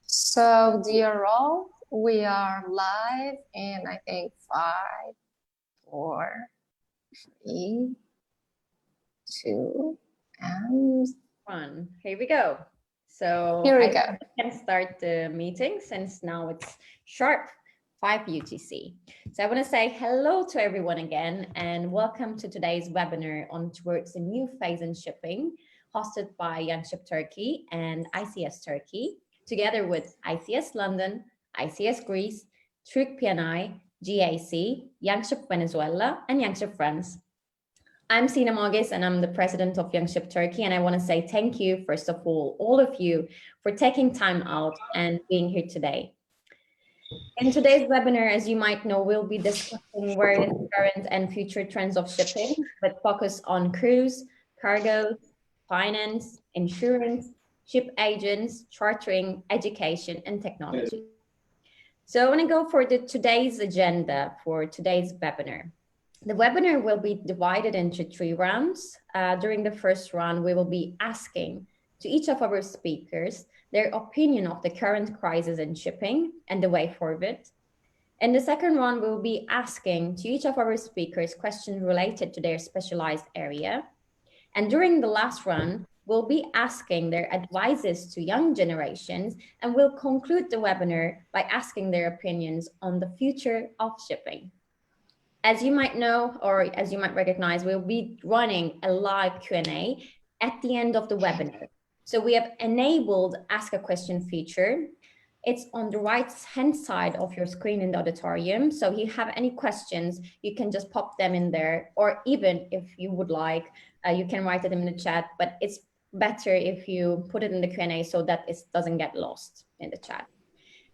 So, dear all, we are live in, I think, 5, 4, 3, 2, and 1. Here we go. So here we I go. can start the meeting since now it's sharp 5 UTC. So I want to say hello to everyone again and welcome to today's webinar on Towards a New Phase in Shipping, hosted by YoungShip Turkey and ICS Turkey, together with ICS London, ICS Greece, Turk PNI, GAC, YoungShip Venezuela, and YoungShip France. I'm Sina Mogis and I'm the president of YoungShip Turkey, and I want to say thank you, first of all of you, for taking time out and being here today. In today's webinar, as you might know, we'll be discussing various current and future trends of shipping, with focus on cruise, cargo, finance, insurance, ship agents, chartering, education, and technology. So I want to go for today's agenda for today's webinar. The webinar will be divided into 3 rounds. During the first round, we will be asking to each of our speakers their opinion of the current crisis in shipping and the way forward. In the second round, we will be asking to each of our speakers questions related to their specialized area. And during the last round, we'll be asking their advices to young generations, and we'll conclude the webinar by asking their opinions on the future of shipping. As you might know, or as you might recognize, we'll be running a live Q&A at the end of the webinar. So we have enabled Ask a Question feature. It's on the right-hand side of your screen in the auditorium. So if you have any questions, you can just pop them in there, or even if you would like, you can write it in the chat, but it's better if you put it in the Q&A so that it doesn't get lost in the chat.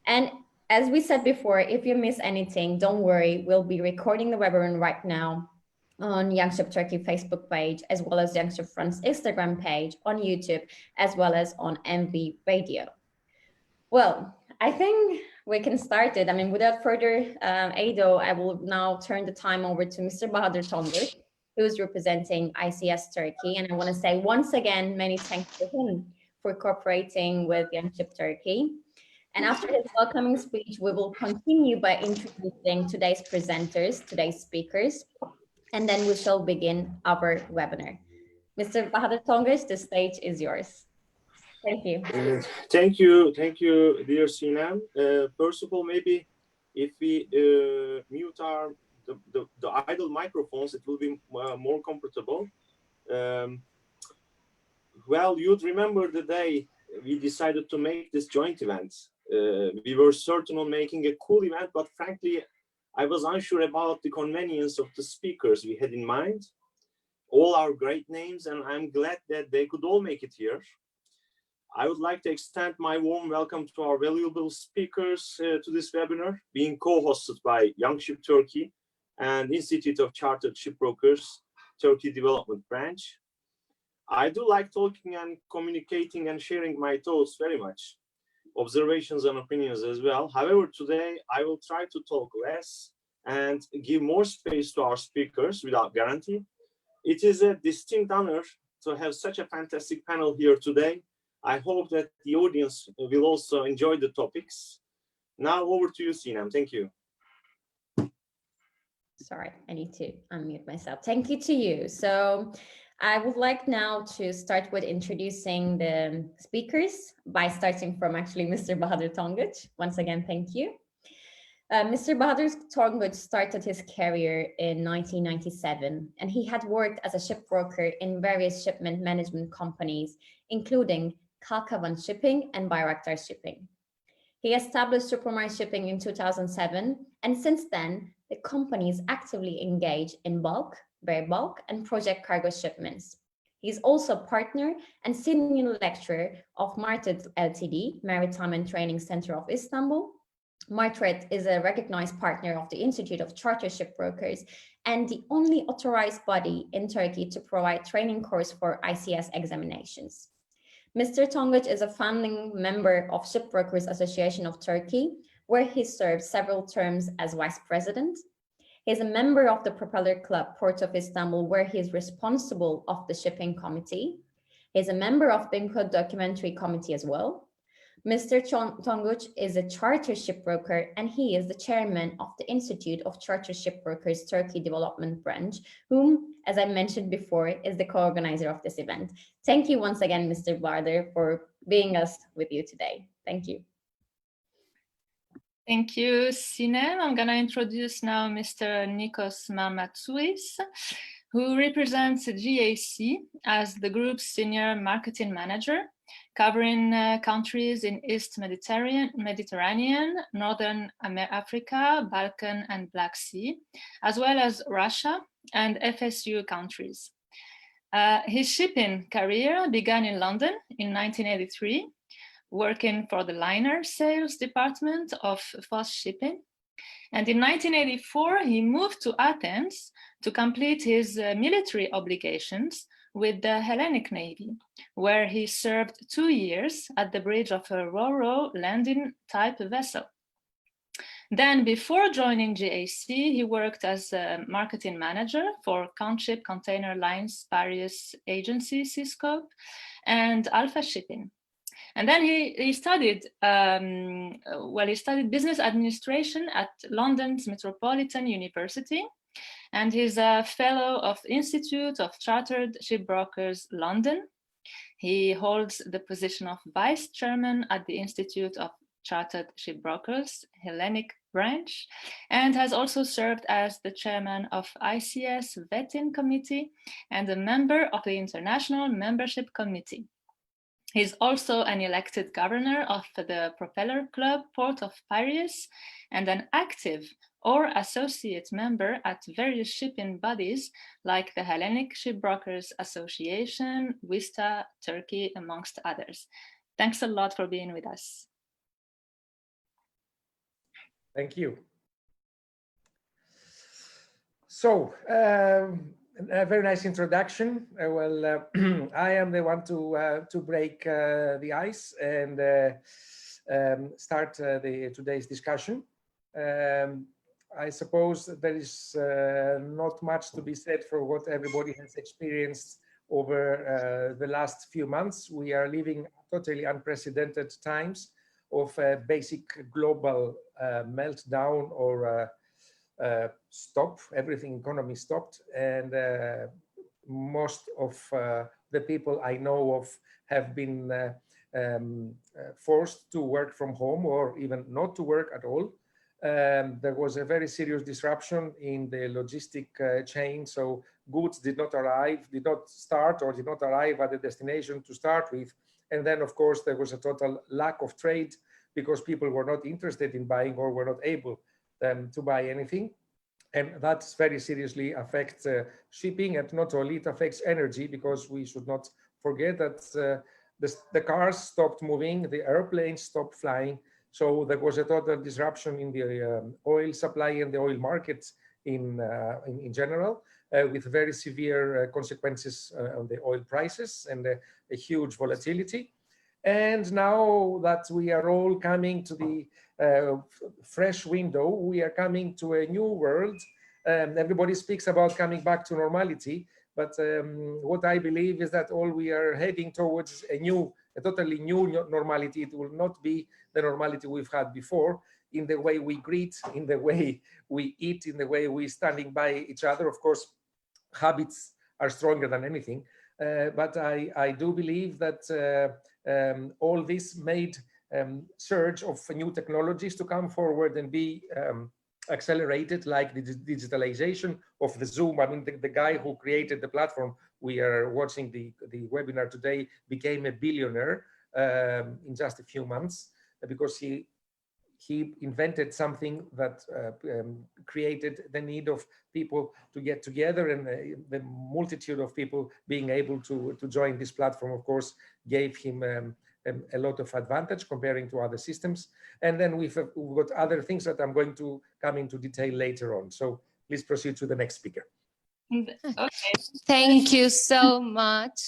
And as we said before, if you miss anything, don't worry, we'll be recording the webinar right now on YoungShip Turkey Facebook page, as well as YoungShip France Instagram page, on YouTube, as well as on MV Radio. Well, I think we can start it. I mean, without further ado, I will now turn the time over to Mr. Bahadir Tonguc, who's representing ICS Turkey. And I want to say once again, many thanks to him for cooperating with YoungShip Turkey. And after his welcoming speech, we will continue by introducing today's presenters, today's speakers, and then we shall begin our webinar. Mr. Bahadir Tonguc, the stage is yours. Thank you. Thank you, dear Sinem. First of all, maybe if we mute the idle microphones, it will be more comfortable. Well, you'd remember the day we decided to make this joint event. We were certain on making a cool event, but frankly, I was unsure about the convenience of the speakers we had in mind. All our great names, and I'm glad that they could all make it here. I would like to extend my warm welcome to our valuable speakers to this webinar, being co-hosted by YoungShip Turkey and Institute of Chartered Shipbrokers, Turkey Development Branch. I do like talking and communicating and sharing my thoughts very much, observations and opinions as well. However, today I will try to talk less and give more space to our speakers without guarantee. It is a distinct honor to have such a fantastic panel here today. I hope that the audience will also enjoy the topics. Now over to you, Sinem. Thank you. Sorry, I need to unmute myself. Thank you to you. So I would like now to start with introducing the speakers by starting from actually Mr. Bahadir Tonguc. Once again, thank you. Mr. Bahadir Tonguc started his career in 1997, and he had worked as a shipbroker in various shipment management companies, including Kalkavan Shipping and Bayraktar Shipping. He established Supramar Shipping in 2007, and since then, the company is actively engaged in bulk, bare bulk, and project cargo shipments. He's also partner and senior lecturer of Martet Ltd, Maritime and Training Center of Istanbul. Martet is a recognized partner of the Institute of Charter Shipbrokers and the only authorized body in Turkey to provide training course for ICS examinations. Mr. Tonguc is a founding member of Shipbrokers Association of Turkey, where he served several terms as vice president. He's a member of the Propeller Club Port of Istanbul, where he is responsible of the shipping committee. He's a member of the Input Documentary Committee as well. Mr. Tonguc is a charter shipbroker, and he is the chairman of the Institute of Charter Shipbrokers Turkey Development Branch, whom, as I mentioned before, is the co-organizer of this event. Thank you once again, Mr. Bahadir, for being us with you today. Thank you. Thank you, Sinem. I'm going to introduce now Mr. Nikos Marmatsouris, who represents GAC as the group's senior marketing manager, covering countries in East Mediterranean, Northern Africa, Balkan and Black Sea, as well as Russia and FSU countries. His shipping career began in London in 1983, working for the liner sales department of FOS Shipping. And in 1984, he moved to Athens to complete his military obligations with the Hellenic Navy, where he served 2 years at the bridge of a Ro-Ro landing type vessel. Then, before joining GAC, he worked as a marketing manager for Youngship Container Lines Paris agency, Seascope, and Alpha Shipping. And then he studied business administration at London's Metropolitan University, and he's a fellow of Institute of Chartered Shipbrokers, London. He holds the position of vice chairman at the Institute of Chartered Shipbrokers, Hellenic branch, and has also served as the chairman of ICS Vetting Committee and a member of the International Membership Committee. He's also an elected governor of the Propeller Club Port of Paris and an active or associate member at various shipping bodies like the Hellenic Shipbrokers Association, WISTA, Turkey, amongst others. Thanks a lot for being with us. Thank you. So, a very nice introduction. I am the one to break the ice and start today's discussion. I suppose there is not much to be said for what everybody has experienced over the last few months. We are living totally unprecedented times of a basic global meltdown or stop. Everything economy stopped, and most of the people I know of have been forced to work from home or even not to work at all. There was a very serious disruption in the logistic chain, so goods did not arrive at the destination to start with. And then, of course, there was a total lack of trade because people were not interested in buying or were not able to buy anything. And that very seriously affects shipping, and not only it affects energy, because we should not forget that the cars stopped moving, the airplanes stopped flying. So there was a total disruption in the oil supply and the oil markets in general, with very severe consequences on the oil prices and a huge volatility. And now that we are all coming to the fresh window, we are coming to a new world. Everybody speaks about coming back to normality, but what I believe is that all we are heading towards a totally new normality. It will not be the normality we've had before, in the way we greet, in the way we eat, in the way we're standing by each other. Of course, habits are stronger than anything, but I do believe that all this made surge of new technologies to come forward and be accelerated, like the digitalization of the Zoom. I mean, the guy who created the platform we are watching the webinar today became a billionaire in just a few months, because he invented something that created the need of people to get together, and the multitude of people being able to join this platform, of course, gave him a lot of advantage comparing to other systems. And then we've got other things that I'm going to come into detail later on. So please proceed to the next speaker. Okay. Thank you so much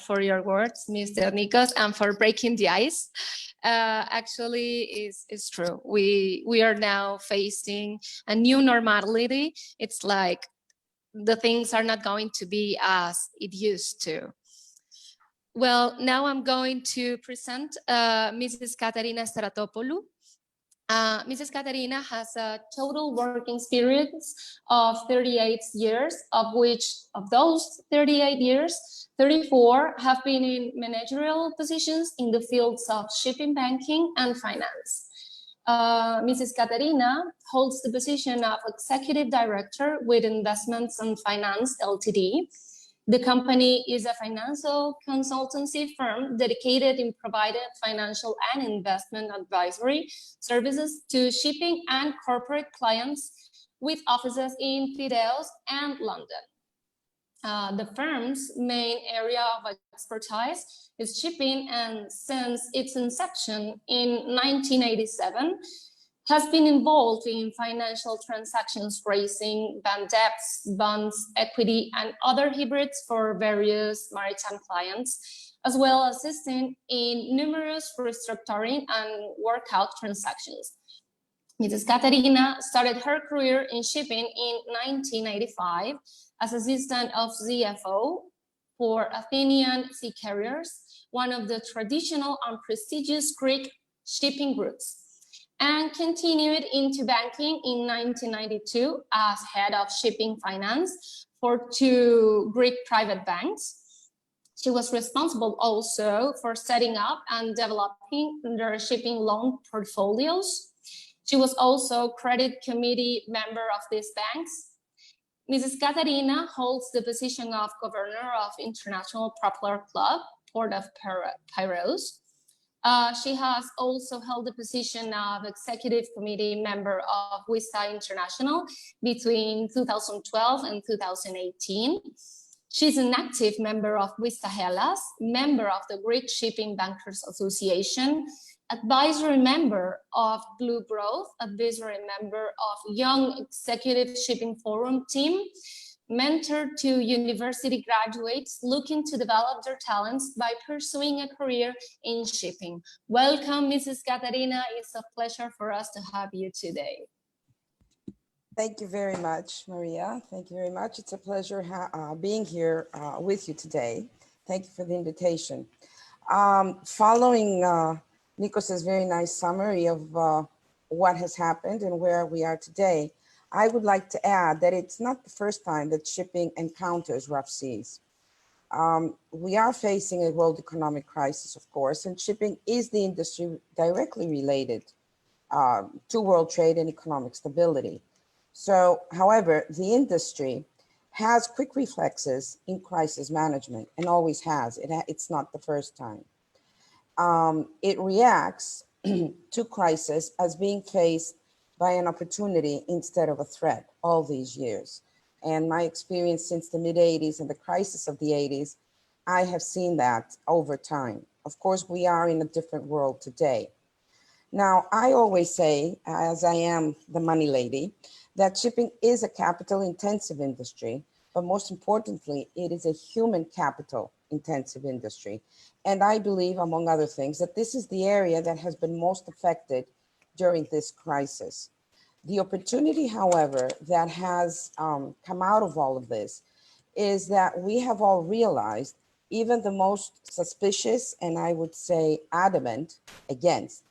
for your words, Mr. Nikos, and for breaking the ice. Actually, it's true. We are now facing a new normality. It's like the things are not going to be as it used to. Well, now I'm going to present Mrs. Katerina Stathopoulou. Mrs. Katerina has a total working experience of 38 years, of which of those 38 years, 34 have been in managerial positions in the fields of shipping, banking, and finance. Mrs. Katerina holds the position of Executive Director with Investments and Finance Ltd. The company is a financial consultancy firm dedicated in providing financial and investment advisory services to shipping and corporate clients with offices in Piraeus and London. The firm's main area of expertise is shipping, and since its inception in 1987, has been involved in financial transactions, raising bank debts, bonds, equity, and other hybrids for various maritime clients, as well as assisting in numerous restructuring and workout transactions. Mrs. Katerina started her career in shipping in 1985 as assistant of CFO for Athenian Sea Carriers, one of the traditional and prestigious Greek shipping groups, and continued into banking in 1992 as head of shipping finance for 2 Greek private banks. She was responsible also for setting up and developing their shipping loan portfolios. She was also credit committee member of these banks. Mrs. Katerina holds the position of governor of International Propeller Club, Port of Piraeus. She has also held the position of executive committee member of WISTA International between 2012 and 2018. She's an active member of WISTA Hellas, member of the Greek Shipping Bankers Association, advisory member of Blue Growth, advisory member of Young Executive Shipping Forum team, mentor to university graduates looking to develop their talents by pursuing a career in shipping. Welcome, Mrs. Katerina. It's a pleasure for us to have you today. Thank you very much, Maria. Thank you very much. It's a pleasure being here with you today. Thank you for the invitation. Following Nikos's very nice summary of what has happened and where we are today, I would like to add that it's not the first time that shipping encounters rough seas. We are facing a world economic crisis, of course, and shipping is the industry directly related to world trade and economic stability. So, however, the industry has quick reflexes in crisis management and always has. It's not the first time. It reacts to crisis as being faced by an opportunity instead of a threat all these years. And my experience since the mid-'80s and the crisis of the '80s, I have seen that over time. Of course, we are in a different world today. Now, I always say, as I am the money lady, that shipping is a capital intensive industry, but most importantly, it is a human capital intensive industry. And I believe, among other things, that this is the area that has been most affected during this crisis. The opportunity, however, that has come out of all of this is that we have all realized, even the most suspicious and I would say adamant against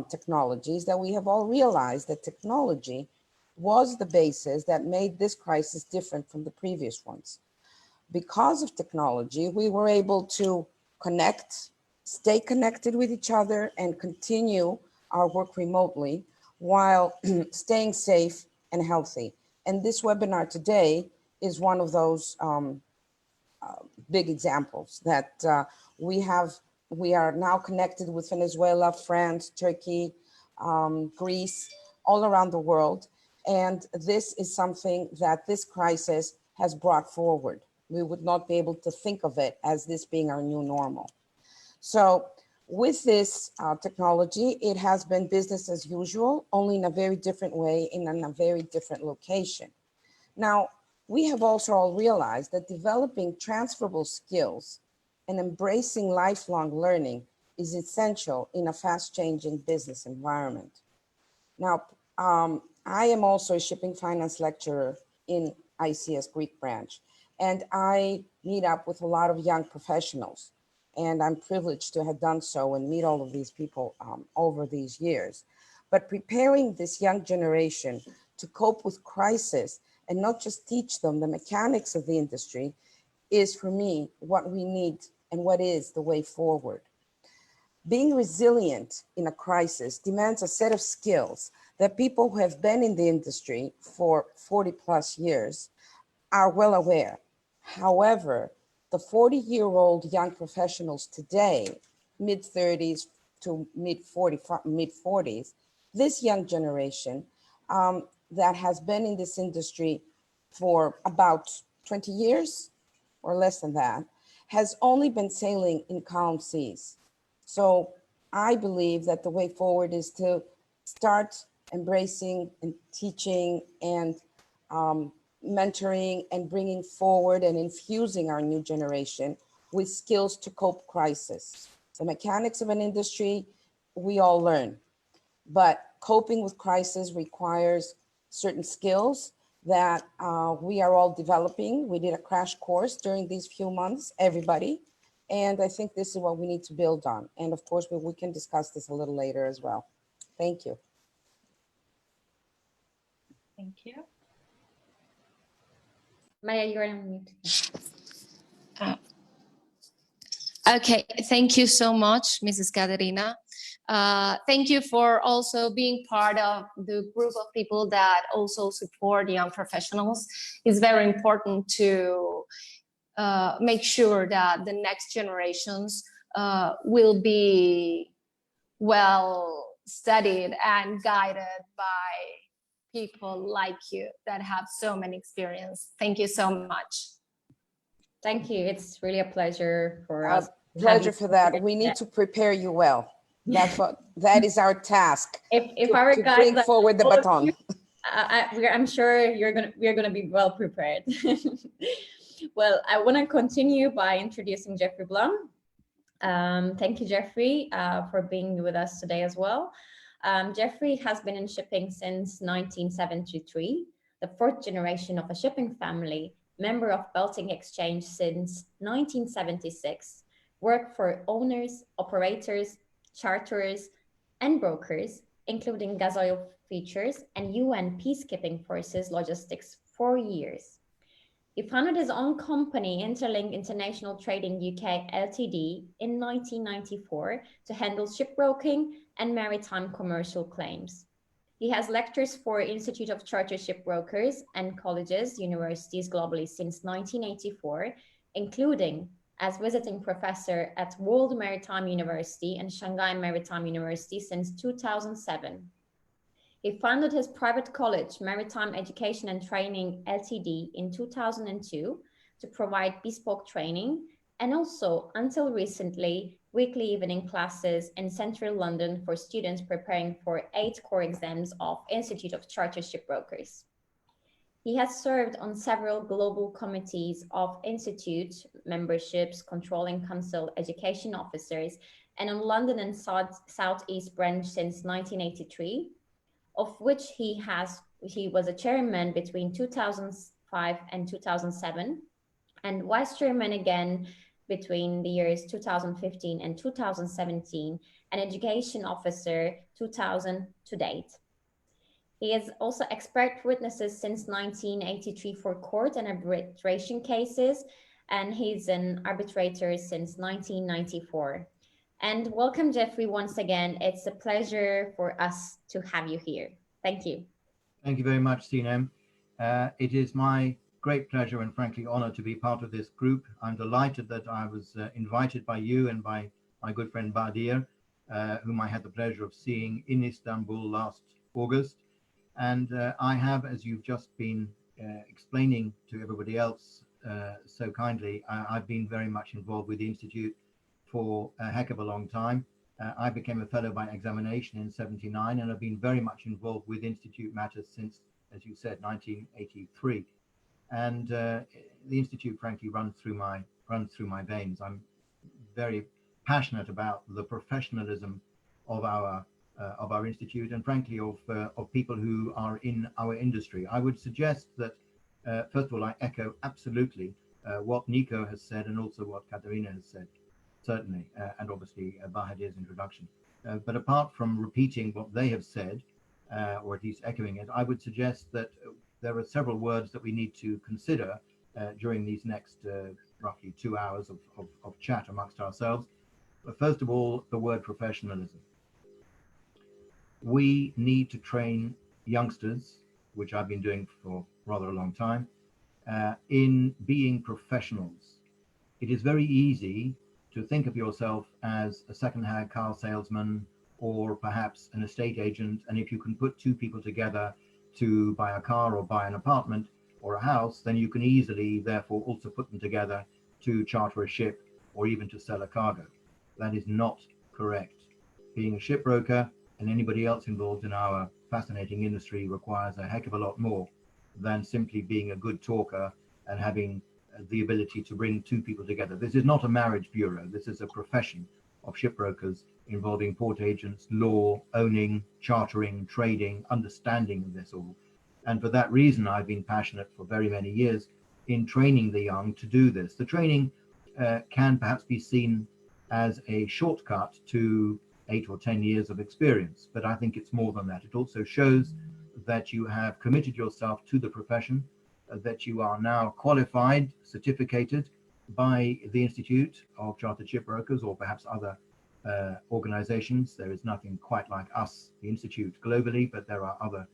technologies, that we have all realized that technology was the basis that made this crisis different from the previous ones. Because of technology, we were able to connect, stay connected with each other, and continue our work remotely while staying safe and healthy. And this webinar today is one of those big examples that we are now connected with Venezuela, France, Turkey, Greece, all around the world. And this is something that this crisis has brought forward. We would not be able to think of it as this being our new normal. So with this technology, it has been business as usual, only in a very different way, in a very different location. Now, we have also all realized that developing transferable skills and embracing lifelong learning is essential in a fast-changing business environment. Now, I am also a shipping finance lecturer in ICS Greek branch, and I meet up with a lot of young professionals. and I'm privileged to have done so and meet all of these people over these years. But preparing this young generation to cope with crisis and not just teach them the mechanics of the industry is, for me, what we need and what is the way forward. Being resilient in a crisis demands a set of skills that people who have been in the industry for 40 plus years are well aware. However, the 40-year-old young professionals today, mid-30s to mid-40s, this young generation that has been in this industry for about 20 years or less than that, has only been sailing in calm seas. So I believe that the way forward is to start embracing and teaching and mentoring and bringing forward and infusing our new generation with skills to cope crisis. The mechanics of an industry, we all learn, but coping with crisis requires certain skills that we are all developing. We did a crash course during these few months, everybody. And I think this is what we need to build on. And of course, we can discuss this a little later as well. Thank you. Thank you. Maria, you're on mute. Okay, thank you so much, Mrs. Katerina. Thank you for also being part of the group of people that also support young professionals. It's very important to make sure that the next generations will be well studied and guided by people like you that have so many experience. Thank you so much. Thank you. It's really a pleasure for us. Pleasure for that. We need to prepare you well. That is our task. If to, our to guys bring forward the baton. I'm sure we're gonna be well prepared. Well, I want to continue by introducing Jeffrey Blum. Thank you, Jeffrey, for being with us today as well. Jeffrey has been in shipping since 1973, the fourth generation of a shipping family, member of Belting Exchange since 1976, worked for owners, operators, charterers, and brokers, including Gasoil Features and UN Peacekeeping Forces Logistics for years. He founded his own company, Interlink International Trading UK Ltd, in 1994 to handle shipbroking and maritime commercial claims. He has lectures for Institute of Charter Shipbrokers and colleges, universities globally since 1984, including as visiting professor at World Maritime University and Shanghai Maritime University since 2007. He founded his private college, Maritime Education and Training Ltd, in 2002 to provide bespoke training, and also, until recently, weekly evening classes in central London for students preparing for 8 core exams of Institute of Charter Shipbrokers. He has served on several global committees of Institute memberships, controlling council education officers, and on London and Southeast branch since 1983, of which he was a chairman between 2005 and 2007, and vice chairman again between the years 2015 and 2017, and education officer 2000 to date. He is also expert witnesses since 1983 for court and arbitration cases, and he's an arbitrator since 1994. And welcome, Jeffrey, once again. It's a pleasure for us to have you here. Thank you. Thank you very much, Sinem. It is my great pleasure and frankly honor to be part of this group. I'm delighted that I was invited by you and by my good friend Bahadir, whom I had the pleasure of seeing in Istanbul last August. And I have, as you've just been explaining to everybody else so kindly, I've been very much involved with the Institute for a heck of a long time. I became a fellow by examination in '79, and I've been very much involved with Institute matters since, as you said, 1983. And the Institute, frankly, runs through my veins. I'm very passionate about the professionalism of our Institute, and frankly of people who are in our industry. I would suggest that first of all, I echo absolutely what Nico has said and also what Katerina has said. certainly, and obviously Bahadir's introduction. But apart from repeating what they have said, or at least echoing it, I would suggest that there are several words that we need to consider during these next roughly 2 hours of chat amongst ourselves. But first of all, the word professionalism. We need to train youngsters, which I've been doing for rather a long time, in being professionals. It is very easy to think of yourself as a second-hand car salesman or perhaps an estate agent, and if you can put two people together to buy a car or buy an apartment or a house, then you can easily therefore also put them together to charter a ship or even to sell a cargo. That is not correct. Being a shipbroker and anybody else involved in our fascinating industry requires a heck of a lot more than simply being a good talker and having the ability to bring two people together. This is not a marriage bureau. This is a profession of shipbrokers involving port agents, law, owning, chartering, trading, understanding of this all. And for that reason, I've been passionate for very many years in training the young to do this. The training can perhaps be seen as a shortcut to 8 or 10 years of experience, but I think it's more than that. It also shows that you have committed yourself to the profession, that you are now qualified, certificated by the Institute of Chartered Shipbrokers or perhaps other organizations. There is nothing quite like us, the Institute, globally, but there are other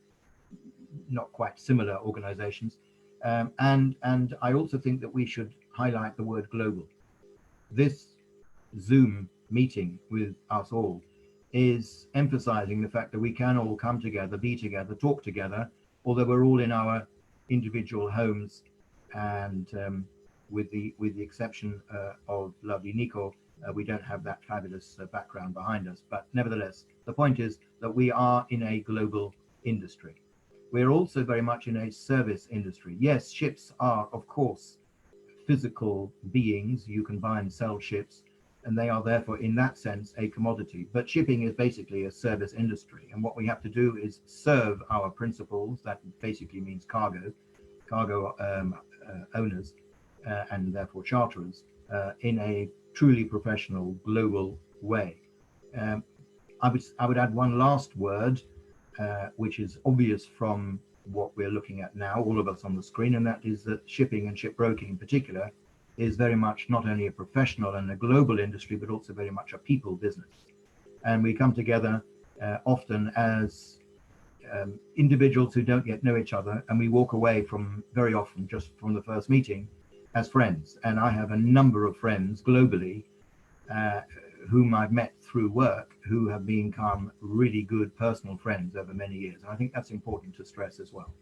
not quite similar organizations. And I also think that we should highlight the word global. This Zoom meeting with us all is emphasizing the fact that we can all come together, be together, talk together, although we're all in our individual homes, and with the exception of lovely Nikos, we don't have that fabulous background behind us. But nevertheless, the point is that we are in a global industry. We're also very much in a service industry. Yes, ships are, of course, physical beings. You can buy and sell ships, and they are therefore in that sense a commodity. But shipping is basically a service industry, and what we have to do is serve our principals. That basically means cargo owners and therefore charterers in a truly professional global way. I would add one last word, which is obvious from what we're looking at now, all of us on the screen, and that is that shipping and shipbroking in particular is very much not only a professional and a global industry, but also very much a people business. And we come together often as individuals who don't yet know each other, and we walk away from very often just from the first meeting as friends. And I have a number of friends globally whom I've met through work who have become really good personal friends over many years. And I think that's important to stress as well.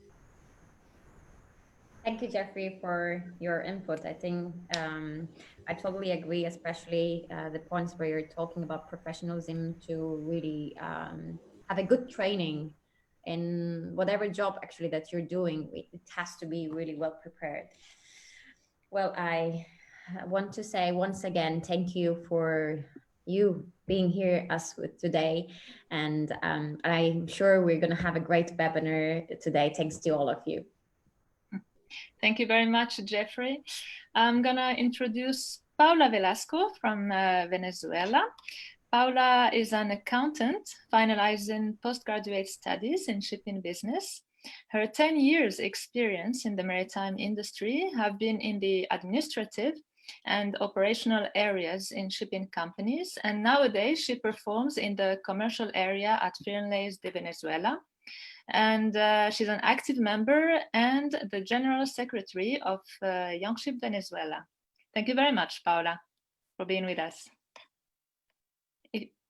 Thank you, Jeffrey, for your input. I think I totally agree, especially the points where you're talking about professionalism to really have a good training in whatever job actually that you're doing. It has to be really well prepared. Well, I want to say once again, thank you for you being here us with today. And I'm sure we're going to have a great webinar today. Thanks to all of you. Thank you very much, Jeffrey. I'm going to introduce Paola Velasco from Venezuela. Paola is an accountant finalizing postgraduate studies in shipping business. Her 10 years experience in the maritime industry have been in the administrative and operational areas in shipping companies. And nowadays she performs in the commercial area at Fearnleys de Venezuela. And she's an active member and the General Secretary of YoungShip Venezuela. Thank you very much, Paola, for being with us.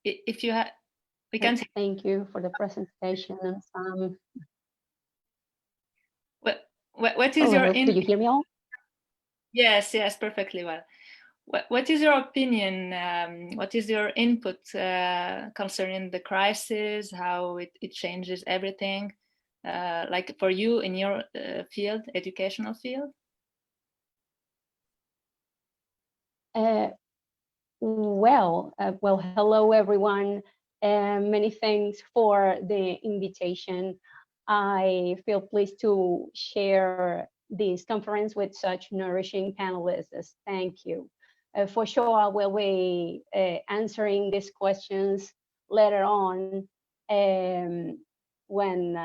If you have, we can. Thank you for the presentation. What is your? Can you hear me all? Yes, perfectly well. What is your opinion? What is your input concerning the crisis? How it changes everything, like for you in your field, educational field? Well, hello everyone. Many thanks for the invitation. I feel pleased to share this conference with such nourishing panelists. Thank you. for sure, we'll be answering these questions later on when,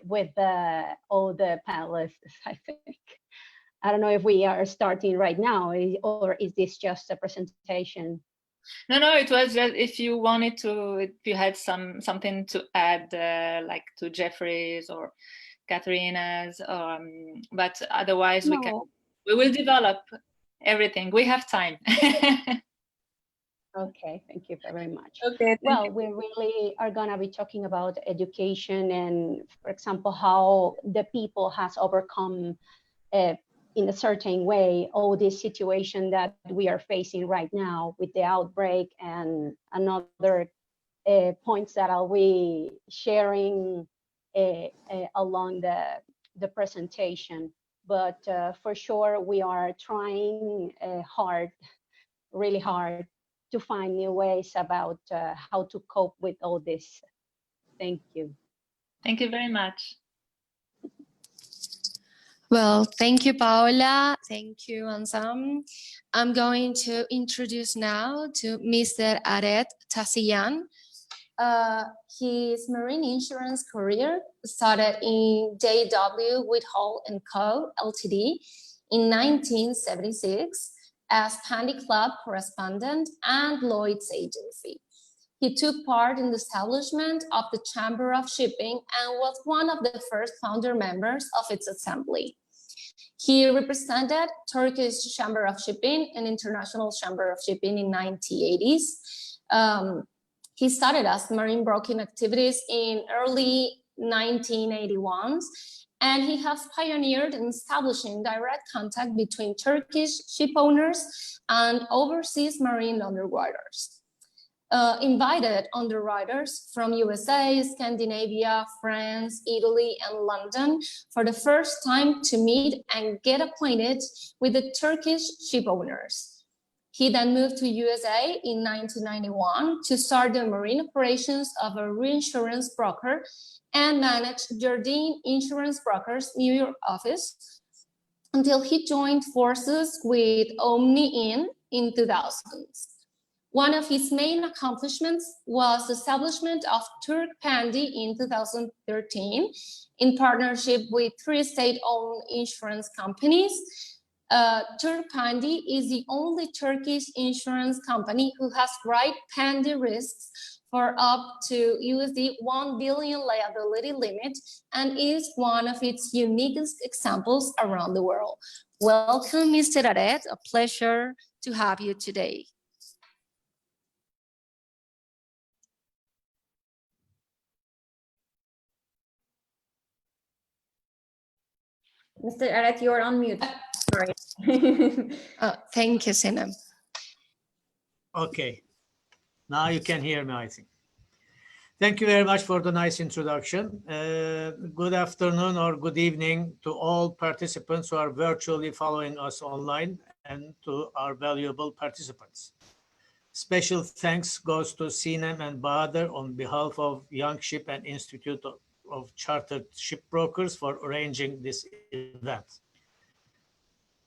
with all the panelists, I think. I don't know if we are starting right now, or is this just a presentation? No, it was just if you wanted to, if you had something to add, like to Jeffrey's or Katerina's, but otherwise No. we will develop everything. We have time. Okay, thank you very much. Okay. Well, we really are going to be talking about education and, for example, how the people has overcome in a certain way all this situation that we are facing right now with the outbreak, and another points that I'll be sharing along the presentation. But for sure, we are trying really hard to find new ways about how to cope with all this. Thank you. Thank you very much. Well, thank you, Paola. Thank you, Ansam. I'm going to introduce now to Mr. Aret Tasciyan. His marine insurance career started in JW Whitehall & Co. Ltd. in 1976 as Pandy Club correspondent and Lloyd's agency. He took part in the establishment of the Chamber of Shipping and was one of the first founder members of its assembly. He represented Turkish Chamber of Shipping and International Chamber of Shipping in 1980s. He started as marine broking activities in early 1981s, and he has pioneered in establishing direct contact between Turkish ship owners and overseas marine underwriters. Invited underwriters from USA, Scandinavia, France, Italy, and London for the first time to meet and get acquainted with the Turkish ship owners. He then moved to USA in 1991 to start the marine operations of a reinsurance broker and managed Jardine Insurance Brokers' New York office until he joined forces with Omni in 2000s. One of his main accomplishments was the establishment of Turk Pandy in 2013 in partnership with 3 state-owned insurance companies. Turk Pandy is the only Turkish insurance company who has write Pandy risks for up to USD 1 billion liability limit and is one of its uniquest examples around the world. Welcome, Mr. Aret. A pleasure to have you today. Mr. Aret, you're on mute. Sorry. Thank you, Sinem. Okay, now you can hear me, I think. Thank you very much for the nice introduction. Good afternoon or good evening to all participants who are virtually following us online and to our valuable participants. Special thanks goes to Sinem and Bahadir on behalf of Youngship and Institute of Chartered Shipbrokers for arranging this event.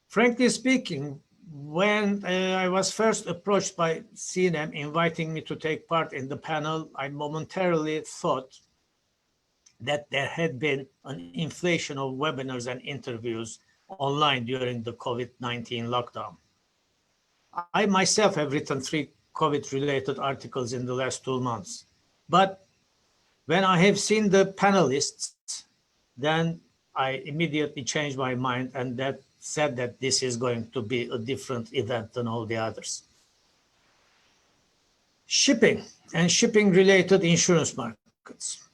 Frankly speaking, when I was first approached by Sinem inviting me to take part in the panel, I momentarily thought that there had been an inflation of webinars and interviews online during the COVID-19 lockdown. I myself have written 3 COVID-related articles in the last 2 months, but when I have seen the panelists, then I immediately changed my mind and that said that this is going to be a different event than all the others. Shipping and shipping-related insurance markets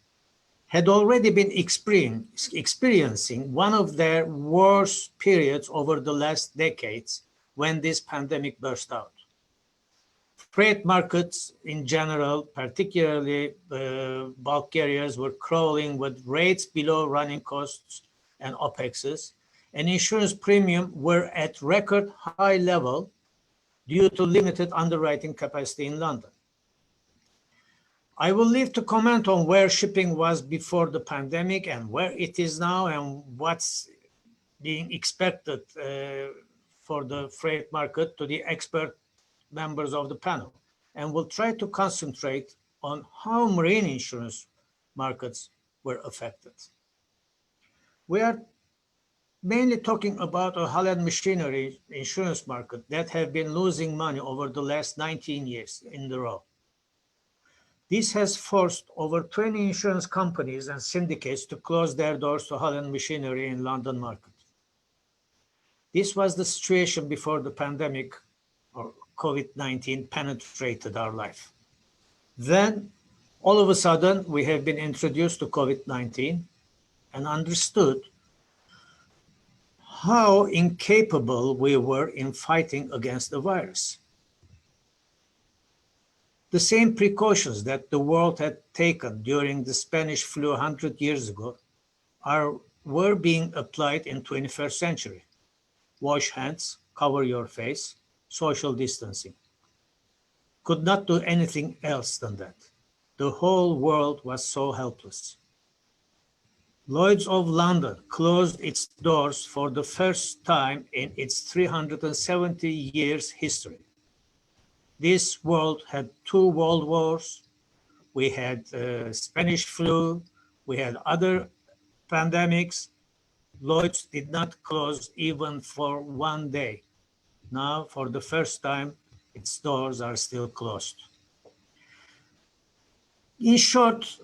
had already been experiencing one of their worst periods over the last decades when this pandemic burst out. Freight markets in general, particularly bulk carriers, were crawling with rates below running costs and OPEXs, and insurance premium were at record high level due to limited underwriting capacity in London. I will leave to comment on where shipping was before the pandemic and where it is now and what's being expected for the freight market to the expert members of the panel, and will try to concentrate on how marine insurance markets were affected. We are mainly talking about a Holland machinery insurance market that have been losing money over the last 19 years in a row. This has forced over 20 insurance companies and syndicates to close their doors to Holland machinery in London market. This was the situation before the pandemic or COVID-19 penetrated our life. Then, all of a sudden, we have been introduced to COVID-19 and understood how incapable we were in fighting against the virus. The same precautions that the world had taken during the Spanish flu 100 years ago were being applied in 21st century. Wash hands, cover your face, social distancing. Could not do anything else than that. The whole world was so helpless. Lloyd's of London closed its doors for the first time in its 370 years history. This world had 2 world wars. We had Spanish flu. We had other pandemics. Lloyd's did not close even for 1 day. Now, for the first time, its doors are still closed. In short,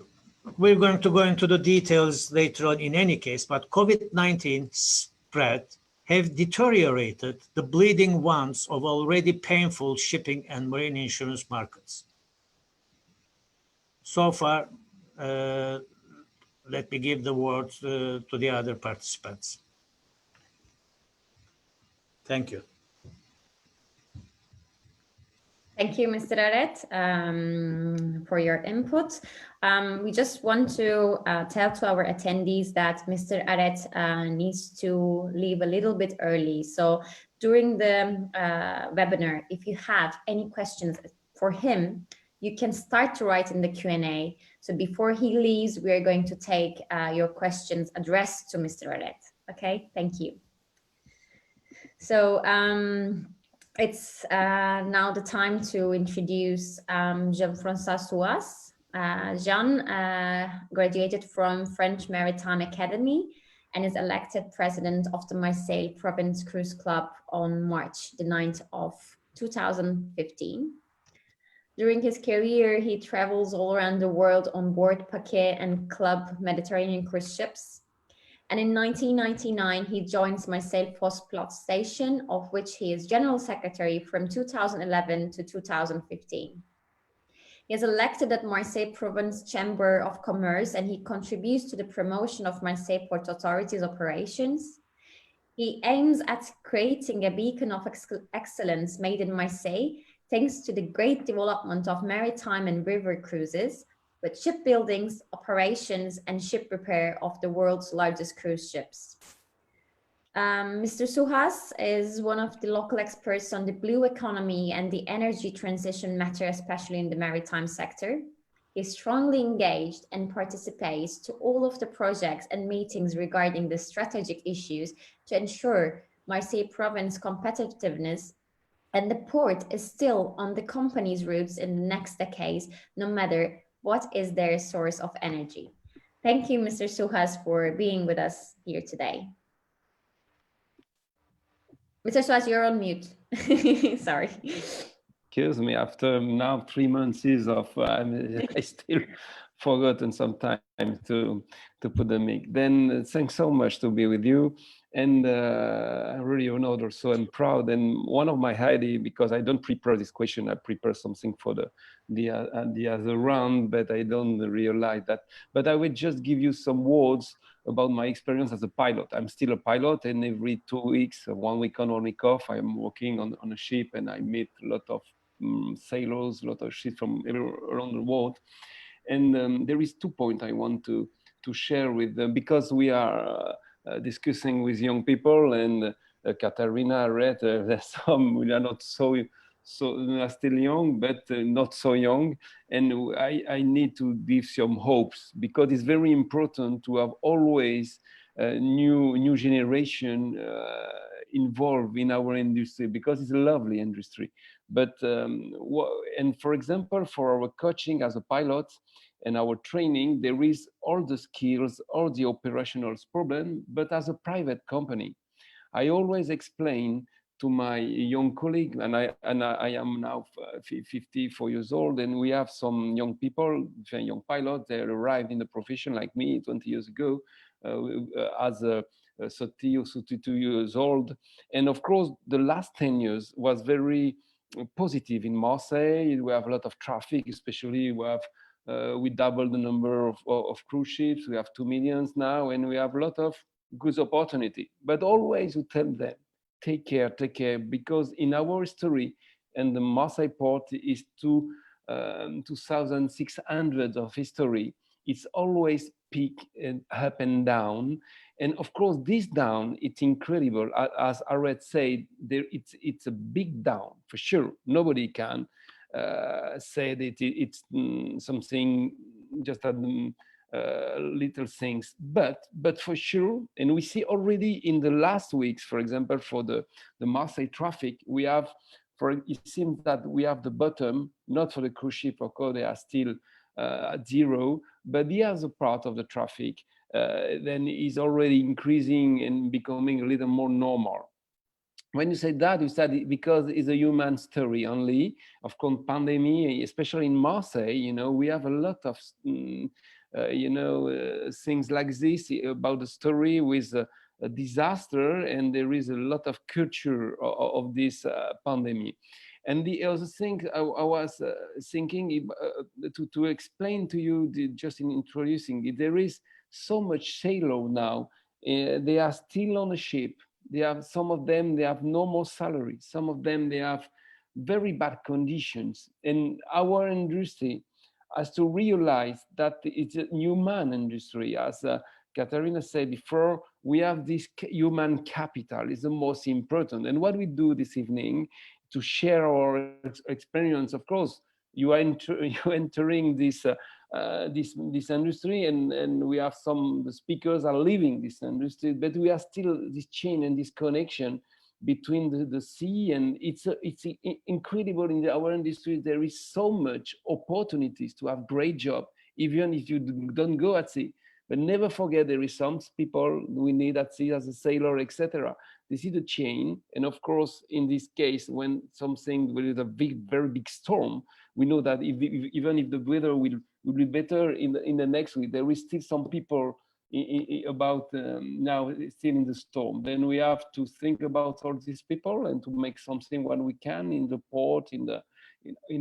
we're going to go into the details later on in any case, but COVID-19 spread have deteriorated the bleeding wounds of already painful shipping and marine insurance markets. So far, let me give the word to the other participants. Thank you. Thank you, Mr. Aret, for your input. We just want to tell to our attendees that Mr. Aret needs to leave a little bit early. So during the webinar, if you have any questions for him, you can start to write in the Q&A. So before he leaves, we are going to take your questions addressed to Mr. Aret. Okay, thank you. So, it's now the time to introduce Jean-Francois Suhas. Jean graduated from French Maritime Academy and is elected president of the Marseille Province Cruise Club on March the 9th of 2015. During his career, he travels all around the world on board Paquet and Club Mediterranean cruise ships. And in 1999, he joins Marseille Post-Plot Station, of which he is General Secretary from 2011 to 2015. He is elected at Marseille Province Chamber of Commerce, and he contributes to the promotion of Marseille Port Authority's operations. He aims at creating a beacon of excellence made in Marseille, thanks to the great development of maritime and river cruises, with shipbuildings, operations, and ship repair of the world's largest cruise ships. Mr. Suhas is one of the local experts on the blue economy and the energy transition matter, especially in the maritime sector. He's strongly engaged and participates to all of the projects and meetings regarding the strategic issues to ensure Marseille province competitiveness, and the port is still on the company's routes in the next decades, no matter what is their source of energy. Thank you, Mr. Suhas, for being with us here today. Mr. Suhas, you're on mute. Sorry. Excuse me, after now 3 months of, I still forgotten sometimes to put the mic. Then thanks so much to be with you. And I'm really honored also and proud. And one of my highlights, because I don't prepare this question, I prepare something for the other round, but I don't realize that. But I will just give you some words about my experience as a pilot. I'm still a pilot, and every 2 weeks, 1 week on, 1 week off, I'm working on a ship, and I meet a lot of sailors, a lot of ships from around the world. And there is 2 points I want to share with them, because we are discussing with young people, and Katerina, Aret, there's some we are not so still young, but not so young, and I need to give some hopes, because it's very important to have always new generation involved in our industry, because it's a lovely industry. But and for example, for our coaching as a pilot and our training, there is all the skills, all the operational problem, but as a private company. I always explain to my young colleague, and I am now 54 years old, and we have some young people, young pilots, they arrived in the profession like me 20 years ago, as a 30 or 32 years old. And of course, the last 10 years was very positive in Marseille. We have a lot of traffic, especially we doubled the number of cruise ships. We have 2 million now, and we have a lot of good opportunity. But always we tell them, take care, because in our history, and the Marseille port is 2,600 of history, it's always peak and up and down. And of course, this down, it's incredible. As Aret said, it's a big down for sure. Nobody can say that it's something just a little things, but for sure. And we see already in the last weeks, for example, for the Marseille traffic, we have, it seems that we have the bottom, not for the cruise ship, of course, they are still at zero, but the other part of the traffic then is already increasing and becoming a little more normal. When you say that, you said because it's a human story only. Of course, pandemic, especially in Marseille, we have a lot of things like this about the story with a disaster, and there is a lot of culture of this pandemic. And the other thing I was thinking to explain to you, just in introducing it, there is so much sailor now. They are still on the ship. They have, some of them, they have no more salary. Some of them, they have very bad conditions. And our industry has to realize that it's a human industry. As Katerina said before, we have this human capital is the most important. And what we do this evening to share our experience, of course, you are entering this this industry, and we have the speakers are leaving this industry, but we are still this chain and this connection between the sea, and it's incredible in our industry. There is so much opportunities to have great job, even if you don't go at sea. But never forget, there is some people we need at sea as a sailor, etc. This is the chain, and of course, in this case, when something with a very big storm, we know that even if the weather will be better in the next week, there is still some people about now still in the storm. Then we have to think about all these people and to make something when we can in the port, in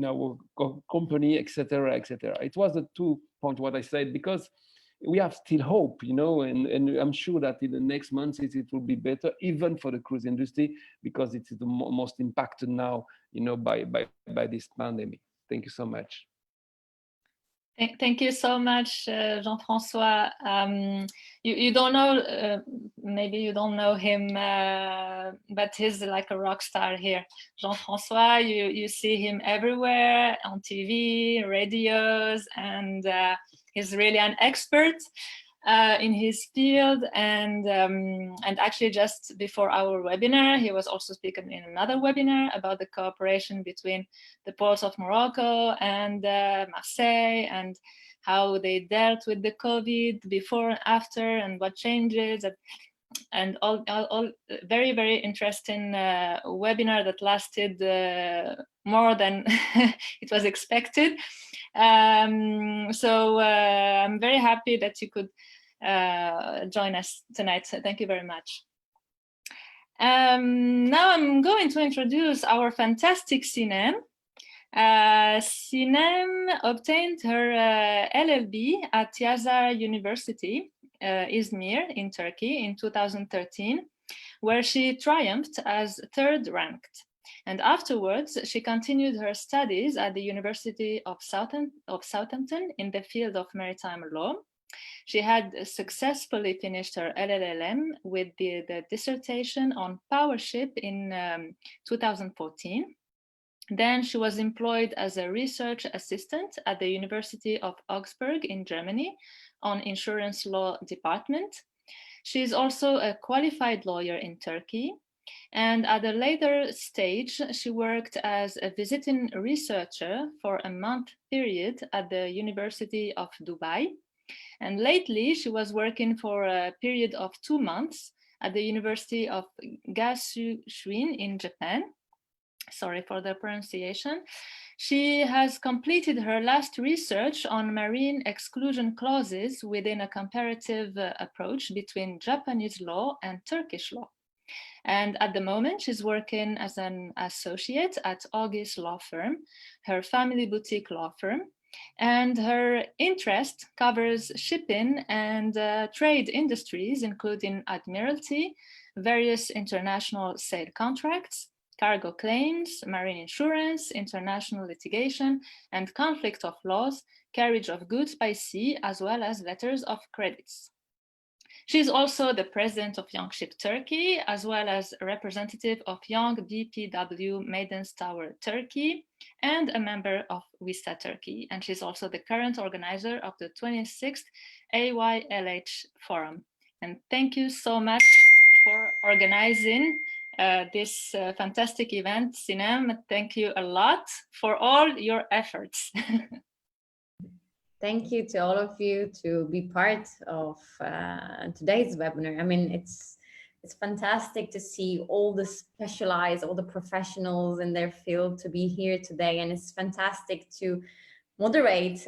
our company, etc., etc. It was the 2 points what I said, because we have still hope, and I'm sure that in the next months it will be better, even for the cruise industry, because it's the most impacted now, by this pandemic. Thank you so much. Thank you so much, Jean-Francois. You don't know, maybe you don't know him, but he's like a rock star here. Jean-Francois, you see him everywhere on TV, radios, and he's really an expert in his field. And actually, just before our webinar, he was also speaking in another webinar about the cooperation between the ports of Morocco and Marseille, and how they dealt with the COVID before and after, and what changes, and all very, very interesting webinar that lasted more than it was expected. So I'm very happy that you could join us tonight. So thank you very much. Now I'm going to introduce our fantastic Sinem. Sinem obtained her LLB at Yazar University, Izmir in Turkey in 2013, where she triumphed as third ranked. And afterwards, she continued her studies at the University of Southampton in the field of maritime law. She had successfully finished her LLM with the dissertation on powership in 2014. Then she was employed as a research assistant at the University of Augsburg in Germany on insurance law department. She is also a qualified lawyer in Turkey. And at a later stage, she worked as a visiting researcher for a month period at the University of Dubai. And lately, she was working for a period of 2 months at the University of Gasushuin in Japan. Sorry for the pronunciation. She has completed her last research on marine exclusion clauses within a comparative approach between Japanese law and Turkish law. And at the moment, she's working as an associate at August Law Firm, her family boutique law firm. And her interest covers shipping and trade industries, including admiralty, various international sale contracts, cargo claims, marine insurance, international litigation, and conflict of laws, carriage of goods by sea, as well as letters of credits. She is also the president of YoungShip Turkey, as well as a representative of Young BPW Maidens Tower Turkey, and a member of WISTA Turkey. And she's also the current organizer of the 26th AYLH Forum. And thank you so much for organizing this fantastic event, Sinem. Thank you a lot for all your efforts. Thank you to all of you to be part of today's webinar. I mean, it's fantastic to see all the specialized, all the professionals in their field to be here today. And it's fantastic to moderate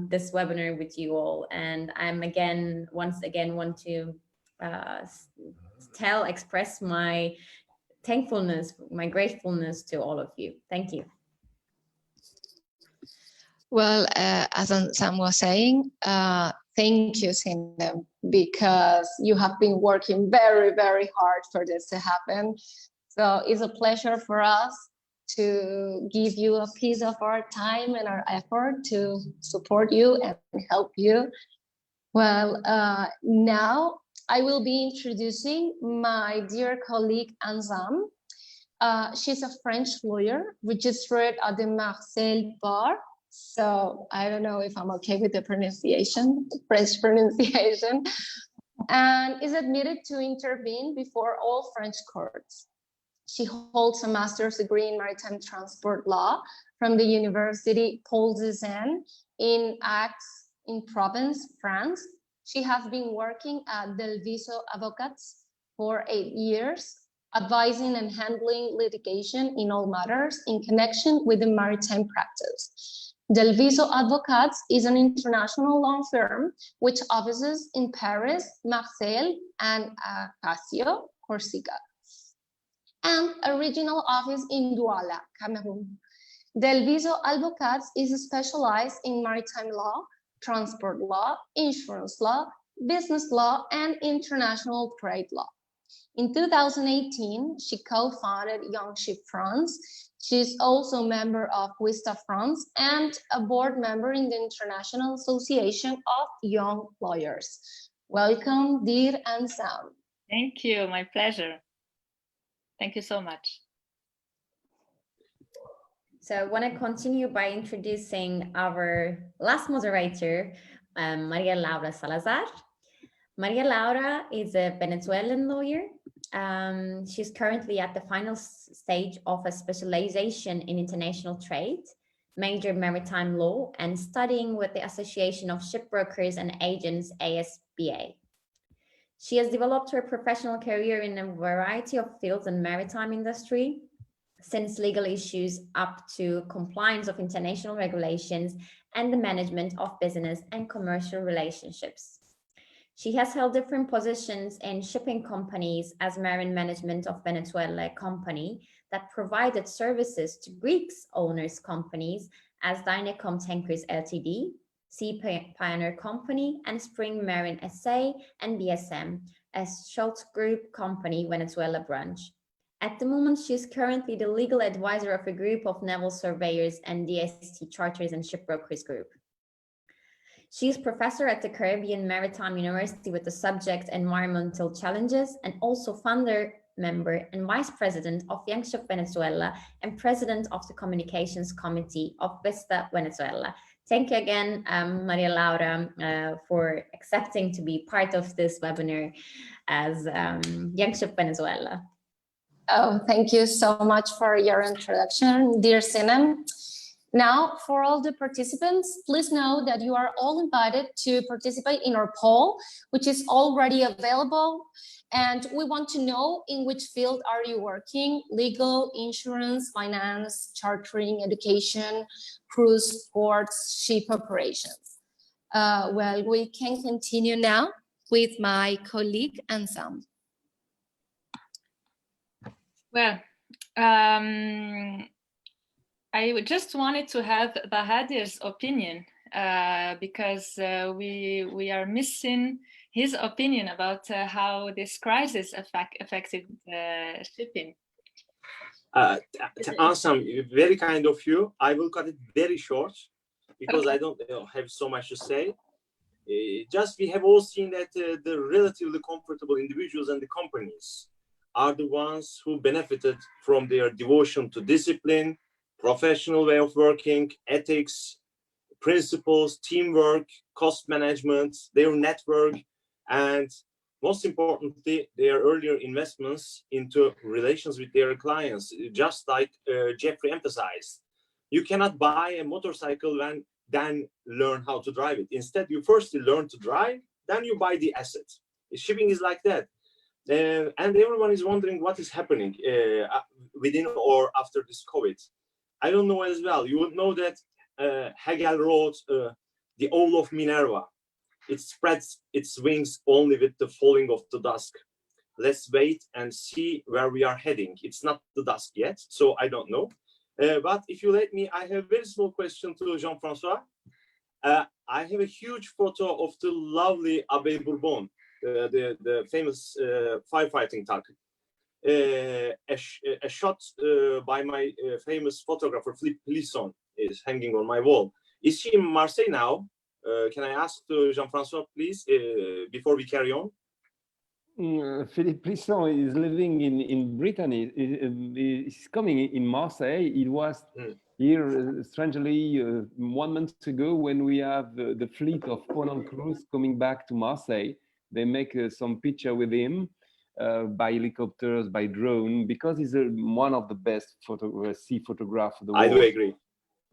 this webinar with you all. And I'm once again want to express my thankfulness, my gratefulness to all of you. Thank you. Well, as Ansam was saying, thank you, Sinem, because you have been working very, very hard for this to happen. So it's a pleasure for us to give you a piece of our time and our effort to support you and help you. Well, now I will be introducing my dear colleague, Ansam. She's a French lawyer registered at the Marseille bar. So I don't know if I'm okay with the pronunciation, French pronunciation, and is admitted to intervene before all French courts. She holds a master's degree in maritime transport law from the University Paul Cézanne in Aix in Provence, France. She has been working at Delviso Avocats for 8 years, advising and handling litigation in all matters in connection with the maritime practice. Delviso Avocats is an international law firm with offices in Paris, Marseille, and Ajaccio, Corsica, and a regional office in Douala, Cameroon. Delviso Avocats is specialized in maritime law, transport law, insurance law, business law, and international trade law. In 2018, she co-founded Youngship France. She's also a member of WISTA France and a board member in the International Association of Young Lawyers. Welcome, dear Ansam. Thank you, my pleasure. Thank you so much. So I want to continue by introducing our last moderator, Maria Laura Salazar. Maria Laura is a Venezuelan lawyer. She's currently at the final stage of a specialization in international trade, major maritime law, and studying with the Association of Shipbrokers and Agents, ASBA. She has developed her professional career in a variety of fields in maritime industry, since legal issues up to compliance of international regulations and the management of business and commercial relationships. She has held different positions in shipping companies as Marine Management of Venezuela, a company that provided services to Greeks owners companies as Dynacom Tankers Ltd, Sea Pioneer Company, and Spring Marine SA and BSM, a Schultz Group company Venezuela branch. At the moment, she is currently the legal advisor of a group of naval surveyors and DST charters and shipbrokers group. She is professor at the Caribbean Maritime University with the subject Environmental Challenges, and also founder, member, and vice president of YoungShip Venezuela and president of the Communications Committee of WISTA Venezuela. Thank you again, Maria Laura, for accepting to be part of this webinar as YoungShip Venezuela. Oh, thank you so much for your introduction, dear Sinem. Now, for all the participants, please know that you are all invited to participate in our poll, which is already available. And we want to know in which field are you working: legal, insurance, finance, chartering, education, cruise, ports, ship operations. Well, we can continue now with my colleague, Ansam. Well, I just wanted to have Bahadir's opinion because we are missing his opinion about how this crisis affected shipping. Ansam, very kind of you. I will cut it very short because I don't have so much to say. Just we have all seen that the relatively comfortable individuals and the companies are the ones who benefited from their devotion to discipline, professional way of working, ethics, principles, teamwork, cost management, their network, and most importantly, their earlier investments into relations with their clients. Just like Jeffrey emphasized, you cannot buy a motorcycle and then learn how to drive it. Instead, you firstly learn to drive, then you buy the asset. Shipping is like that. And everyone is wondering what is happening within or after this COVID. I don't know as well. You would know that Hegel wrote The Owl of Minerva. It spreads its wings only with the falling of the dusk. Let's wait and see where we are heading. It's not the dusk yet, so I don't know. But if you let me, I have a very small question to Jean-Francois. I have a huge photo of the lovely Abbé Bourbon, the famous firefighting Turk. A shot by my famous photographer, Philippe Plisson, is hanging on my wall. Is she in Marseille now? Can I ask to Jean-Francois, please, before we carry on? Philippe Plisson is living in Brittany. He's coming in Marseille. It was here, strangely, 1 month ago when we have the fleet of Ponant Cruise coming back to Marseille. They make some picture with him by helicopters, by drone, because he's one of the best sea photographers of the world. I do agree.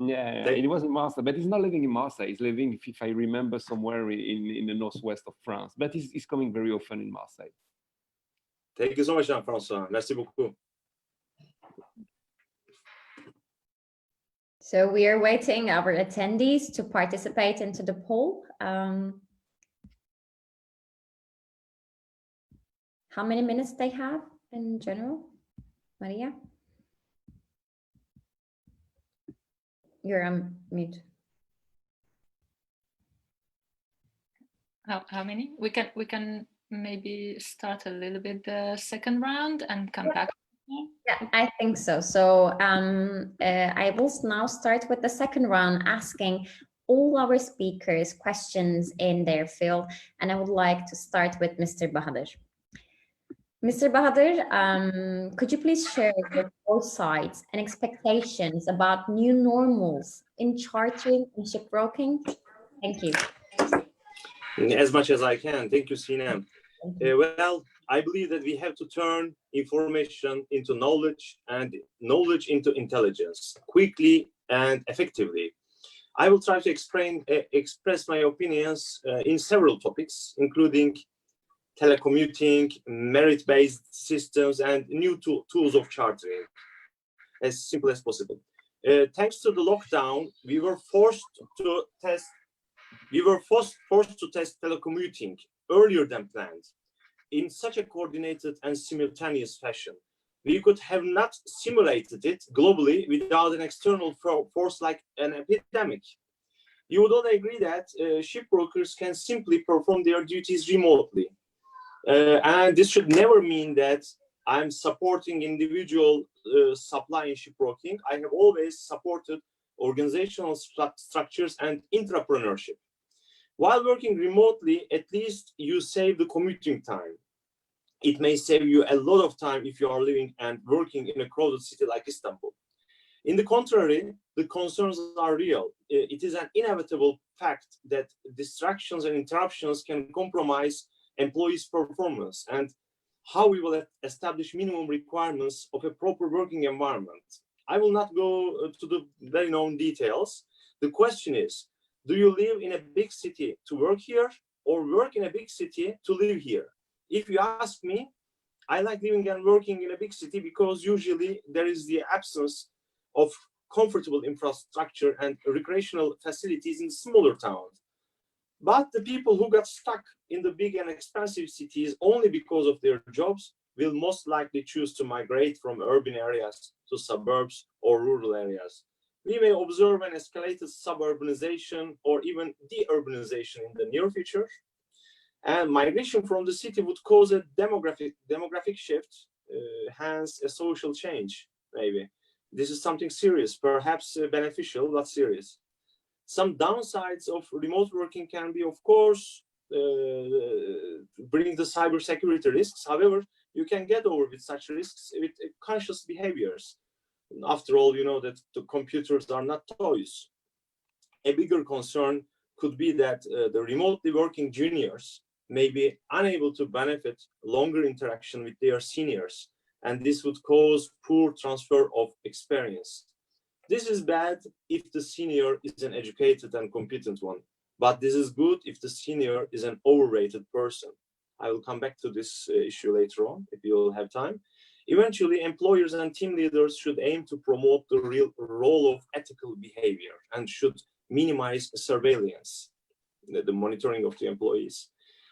Yeah, it was in Marseille, but he's not living in Marseille. He's living, if I remember, somewhere in the northwest of France. But he's coming very often in Marseille. Thank you so much, Jean-François. Merci beaucoup. So we are waiting our attendees to participate into the poll. How many minutes they have in general, Maria? You're on mute. How many? We can maybe start a little bit the second round and come back. Yeah, I think so. So I will now start with the second round, asking all our speakers questions in their field, and I would like to start with Mr. Bahadir. Mr. Bahadir, could you please share your foresights and expectations about new normals in chartering and shipbroking? Thank you. As much as I can. Thank you, Sinem. Well, I believe that we have to turn information into knowledge and knowledge into intelligence quickly and effectively. I will try to express my opinions in several topics, including telecommuting, merit-based systems, and new tools of chartering, as simple as possible. Thanks to the lockdown, we were forced to test telecommuting earlier than planned in such a coordinated and simultaneous fashion. We could have not simulated it globally without an external force like an epidemic. You would all agree that shipbrokers can simply perform their duties remotely. And this should never mean that I'm supporting individual supply in shipbroking. I have always supported organizational structures and intrapreneurship. While working remotely, at least you save the commuting time. It may save you a lot of time if you are living and working in a crowded city like Istanbul. In the contrary, the concerns are real. It is an inevitable fact that distractions and interruptions can compromise employees' performance, and how we will establish minimum requirements of a proper working environment. I will not go to the very known details. The question is, do you live in a big city to work here, or work in a big city to live here? If you ask me, I like living and working in a big city because usually there is the absence of comfortable infrastructure and recreational facilities in smaller towns. But the people who got stuck in the big and expensive cities only because of their jobs will most likely choose to migrate from urban areas to suburbs or rural areas. We may observe an escalated suburbanization or even de-urbanization in the near future. And migration from the city would cause a demographic shift, hence a social change, maybe. This is something serious, perhaps beneficial, but serious. Some downsides of remote working can be, of course, bring the cybersecurity risks. However, you can get over with such risks with conscious behaviors. After all, you know that the computers are not toys. A bigger concern could be that the remotely working juniors may be unable to benefit longer interaction with their seniors, and this would cause poor transfer of experience. This is bad if the senior is an educated and competent one, but this is good if the senior is an overrated person. I will come back to this issue later on if you'll have time. Eventually, employers and team leaders should aim to promote the real role of ethical behavior and should minimize surveillance, the monitoring of the employees.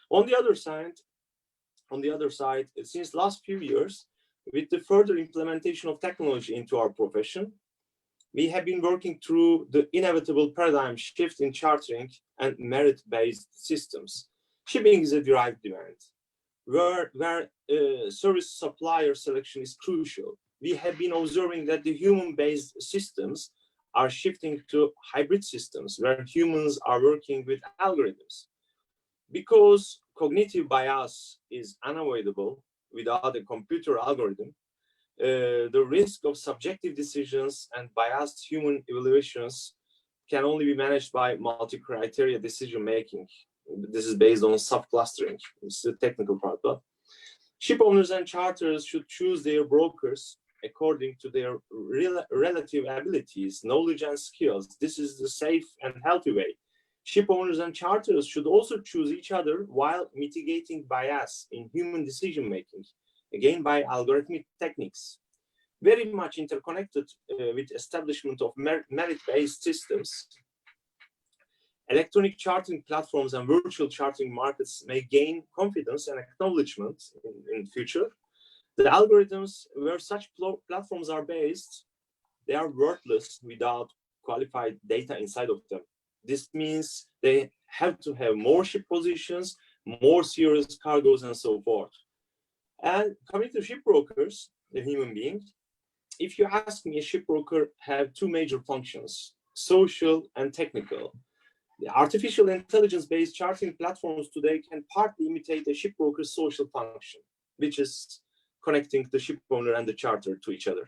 On the other side, since last few years, with the further implementation of technology into our profession, we have been working through the inevitable paradigm shift in chartering and merit-based systems. Shipping is a derived demand, where service supplier selection is crucial. We have been observing that the human-based systems are shifting to hybrid systems, where humans are working with algorithms. Because cognitive bias is unavoidable without a computer algorithm, the risk of subjective decisions and biased human evaluations can only be managed by multi-criteria decision-making. This is based on sub-clustering. This is the technical part, but ship owners and charters should choose their brokers according to their relative abilities, knowledge, and skills. This is the safe and healthy way. Ship owners and charters should also choose each other while mitigating bias in human decision-making, again by algorithmic techniques. Very much interconnected with establishment of merit-based systems, electronic chartering platforms and virtual chartering markets may gain confidence and acknowledgement in the future. The algorithms where such platforms are based, they are worthless without qualified data inside of them. This means they have to have more ship positions, more serious cargoes, and so forth. And coming to shipbrokers, the human being, if you ask me, a shipbroker have two major functions, social and technical. The artificial intelligence-based chartering platforms today can partly imitate a shipbroker's social function, which is connecting the ship owner and the charter to each other.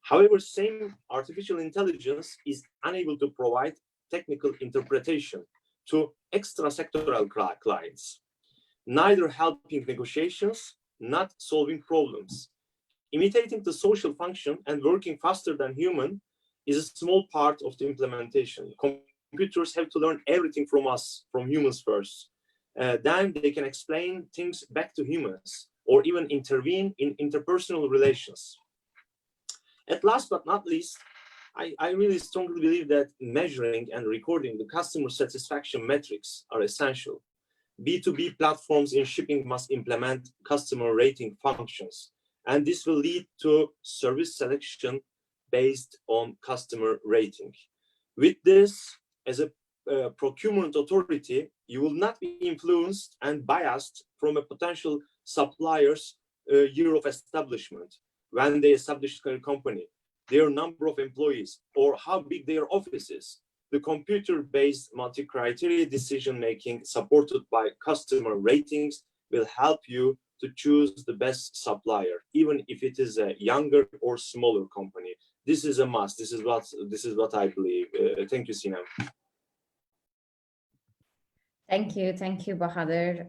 However, same artificial intelligence is unable to provide technical interpretation to extra-sectoral clients, neither helping negotiations, not solving problems. Imitating the social function and working faster than human is a small part of the implementation. Computers have to learn everything from us, from humans first. Then they can explain things back to humans or even intervene in interpersonal relations. At last but not least, I really strongly believe that measuring and recording the customer satisfaction metrics are essential. B2B platforms in shipping must implement customer rating functions, and this will lead to service selection based on customer rating. With this, as a procurement authority, you will not be influenced and biased from a potential supplier's year of establishment, when they establish a company, their number of employees, or how big their office is. The computer-based multi-criteria decision-making supported by customer ratings will help you to choose the best supplier, even if it is a younger or smaller company. this is a must. This is what I believe. Thank you, Sinem. Thank you, Bahadir,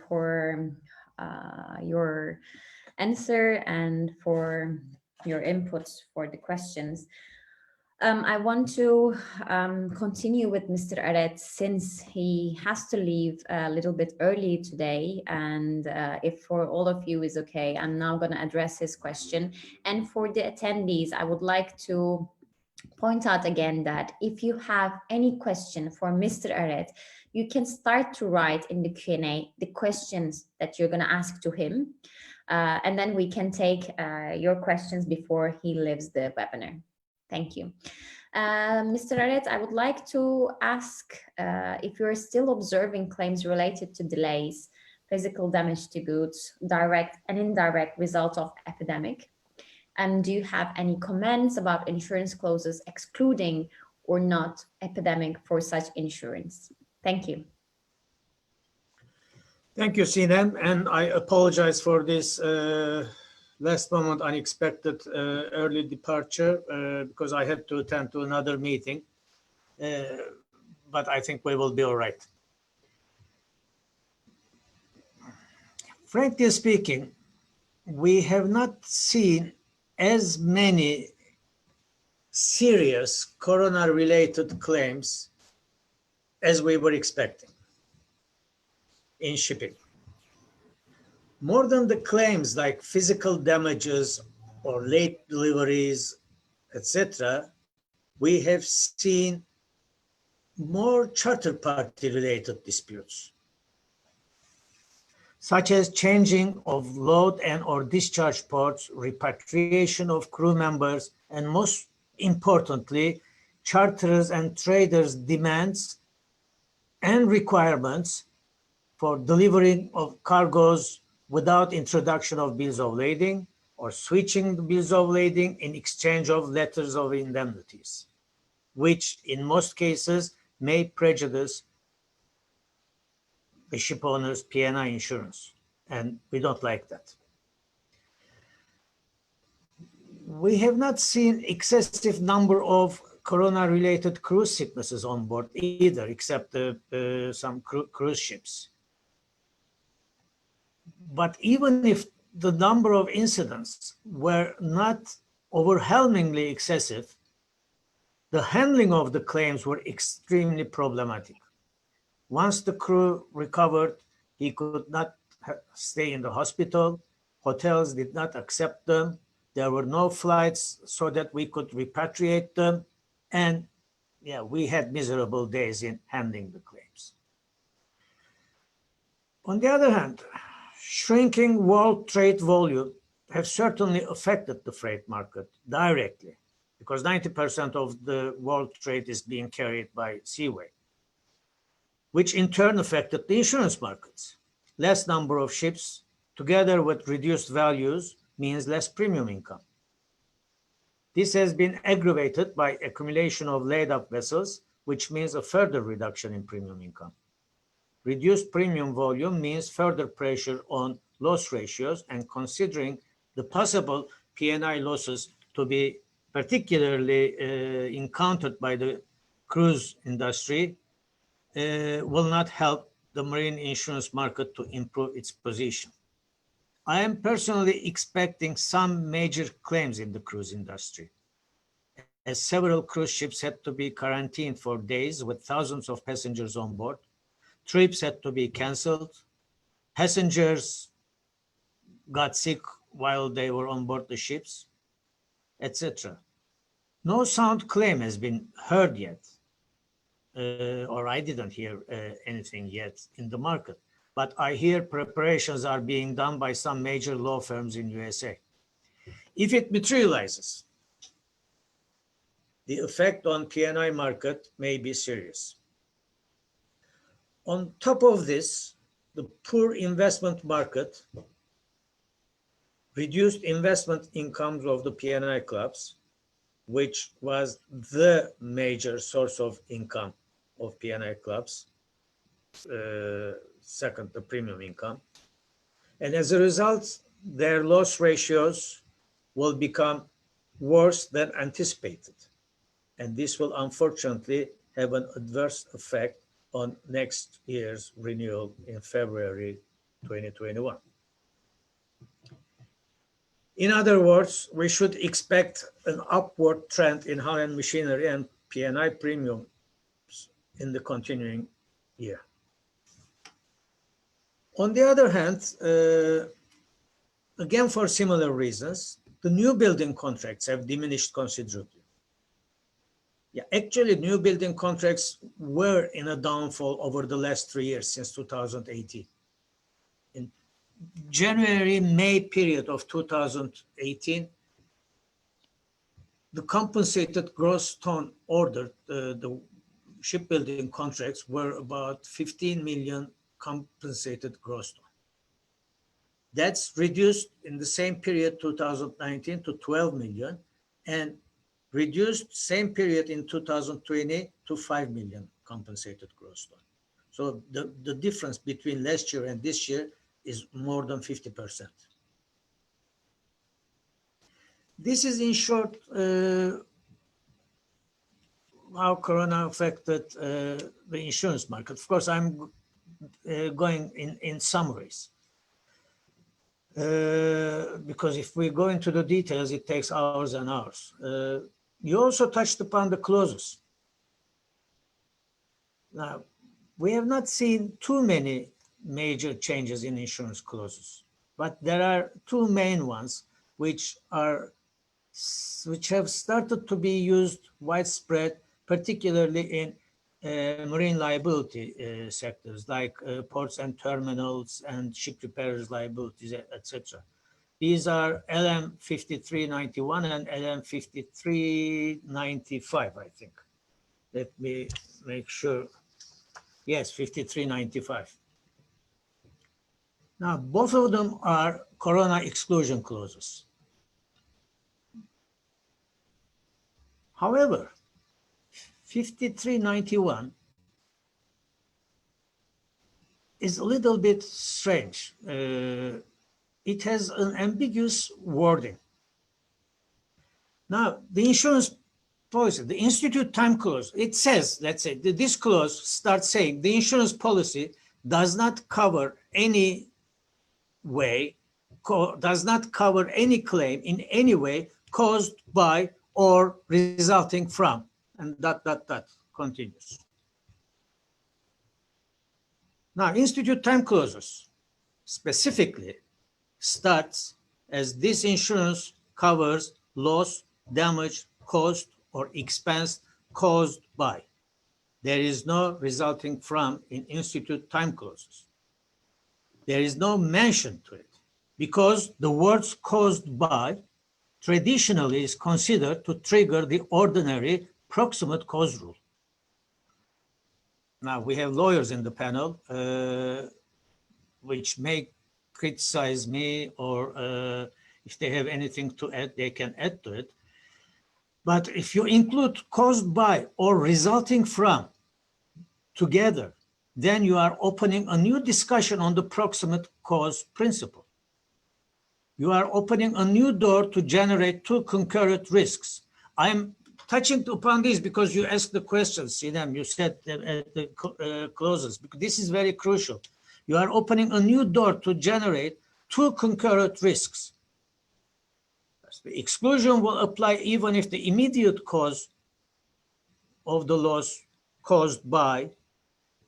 for your answer and for your inputs for the questions. I want to continue with Mr. Aret since he has to leave a little bit early today. And if for all of you is okay, I'm now going to address his question. And for the attendees, I would like to point out again that if you have any question for Mr. Aret, you can start to write in the Q&A the questions that you're going to ask to him. And then we can take your questions before he leaves the webinar. Thank you. Mr. Aret, I would like to ask if you're still observing claims related to delays, physical damage to goods, direct and indirect result of epidemic. And do you have any comments about insurance clauses excluding or not epidemic for such insurance? Thank you. Thank you, Sinem, and I apologize for this last moment unexpected early departure because I had to attend to another meeting, but I think we will be all right. Frankly speaking, we have not seen as many serious corona-related claims as we were expecting in shipping. More than the claims like physical damages or late deliveries, etc., we have seen more charter party related disputes, such as changing of load and or discharge ports, repatriation of crew members, and most importantly, charterers and traders' demands and requirements for delivering of cargoes without introduction of bills of lading or switching the bills of lading in exchange of letters of indemnities, which in most cases may prejudice the ship owner's P&I insurance, and we don't like that. We have not seen excessive number of corona-related cruise sicknesses on board either, except some cruise ships. But even if the number of incidents were not overwhelmingly excessive, the handling of the claims were extremely problematic. Once the crew recovered, he could not stay in the hospital. Hotels did not accept them. There were no flights so that we could repatriate them. And yeah, we had miserable days in handling the claims. On the other hand, shrinking world trade volume have certainly affected the freight market directly, because 90% of the world trade is being carried by seaway, which in turn affected the insurance markets. Less number of ships together with reduced values means less premium income. This has been aggravated by accumulation of laid-up vessels, which means a further reduction in premium income. Reduced premium volume means further pressure on loss ratios, and considering the possible P&I losses to be particularly encountered by the cruise industry, will not help the marine insurance market to improve its position. I am personally expecting some major claims in the cruise industry, as several cruise ships had to be quarantined for days with thousands of passengers on board. Trips had to be canceled. Passengers got sick while they were on board the ships, etc. No sound claim has been heard yet, or I didn't hear anything yet in the market, but I hear preparations are being done by some major law firms in USA. If it materializes, the effect on P&I market may be serious. On top of this, the poor investment market, reduced investment incomes of the P&I clubs, which was the major source of income of P&I clubs, second the premium income. And as a result, their loss ratios will become worse than anticipated. And this will unfortunately have an adverse effect on next year's renewal in February 2021. In other words, we should expect an upward trend in hull and machinery and P&I premiums in the continuing year. On the other hand, again for similar reasons, the new building contracts have diminished considerably. Yeah, actually, new building contracts were in a downfall over the last 3 years since 2018. In January-May period of 2018, the compensated gross ton ordered, the shipbuilding contracts were about 15 million compensated gross ton. That's reduced in the same period 2019 to 12 million and reduced same period in 2020 to 5 million compensated gross ton. So the difference between last year and this year is more than 50%. This is in short how Corona affected the insurance market. Of course, I'm going in summaries. Because if we go into the details, it takes hours and hours. You also touched upon the clauses. Now, we have not seen too many major changes in insurance clauses, but there are two main ones which have started to be used widespread, particularly in marine liability sectors like ports and terminals and ship repairers liabilities, etc. These are LM 5391 and LM 5395, I think. Let me make sure. Yes, 5395. Now, both of them are Corona exclusion clauses. However, 5391 is a little bit strange. It has an ambiguous wording. Now, the insurance policy, the institute time clause, it says, let's say, this clause starts saying the insurance policy does not cover any way, does not cover any claim in any way caused by or resulting from, and that continues. Now, institute time clauses specifically starts as this insurance covers loss, damage, cost, or expense caused by. There is no resulting from in institute time clauses. There is no mention to it because the words caused by traditionally is considered to trigger the ordinary proximate cause rule. Now, we have lawyers in the panel, which may criticize me, or if they have anything to add, they can add to it. But if you include caused by or resulting from together, then you are opening a new discussion on the proximate cause principle. You are opening a new door to generate two concurrent risks. I'm touching upon this because you asked the questions, Sinem, you said at the clauses, because this is very crucial. You are opening a new door to generate two concurrent risks. The exclusion will apply even if the immediate cause of the loss caused by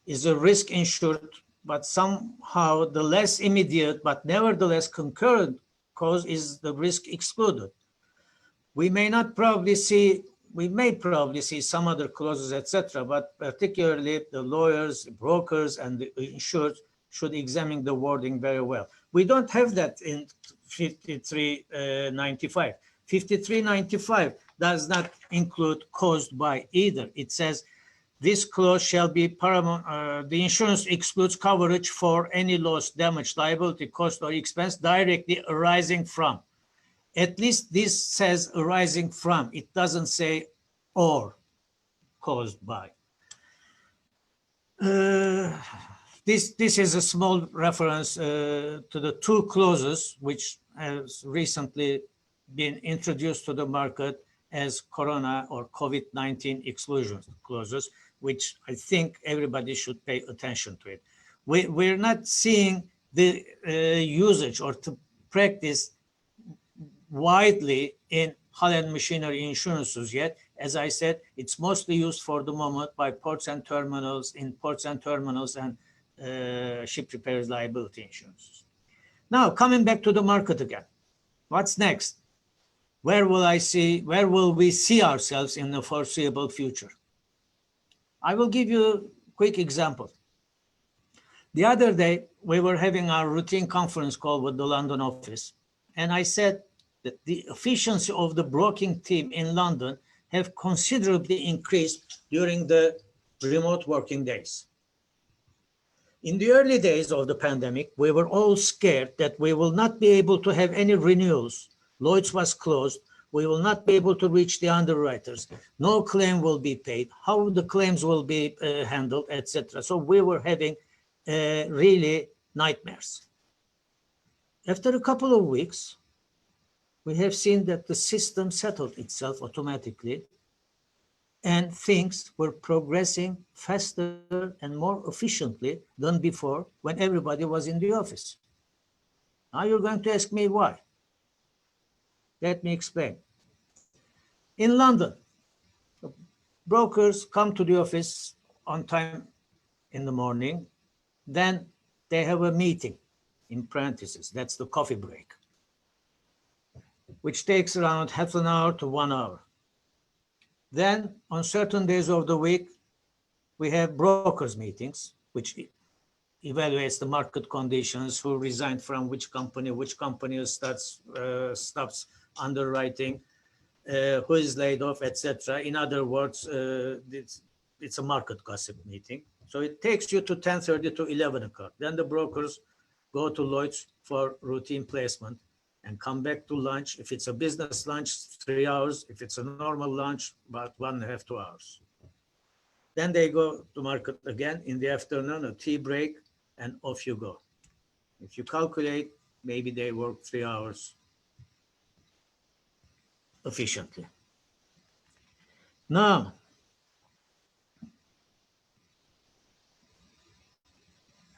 is a risk insured, but somehow the less immediate, but nevertheless concurrent cause is the risk excluded. We may probably see some other clauses, etc., but particularly the lawyers, the brokers, and the insured should examine the wording very well. We don't have that in 5395. 5395 does not include caused by either. It says this clause shall be paramount. The insurance excludes coverage for any loss, damage, liability, cost, or expense directly arising from. At least this says arising from. It doesn't say or caused by. This is a small reference to the two clauses which has recently been introduced to the market as Corona or COVID-19 exclusion clauses, which I think everybody should pay attention to it. We're not seeing the usage or to practice widely in hull and machinery insurances yet. As I said, it's mostly used for the moment by ports and terminals, in ports and terminals, and ship repairs liability insurances. Now, coming back to the market again, what's next? Where will we see ourselves in the foreseeable future? I will give you a quick example. The other day, we were having our routine conference call with the London office, and I said that the efficiency of the broking team in London have considerably increased during the remote working days. In the early days of the pandemic, we were all scared that we will not be able to have any renewals. Lloyd's was closed. We will not be able to reach the underwriters. No claim will be paid. How the claims will be handled, etc. So we were having really nightmares. After a couple of weeks, we have seen that the system settled itself automatically, and things were progressing faster and more efficiently than before when everybody was in the office. Now you're going to ask me why. Let me explain. In London, brokers come to the office on time in the morning, then they have a meeting, in parentheses, that's the coffee break, which takes around half an hour to 1 hour. Then on certain days of the week, we have brokers meetings, which evaluates the market conditions, who resigned from which company stops underwriting, who is laid off, etc. In other words, it's a market gossip meeting. So it takes you to 10:30 to 11 o'clock. Then the brokers go to Lloyd's for routine placement and come back to lunch. If it's a business lunch, 3 hours. If it's a normal lunch, about 1.5 to 2 hours. Then they go to market again in the afternoon, a tea break, and off you go. If you calculate, maybe they work 3 hours efficiently. Now,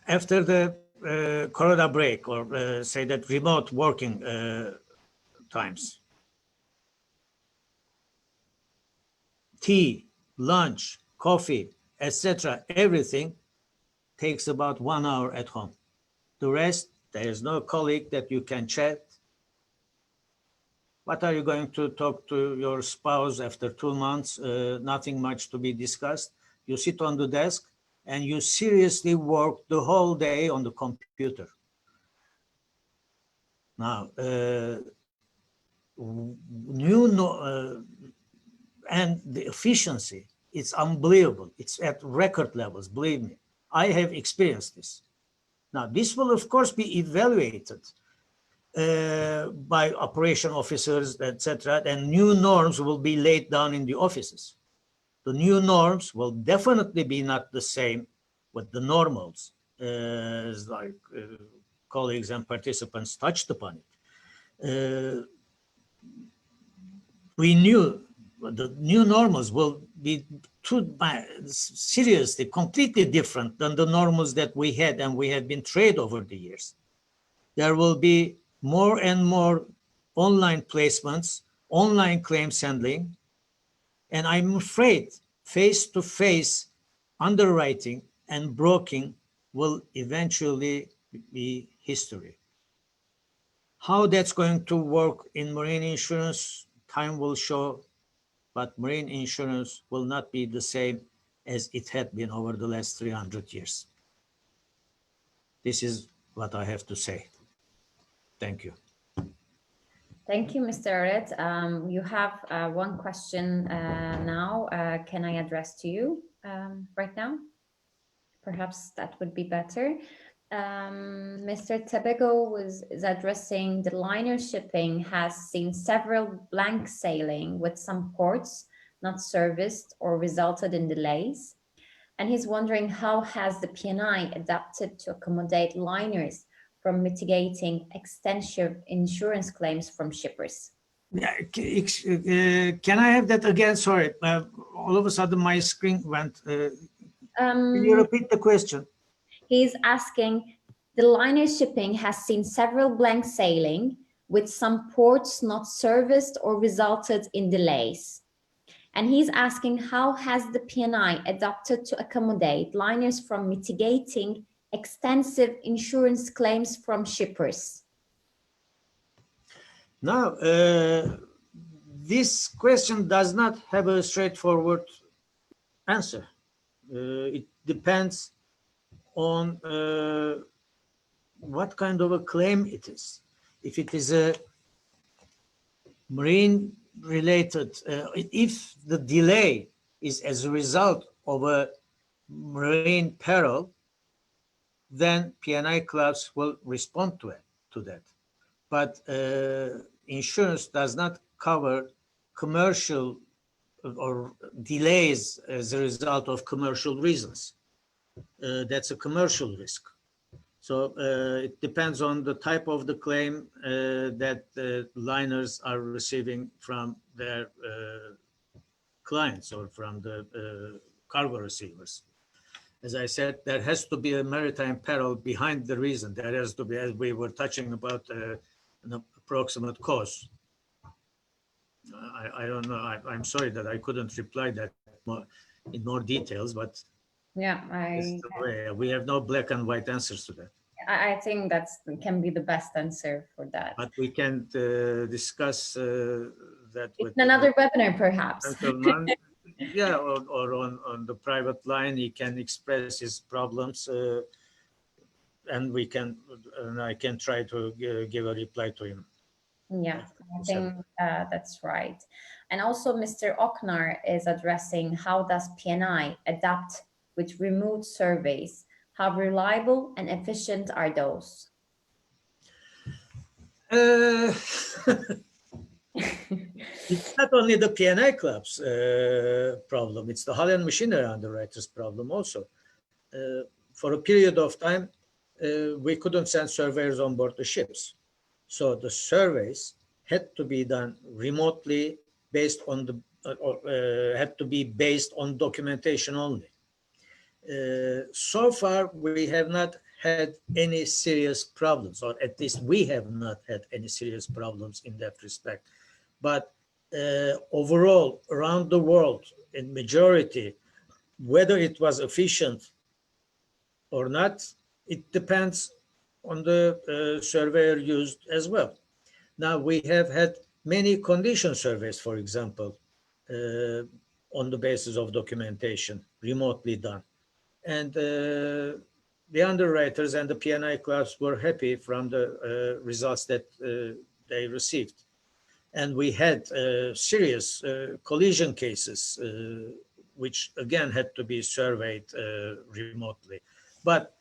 after the Corona break, or say that remote working times, tea, lunch, coffee, etc., everything takes about 1 hour at home. The rest, there is no colleague that you can chat. What are you going to talk to your spouse after 2 months? Nothing much to be discussed. You sit on the desk and you seriously work the whole day on the computer. Now, and the efficiency, it's unbelievable. It's at record levels, believe me. I have experienced this. Now, this will, of course, be evaluated by operation officers, etc., and new norms will be laid down in the offices. The new norms will definitely be not the same with the normals, as like colleagues and participants touched upon it. We knew the new normals will be seriously, completely different than the normals that we had and we have been trained over the years. There will be more and more online placements, online claims handling, and I'm afraid face-to-face underwriting and broking will eventually be history. How that's going to work in marine insurance, time will show, but marine insurance will not be the same as it had been over the last 300 years. This is what I have to say. Thank you. Thank you, Mr. Aret. You have one question now. Can I address to you right now? Perhaps that would be better. Mr. Tabego is addressing the liner shipping has seen several blank sailing with some ports not serviced or resulted in delays. And he's wondering how has the P&I adapted to accommodate liners from mitigating extensive insurance claims from shippers? Can I have that again? Sorry, all of a sudden my screen went. Can you repeat the question? He's asking, the liner shipping has seen several blank sailing with some ports not serviced or resulted in delays. And he's asking, how has the P&I adapted to accommodate liners from mitigating extensive insurance claims from shippers? Now, this question does not have a straightforward answer. It depends on what kind of a claim it is. If it is a marine related, if the delay is as a result of a marine peril, then P&I clubs will respond to that. But insurance does not cover commercial or delays as a result of commercial reasons. That's a commercial risk. So it depends on the type of the claim that the liners are receiving from their clients or from the cargo receivers. As I said, there has to be a maritime peril behind the reason. There has to be, as we were touching about, an approximate cause. I don't know. I'm sorry that I couldn't reply that in more details, but yeah, we have no black and white answers to that. I think that can be the best answer for that. But we can discuss that with another webinar, perhaps. Yeah, or on the private line, he can express his problems, and I can try to give a reply to him. Yeah, I think that's right. And also, Mr. Oknar is addressing, how does P&I adapt with remote surveys? How reliable and efficient are those? It's not only the P&I club's problem, it's the hull and machinery underwriters' problem also. For a period of time, we couldn't send surveyors on board the ships. So the surveys had to be done remotely based on had to be based on documentation only. So far, we have not had any serious problems, or at least we have not had any serious problems in that respect. But overall, around the world, in majority, whether it was efficient or not, it depends on the surveyor used as well. Now, we have had many condition surveys, for example, on the basis of documentation, remotely done. And the underwriters and the P&I clubs were happy from the results that they received. And we had serious collision cases, which again had to be surveyed remotely. But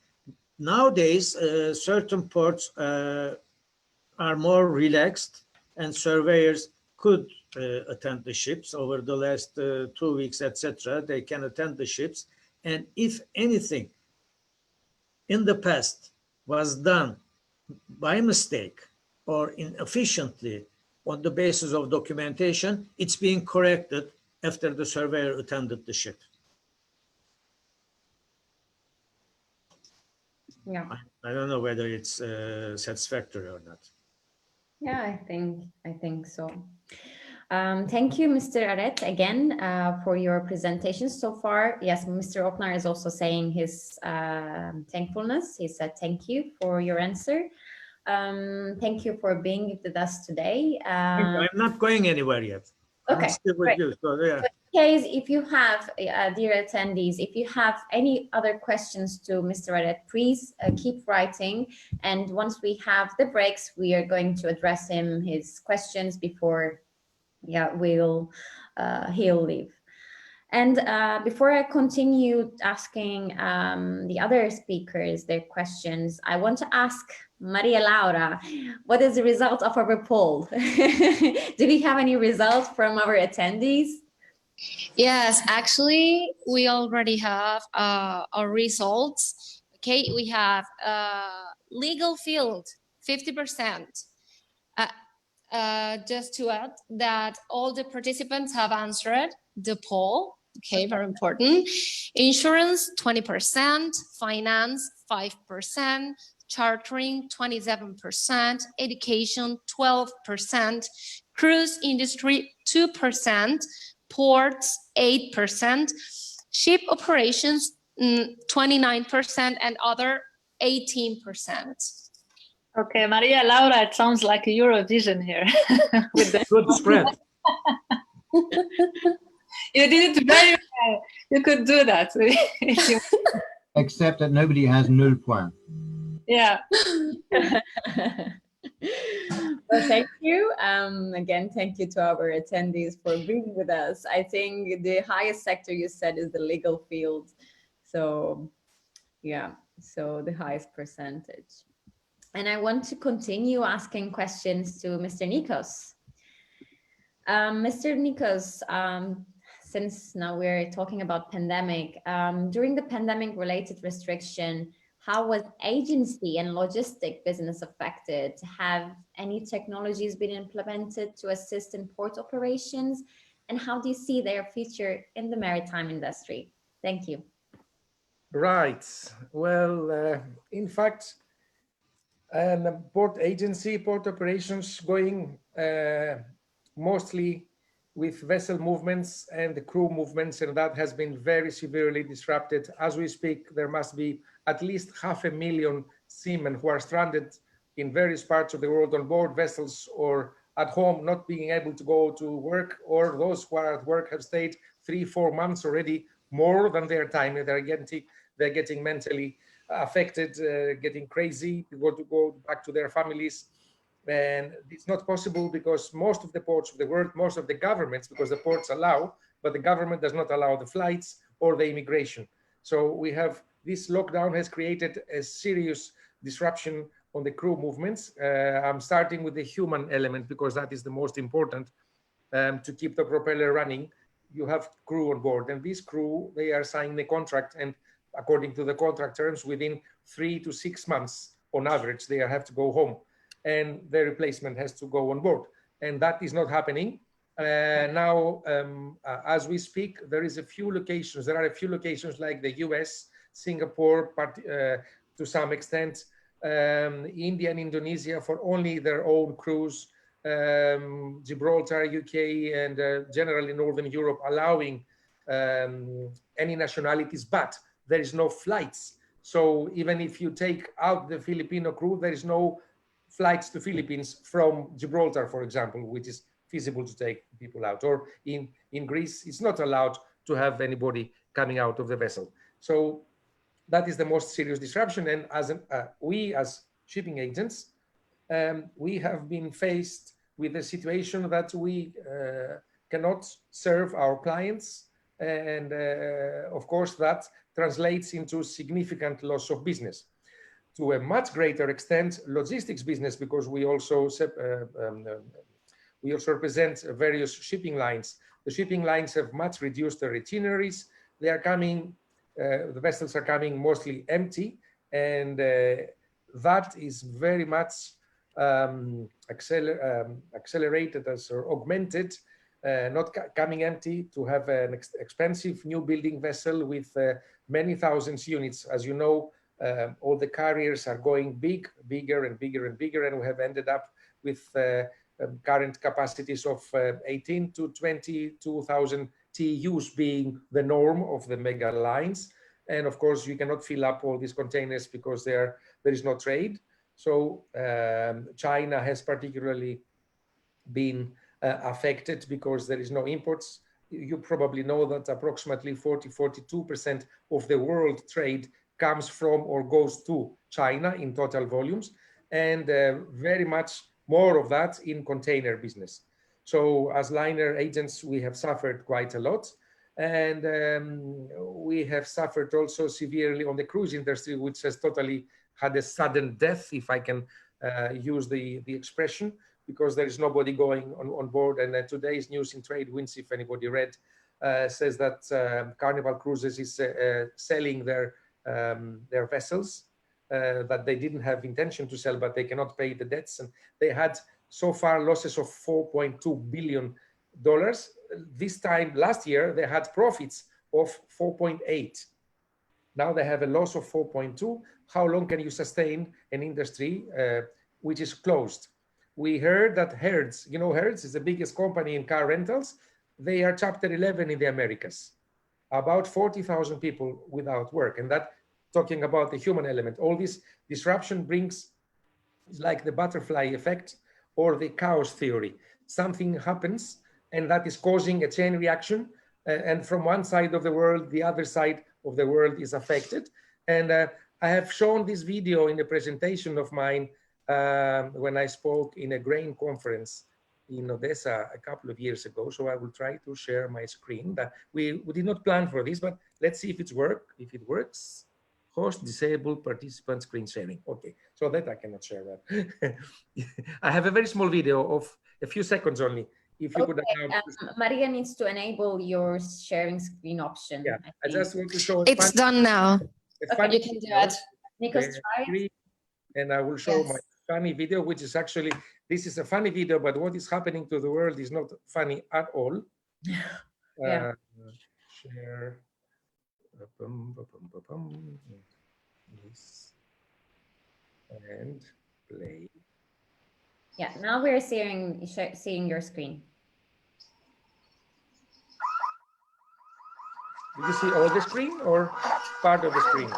nowadays, certain ports are more relaxed, and surveyors could attend the ships over the last 2 weeks, etc. They can attend the ships. And if anything in the past was done by mistake or inefficiently on the basis of documentation, it's being corrected after the surveyor attended the ship. Yeah. I don't know whether it's satisfactory or not. Yeah, I think so. Thank you, Mr. Aret, again, for your presentation so far. Yes, Mr. Oknar is also saying his thankfulness. He said, thank you for your answer. Thank you for being with us today. I'm not going anywhere yet. Okay, I'm still with you, so yeah. In case, if you have, dear attendees, if you have any other questions to Mr. Aret, please keep writing. And once we have the breaks, we are going to address his questions before he'll leave. And before I continue asking the other speakers their questions, I want to ask Maria Laura, what is the result of our poll? Do we have any results from our attendees? Yes, actually, we already have our results. Okay, we have legal field, 50%. just to add that all the participants have answered the poll. Okay, very important. Insurance, 20%, finance, 5%, chartering, 27%, education, 12%, cruise industry, 2%, ports, 8%, ship operations, 29%, and other 18%. Okay, Maria Laura, it sounds like a Eurovision here. With the Good spread. You did it very well. You could do that. Except that nobody has nul point. Yeah. Well, thank you. Again, thank you to our attendees for being with us. I think the highest sector you said is the legal field. So yeah, so the highest percentage. And I want to continue asking questions to Mr. Nikos. Mr. Nikos, since now we're talking about pandemic, during the pandemic related restriction, how was agency and logistic business affected? Have any technologies been implemented to assist in port operations? And how do you see their future in the maritime industry? Thank you. Right. Well, in fact, port agency, port operations going mostly with vessel movements and the crew movements, and that has been very severely disrupted. As we speak, there must be at least 500,000 seamen who are stranded in various parts of the world on board vessels or at home, not being able to go to work, or those who are at work have stayed 3-4 months already, more than their time. They're getting mentally affected, getting crazy, to go back to their families. And it's not possible because most of the ports of the world, most of the governments, because the ports allow, but the government does not allow the flights or the immigration. So we have, this lockdown has created a serious disruption on the crew movements. I'm starting with the human element because that is the most important. To keep the propeller running, you have crew on board, and this crew, they are signing the contract, and according to the contract terms, within 3 to 6 months on average, they have to go home, and the replacement has to go on board, and that is not happening. Now, as we speak, there are a few locations like the US, Singapore, to some extent, India and Indonesia for only their own crews, Gibraltar, UK, and generally Northern Europe allowing any nationalities, but there is no flights. So even if you take out the Filipino crew, there is no flights to Philippines from Gibraltar, for example, which is feasible to take people out. Or in Greece, it's not allowed to have anybody coming out of the vessel. So that is the most serious disruption. And as we as shipping agents, we have been faced with a situation that we cannot serve our clients. And of course, that translates into significant loss of business. To a much greater extent, logistics business, because we also represent various shipping lines. The shipping lines have much reduced their itineraries. They are coming, the vessels are coming mostly empty, and that is very much accelerated or augmented, not coming empty, to have an expensive new building vessel with many thousands units. As you know, all the carriers are going bigger and bigger and bigger, and we have ended up with current capacities of 18 to 22,000 TEUs being the norm of the mega lines. And of course, you cannot fill up all these containers because there is no trade. So China has particularly been affected because there is no imports. You probably know that approximately 42% of the world trade comes from or goes to China in total volumes, and very much more of that in container business. So as liner agents, we have suffered quite a lot. And we have suffered also severely on the cruise industry, which has totally had a sudden death, if I can use the expression, because there is nobody going on board. And today's news in Trade Winds, if anybody read, says that Carnival Cruises is selling their vessels that they didn't have intention to sell, but they cannot pay the debts. And they had so far losses of $4.2 billion. This time last year, they had profits of 4.8. Now they have a loss of 4.2. How long can you sustain an industry which is closed? We heard that Hertz, you know, Hertz is the biggest company in car rentals. They are Chapter 11 in the Americas. About 40,000 people without work. And that, talking about the human element, all this disruption brings, like the butterfly effect or the chaos theory. Something happens and that is causing a chain reaction. And from one side of the world, the other side of the world is affected. And I have shown this video in a presentation of mine when I spoke in a grain conference in Odessa a couple of years ago. So I will try to share my screen. We did not plan for this, but let's see if it works. Host disabled participant screen sharing. Okay, so that I cannot share that. I have a very small video of a few seconds only. If you could Maria needs to enable your sharing screen option. Yeah, I just want to show. It's done now. Okay, you can do it. Nikos, try it. And I will show my funny video, which is actually, this is a funny video, but what is happening to the world is not funny at all. Yeah. Share. Yes. And play. Yeah, now we're seeing your screen. Did you see all the screen or part of the screen?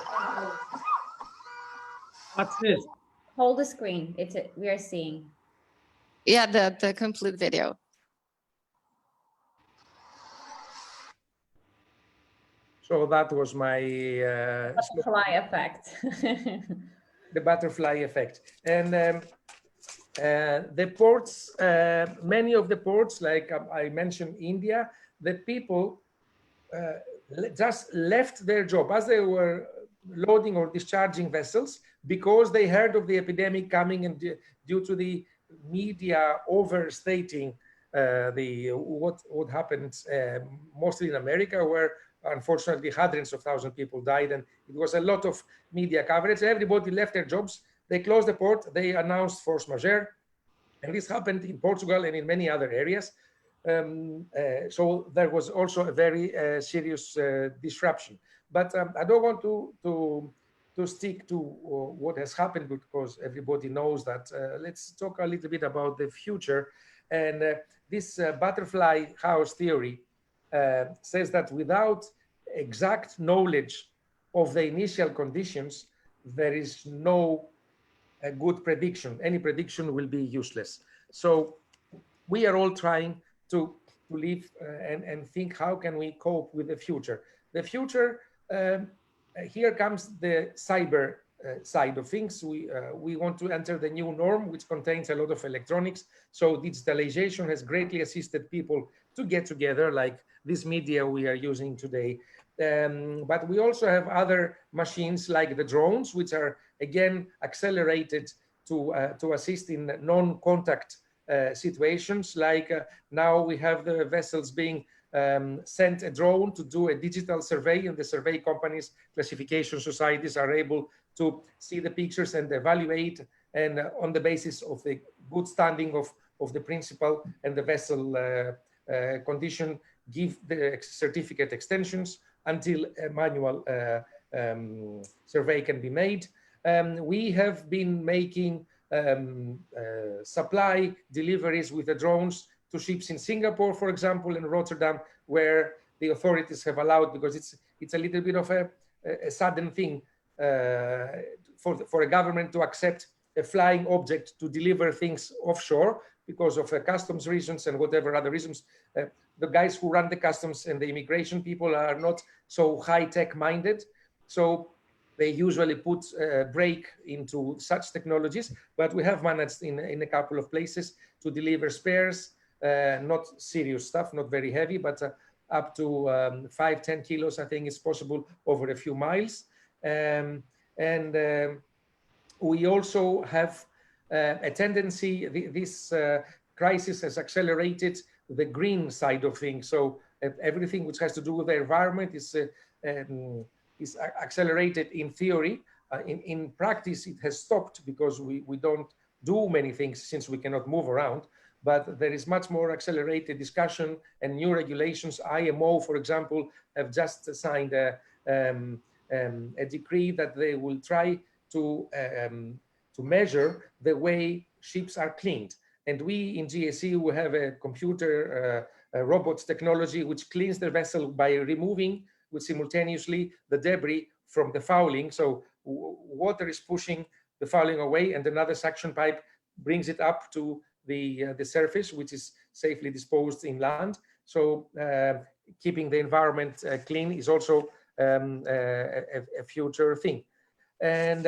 What's this? Hold the screen. We are seeing. Yeah, the complete video. So that was my butterfly effect. The butterfly effect. And the ports, many of the ports, like I mentioned India, the people just left their job as they were loading or discharging vessels because they heard of the epidemic coming, and due to the media overstating what happened mostly in America, where unfortunately hundreds of thousands of people died, and it was a lot of media coverage. Everybody left their jobs. They closed the port. They announced force majeure, and this happened in Portugal and in many other areas. So there was also a very serious disruption. But I don't want to stick to what has happened, because everybody knows that. Let's talk a little bit about the future. And this butterfly house theory says that without exact knowledge of the initial conditions, there is no good prediction. Any prediction will be useless. So we are all trying to live and think, how can we cope with the future? The future, here comes the cyber side of things. We want to enter the new norm, which contains a lot of electronics. So digitalization has greatly assisted people to get together, like this media we are using today. But we also have other machines like the drones, which are again accelerated to assist in non-contact situations. Like now we have the vessels being sent a drone to do a digital survey, and the survey companies, classification societies are able to see the pictures and evaluate, and on the basis of the good standing of the principal and the vessel condition, give the certificate extensions until a manual survey can be made. We have been making supply deliveries with the drones to ships in Singapore, for example, and Rotterdam, where the authorities have allowed, because it's a little bit of a sudden thing for a government to accept a flying object to deliver things offshore because of customs reasons and whatever other reasons. The guys who run the customs and the immigration people are not so high-tech minded. So they usually put a brake into such technologies, but we have managed in a couple of places to deliver spares, not serious stuff, not very heavy, but up to 5-10 kilos, I think is possible over a few miles. We also have a tendency, this crisis has accelerated the green side of things. So everything which has to do with the environment is accelerated in theory. In practice, it has stopped because we don't do many things since we cannot move around, but there is much more accelerated discussion and new regulations. IMO, for example, have just signed a decree that they will try to measure the way ships are cleaned. And we in GAC will have a computer robots technology which cleans the vessel by removing simultaneously the debris from the fouling. So water is pushing the fouling away, and another suction pipe brings it up to the surface, which is safely disposed in land. So keeping the environment clean is also a future thing. And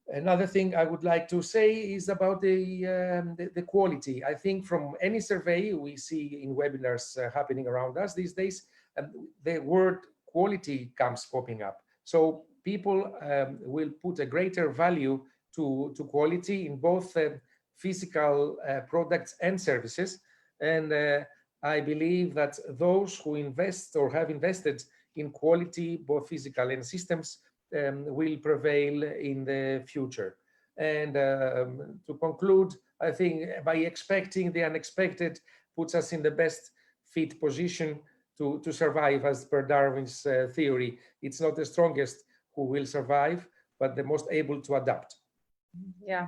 another thing I would like to say is about the quality. I think from any survey we see in webinars happening around us these days, the word quality comes popping up. So people will put a greater value to quality in both physical products and services. And I believe that those who invest or have invested in quality, both physical and systems, will prevail in the future. And to conclude, I think by expecting the unexpected puts us in the best fit position to survive, as per Darwin's theory. It's not the strongest who will survive, but the most able to adapt. Yeah,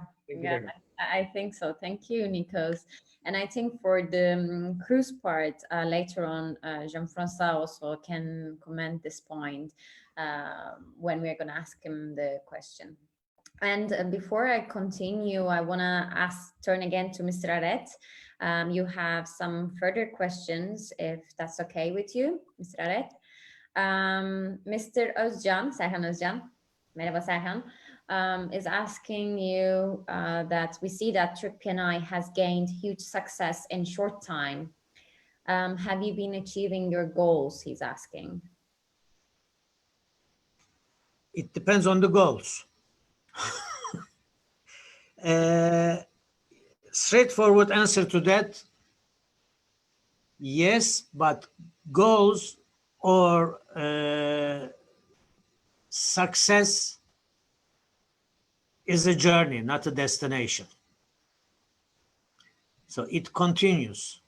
I think so. Thank you, Nikos. And I think for the cruise part, later on, Jean-Francois also can comment this point when we're going to ask him the question. And before I continue, I want to turn again to Mr. Aret. You have some further questions, if that's okay with you, Mr. Aret. Mr. Özcan, Serhan Özcan, merhaba Serhan, is asking you that we see that Turk P&I has gained huge success in short time. Have you been achieving your goals, he's asking? It depends on the goals. Straightforward answer to that, yes, but goals or success is a journey, not a destination. So it continues.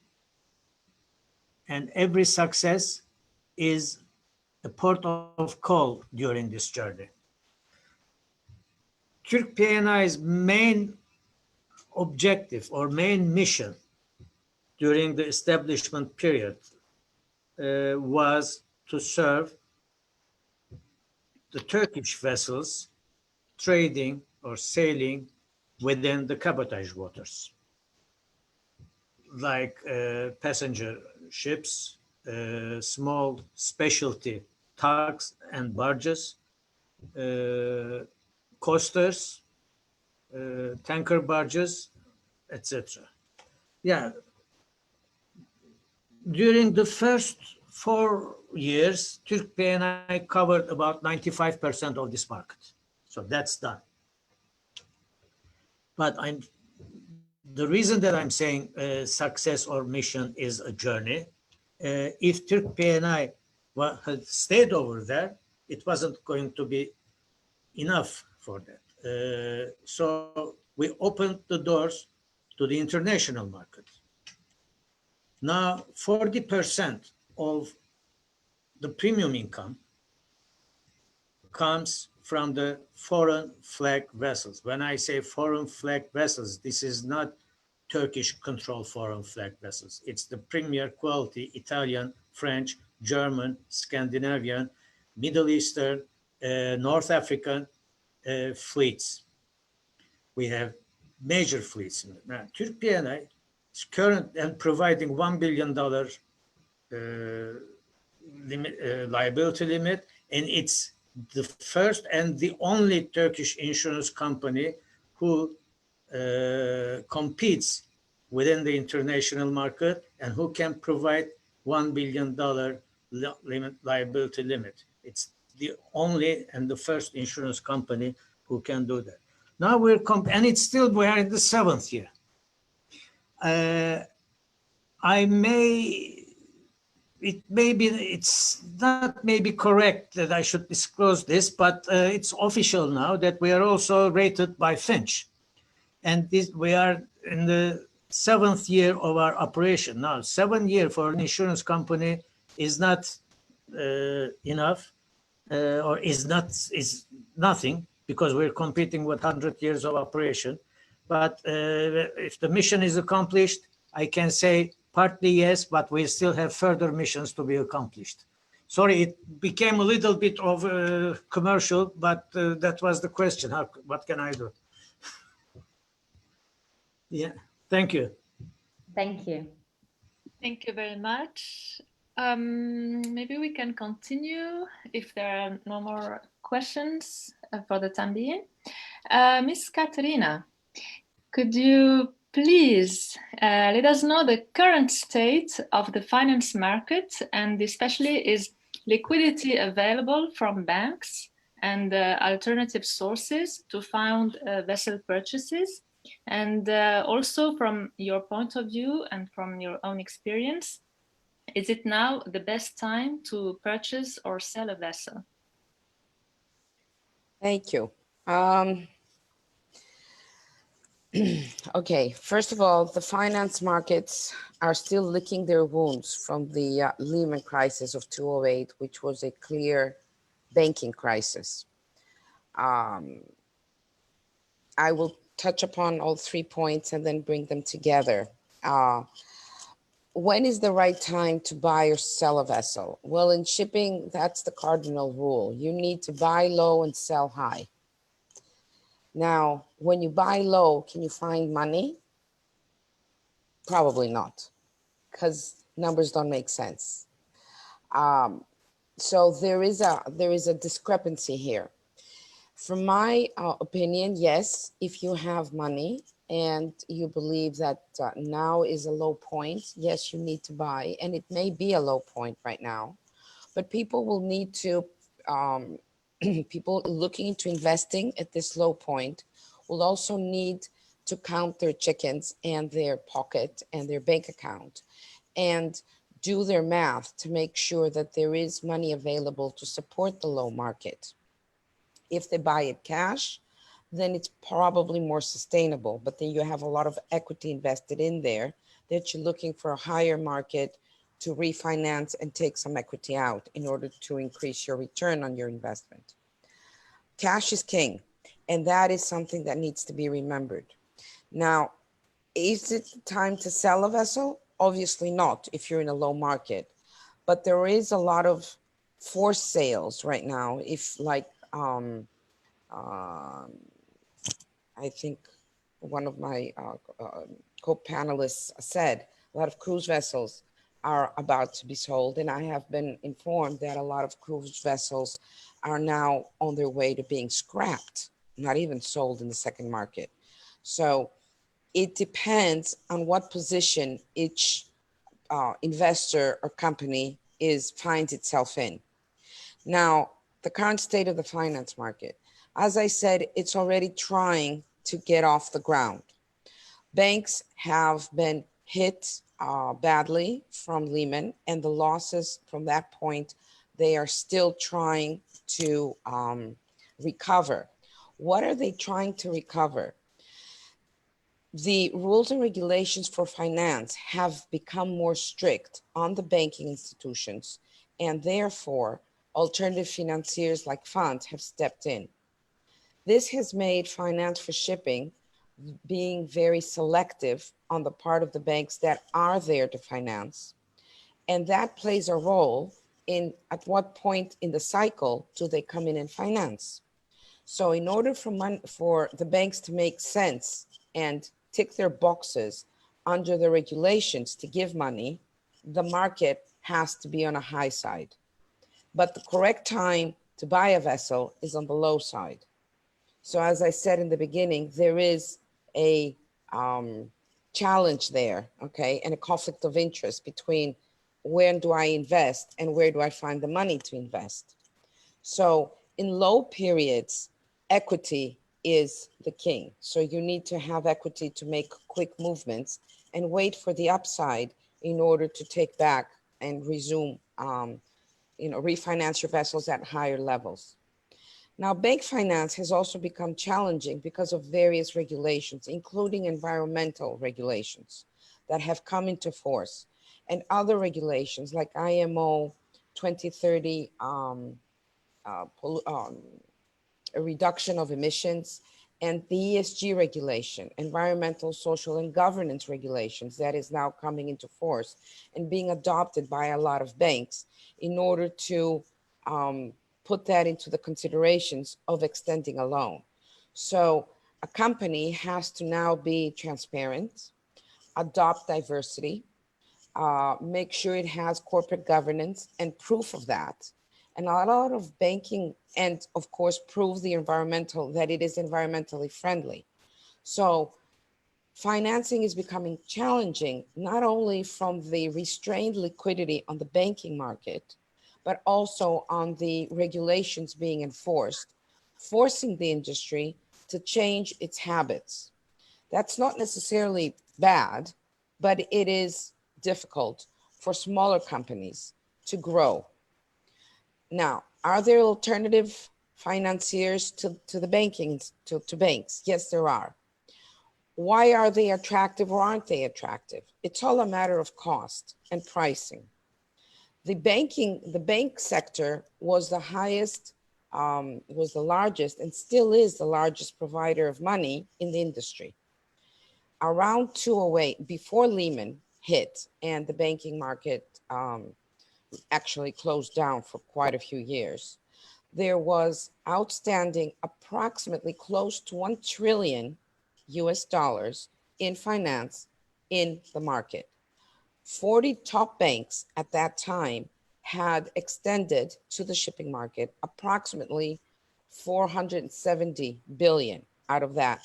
And every success is a port of call during this journey. Turk P&I's main objective or main mission during the establishment period was to serve the Turkish vessels trading or sailing within the cabotage waters, like passenger ships, small specialty tugs and barges, coasters, tanker barges, etc. Yeah. During the first 4 years, Turk P&I covered about 95% of this market. So that's done. But the reason that I'm saying success or mission is a journey, if Turk P&I had stayed over there, it wasn't going to be enough for that. So we opened the doors to the international market. Now, 40% of the premium income comes from the foreign flag vessels. When I say foreign flag vessels, this is not Turkish controlled foreign flag vessels. It's the premier quality Italian, French, German, Scandinavian, Middle Eastern, North African fleets. We have major fleets. Now, Turk P&I is current and providing $1 billion liability limit, and it's the first and the only Turkish insurance company who competes within the international market and who can provide $1 billion liability limit. It's the only and the first insurance company who can do that. Now we're and it's still, we are in the 7th year. I may it's not maybe correct that I should disclose this, but it's official now that we are also rated by Finch. And we are in the 7th year of our operation. Now, 7 years for an insurance company is not enough, or is nothing, because we're competing with 100 years of operation. But if the mission is accomplished, I can say partly yes, but we still have further missions to be accomplished. Sorry, it became a little bit of a commercial, but that was the question. What can I do? Yeah, thank you. Thank you. Thank you very much. Maybe we can continue if there are no more questions for the time being. Miss Katerina, could you please let us know the current state of the finance market, and especially is liquidity available from banks and alternative sources to fund vessel purchases? And also from your point of view and from your own experience, is it now the best time to purchase or sell a vessel? Thank you. Okay, first of all, the finance markets are still licking their wounds from the Lehman crisis of 2008, which was a clear banking crisis. I will touch upon all 3 points and then bring them together. When is the right time to buy or sell a vessel? Well, in shipping, that's the cardinal rule. You need to buy low and sell high. Now, when you buy low, can you find money? Probably not, because numbers don't make sense. So there is a discrepancy here. From my opinion, yes, if you have money and you believe that now is a low point, yes, you need to buy, and it may be a low point right now, but people will need to, people looking into investing at this low point will also need to count their chickens and their pocket and their bank account and do their math to make sure that there is money available to support the low market. If they buy it cash, then it's probably more sustainable, but then you have a lot of equity invested in there that you're looking for a higher market to refinance and take some equity out in order to increase your return on your investment. Cash is king, and that is something that needs to be remembered. Now, is it time to sell a vessel? Obviously not if you're in a low market, but there is a lot of forced sales right now. If like, I think one of my co-panelists said, a lot of cruise vessels are about to be sold. And I have been informed that a lot of cruise vessels are now on their way to being scrapped, not even sold in the second market. So it depends on what position each investor or company finds itself in. Now, the current state of the finance market, as I said, it's already trying to get off the ground. Banks have been hit badly from Lehman, and the losses from that point, they are still trying to recover. What are they trying to recover? The rules and regulations for finance have become more strict on the banking institutions, and therefore alternative financiers like funds have stepped in. This has made finance for shipping being very selective on the part of the banks that are there to finance. And that plays a role in at what point in the cycle do they come in and finance. So in order for the banks to make sense and tick their boxes under the regulations to give money, the market has to be on a high side. But the correct time to buy a vessel is on the low side. So as I said in the beginning, there is a challenge there, okay, and a conflict of interest between when do I invest and where do I find the money to invest. So in low periods, equity is the king. So you need to have equity to make quick movements and wait for the upside in order to take back and resume, refinance your vessels at higher levels. Now, bank finance has also become challenging because of various regulations, including environmental regulations that have come into force, and other regulations like IMO 2030, a reduction of emissions, and the ESG regulation, environmental, social, and governance regulations, that is now coming into force and being adopted by a lot of banks in order to put that into the considerations of extending a loan. So a company has to now be transparent, adopt diversity, make sure it has corporate governance and proof of that. And a lot of banking, and of course, prove that it is environmentally friendly. So financing is becoming challenging, not only from the restrained liquidity on the banking market, but also on the regulations being enforced, forcing the industry to change its habits. That's not necessarily bad, but it is difficult for smaller companies to grow. Now, are there alternative financiers to the banks? Yes, there are. Why are they attractive or aren't they attractive? It's all a matter of cost and pricing. The bank sector was the highest, was the largest, and still is the largest provider of money in the industry. Around 2008, before Lehman hit and the banking market actually closed down for quite a few years, there was outstanding approximately close to $1 trillion in finance in the market. 40 top banks at that time had extended to the shipping market approximately 470 billion out of that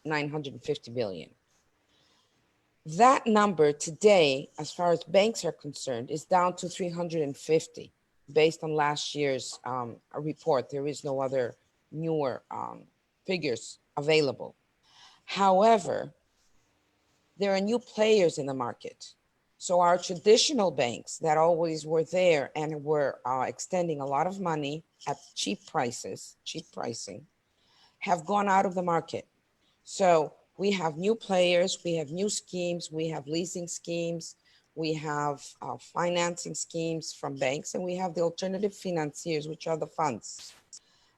950 billion. That number today, as far as banks are concerned, is down to 350 based on last year's report. There is no other newer figures available. However, there are new players in the market. So our traditional banks that always were there and were extending a lot of money at cheap pricing, have gone out of the market. So we have new players, we have new schemes, we have leasing schemes, we have financing schemes from banks, and we have the alternative financiers, which are the funds.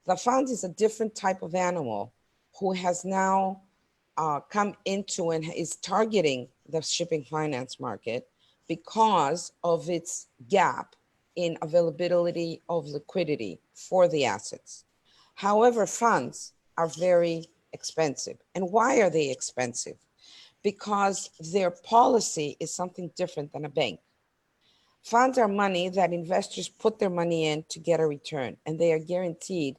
The fund is a different type of animal who has now come into and is targeting the shipping finance market because of its gap in availability of liquidity for the assets. However, funds are very expensive. And why are they expensive? Because their policy is something different than a bank. Funds are money that investors put their money in to get a return, and they are guaranteed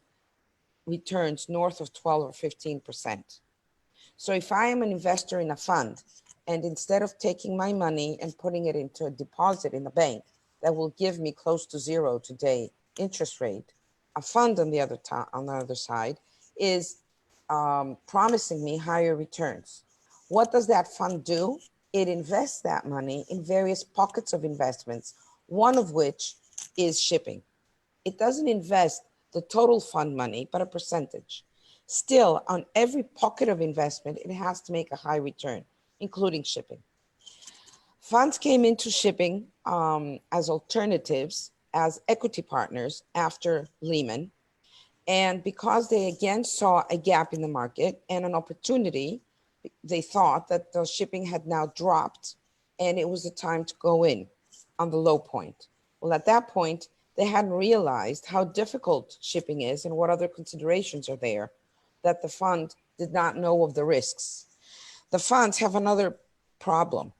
returns north of 12 or 15%. So if I am an investor in a fund, and instead of taking my money and putting it into a deposit in a bank that will give me close to zero today interest rate, a fund on the other side is promising me higher returns. What does that fund do? It invests that money in various pockets of investments, one of which is shipping. It doesn't invest the total fund money, but a percentage. Still, on every pocket of investment, it has to make a high return, including shipping. Funds came into shipping as alternatives, as equity partners after Lehman. And because they again saw a gap in the market and an opportunity, they thought that the shipping had now dropped and it was the time to go in on the low point. Well, at that point, they hadn't realized how difficult shipping is and what other considerations are there that the fund did not know of the risks. The funds have another problem,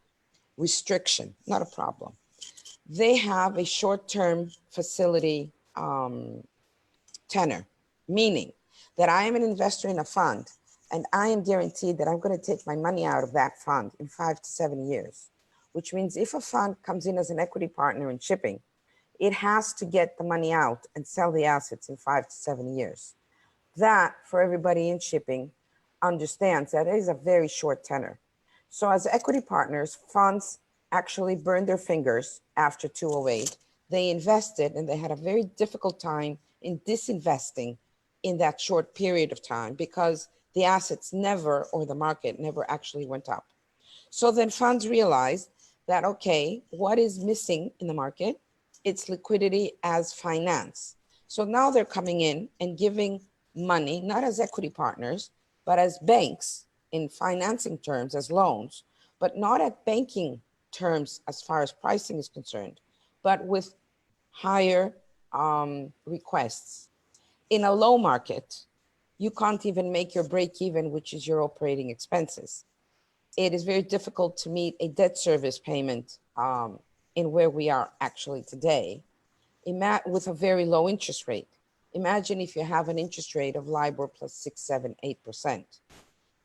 restriction, not a problem. They have a short-term facility tenor, meaning that I am an investor in a fund and I am guaranteed that I'm going to take my money out of that fund in 5 to 7 years, which means if a fund comes in as an equity partner in shipping, it has to get the money out and sell the assets in 5 to 7 years. That, for everybody in shipping, understands that it is a very short tenor. So as equity partners, funds actually burned their fingers after 2008. They invested and they had a very difficult time in disinvesting in that short period of time because the assets never, or the market never actually went up. So then funds realized that, okay, what is missing in the market? It's liquidity as finance. So now they're coming in and giving money, not as equity partners, but as banks in financing terms, as loans, but not at banking terms as far as pricing is concerned, but with higher requests. In a low market, you can't even make your break even, which is your operating expenses. It is very difficult to meet a debt service payment in where we are actually today, with a very low interest rate. Imagine if you have an interest rate of LIBOR plus 6, 7, 8%.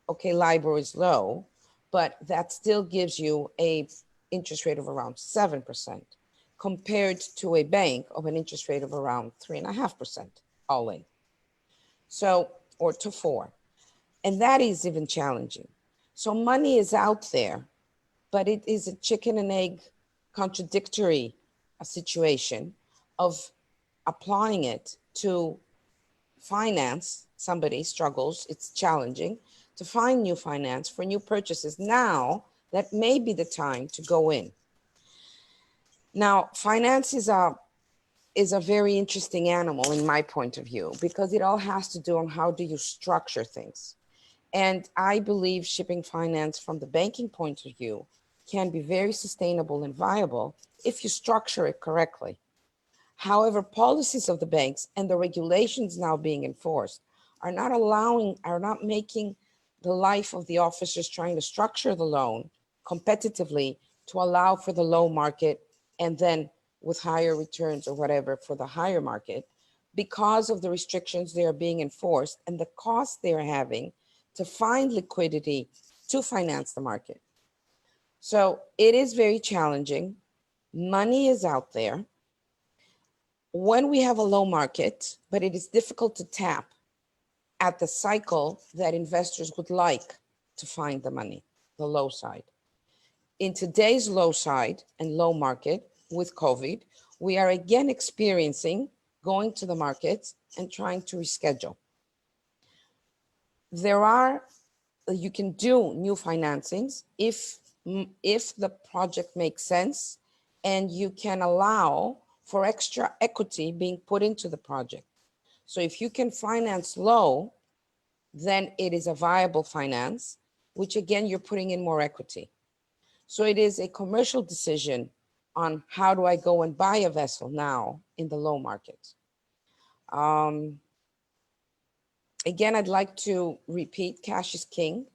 Okay, LIBOR is low, but that still gives you a interest rate of around 7% compared to a bank of an interest rate of around 3.5% all in. So, or to 4. And that is even challenging. So money is out there, but it is a chicken and egg contradictory situation of applying it to finance. Somebody struggles, it's challenging to find new finance for new purchases. Now that may be the time to go in. Now, finance is a very interesting animal in my point of view, because it all has to do on how do you structure things. And I believe shipping finance from the banking point of view can be very sustainable and viable if you structure it correctly. However, policies of the banks and the regulations now being enforced are not making the life of the officers trying to structure the loan competitively to allow for the low market and then with higher returns or whatever for the higher market, because of the restrictions they are being enforced and the costs they are having to find liquidity to finance the market. So it is very challenging. Money is out there. When we have a low market, but it is difficult to tap at the cycle that investors would like to find the money, the low side. In today's low side and low market with COVID, we are again experiencing going to the markets and trying to reschedule. You can do new financings if the project makes sense and you can allow for extra equity being put into the project. So if you can finance low, then it is a viable finance, which again, you're putting in more equity. So it is a commercial decision on how do I go and buy a vessel now in the low market. Again, I'd like to repeat, cash is king.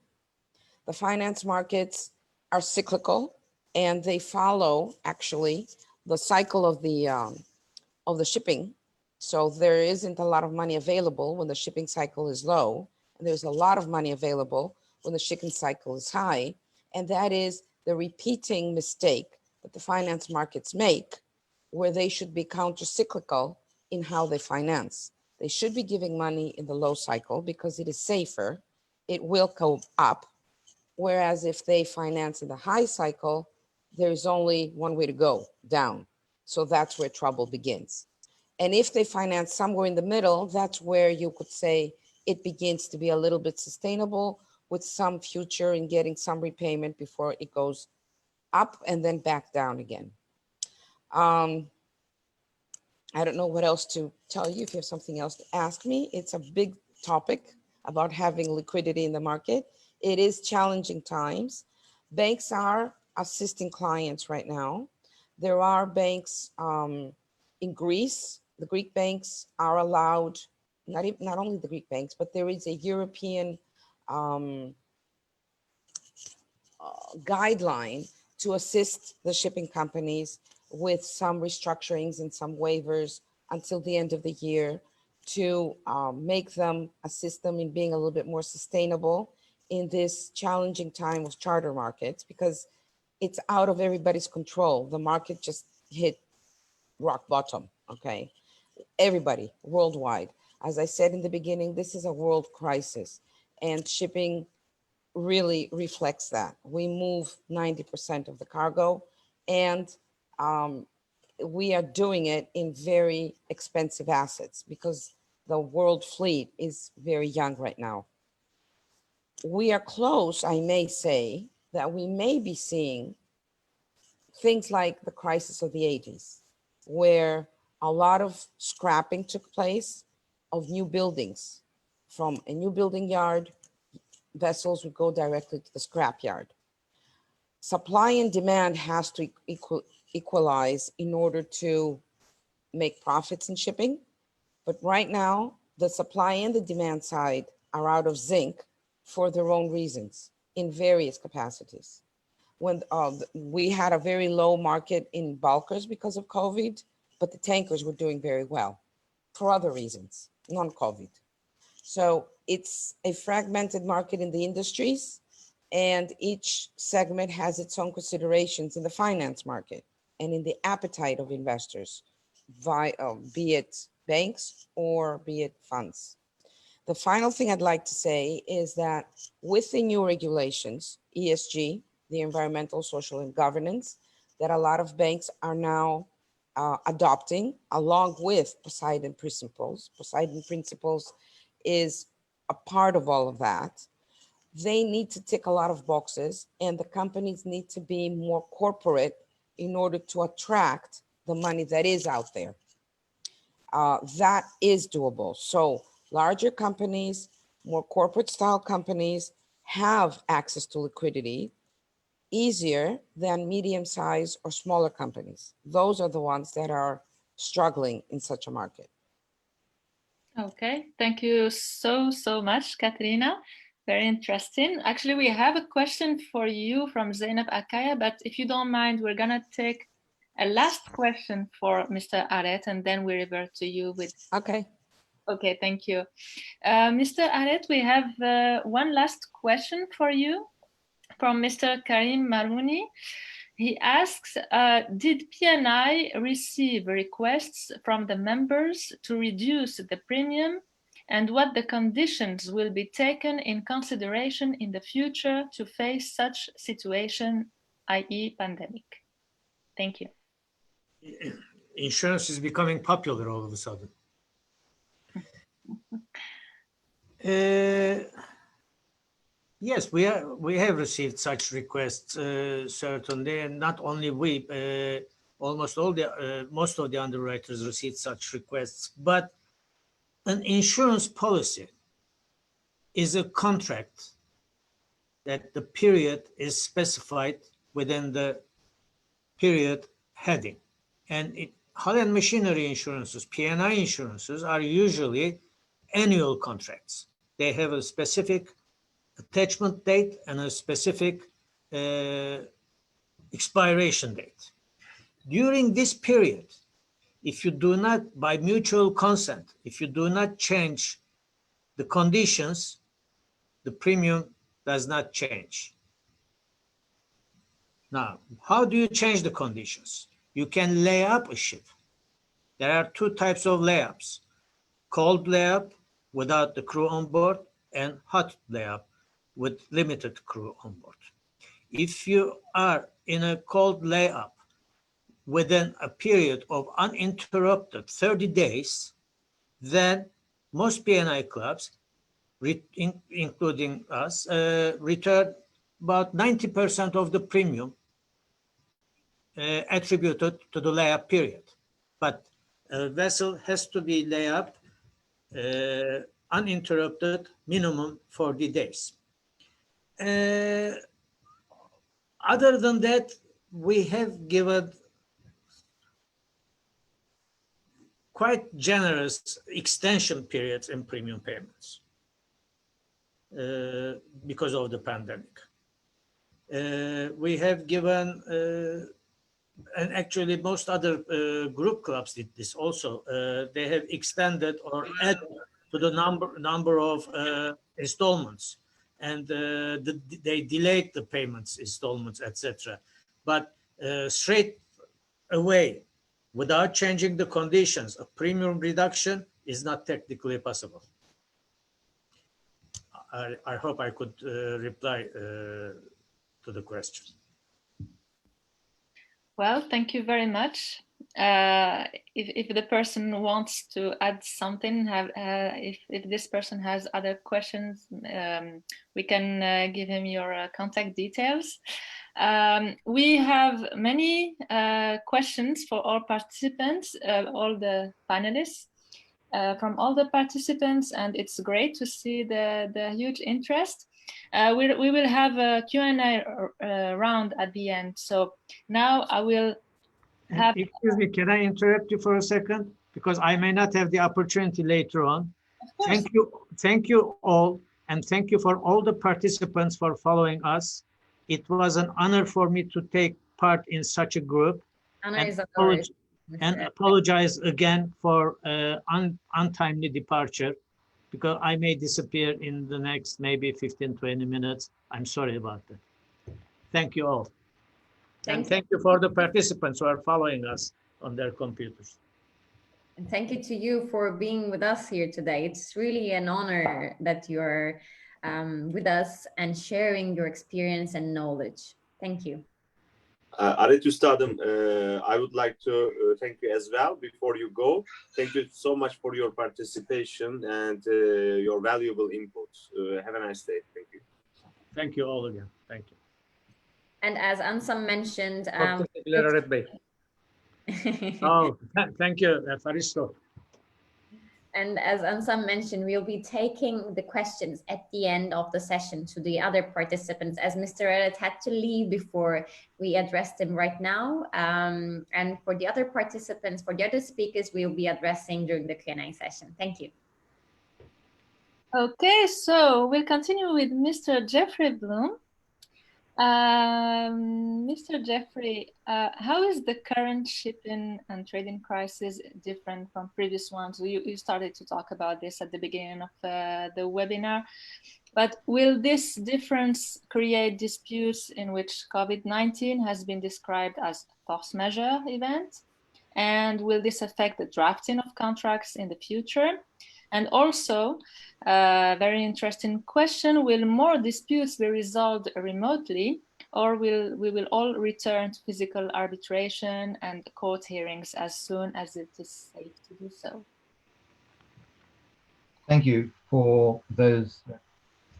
The finance markets are cyclical and they follow actually the cycle of the shipping. So there isn't a lot of money available when the shipping cycle is low, and there's a lot of money available when the shipping cycle is high. And that is the repeating mistake that the finance markets make, where they should be counter-cyclical in how they finance. They should be giving money in the low cycle because it is safer. It will go up. Whereas if they finance in the high cycle, there's only one way to go, down. So that's where trouble begins. And if they finance somewhere in the middle, that's where you could say it begins to be a little bit sustainable with some future in getting some repayment before it goes up and then back down again. I don't know what else to tell you. If you have something else to ask me, it's a big topic about having liquidity in the market. It is challenging times. Banks are assisting clients right now. There are banks in Greece. The Greek banks are allowed, not only the Greek banks, but there is a European guideline to assist the shipping companies with some restructurings and some waivers until the end of the year to assist them in being a little bit more sustainable in this challenging time of charter markets, because it's out of everybody's control. The market just hit rock bottom, okay? Everybody worldwide. As I said in the beginning, this is a world crisis, and shipping really reflects that. We move 90% of the cargo And we are doing it in very expensive assets because the world fleet is very young right now. We are close, I may say, that we may be seeing things like the crisis of the 80s, where a lot of scrapping took place of new buildings. From a new building yard, vessels would go directly to the scrap yard. Supply and demand has to equalize in order to make profits in shipping. But right now, the supply and the demand side are out of sync for their own reasons in various capacities. When we had a very low market in bulkers because of COVID, but the tankers were doing very well for other reasons, non-COVID. So it's a fragmented market in the industries, and each segment has its own considerations in the finance market and in the appetite of investors, be it banks or be it funds. The final thing I'd like to say is that with the new regulations, ESG, the environmental, social, and governance, that a lot of banks are now adopting, along with Poseidon principles. Poseidon principles is a part of all of that. They need to tick a lot of boxes, and the companies need to be more corporate in order to attract the money that is out there. That is doable. So larger companies, more corporate style companies have access to liquidity easier than medium-sized or smaller companies. Those are the ones that are struggling in such a market. Okay, thank you so much, Katerina. Very interesting. Actually, we have a question for you from Zainab Akaya, but if you don't mind, we're gonna take a last question for Mr. Aret, and then we revert to you with... Okay. Okay, thank you. Mr. Aret, we have one last question for you from Mr. Karim Marmouni. He asks, did PNI receive requests from the members to reduce the premium, and what the conditions will be taken in consideration in the future to face such situation, i.e. pandemic? Thank you. Insurance is becoming popular all of a sudden. Yes, we have received such requests, certainly, and not only we, most of the underwriters received such requests. But an insurance policy is a contract that the period is specified within the period heading, and hull and machinery insurances, PNI insurances, are usually annual contracts. They have a specific attachment date and a specific expiration date. During this period, if you do not, by mutual consent, if you do not change the conditions, the premium does not change. Now, how do you change the conditions? You can lay up a ship. There are two types of layups: cold layup without the crew on board, and hot layup with limited crew on board. If you are in a cold layup within a period of uninterrupted 30 days, then most PNI clubs, including us, return about 90% of the premium attributed to the layup period. But a vessel has to be layup uninterrupted minimum 40 days. Other than that, we have given quite generous extension periods in premium payments because of the pandemic. We have given, and actually most other group clubs did this also, they have extended or added to the number of installments, and they delayed the payments, installments, etc. But straight away, without changing the conditions, a premium reduction is not technically possible. I hope I could reply to the question. Well, thank you very much. If the person wants to add something, if this person has other questions, we can give him your contact details. We have many questions for all participants, all the panelists, from all the participants, and it's great to see the huge interest. We will have a Q&A round at the end. So now I will have... Excuse me, can I interrupt you for a second? Because I may not have the opportunity later on. Thank you all, and thank you for all the participants for following us. It was an honor for me to take part in such a group. And apologize again for untimely departure, because I may disappear in the next maybe 15-20 minutes. I'm sorry about that. Thank you all. And thank you for the participants who are following us on their computers. And thank you to you for being with us here today. It's really an honor that you're with us and sharing your experience and knowledge. Thank you. Aret Üstadım, I would like to thank you as well before you go. Thank you so much for your participation and your valuable input. Have a nice day. Thank you. Thank you all again. Thank you. And as Ansam mentioned, oh, thank you, Faristo. And as Ansam mentioned, we'll be taking the questions at the end of the session to the other participants, as Mr. Aret had to leave before we addressed him right now. And for the other participants, for the other speakers, we'll be addressing during the Q&A session. Thank you. Okay, so we'll continue with Mr. Jeffrey Bloom. Mr. Jeffrey, how is the current shipping and trading crisis different from previous ones? You started to talk about this at the beginning of the webinar, but will this difference create disputes in which COVID-19 has been described as force majeure event? And will this affect the drafting of contracts in the future? And also, very interesting question, will more disputes be resolved remotely, or we will all return to physical arbitration and court hearings as soon as it is safe to do so? Thank you for those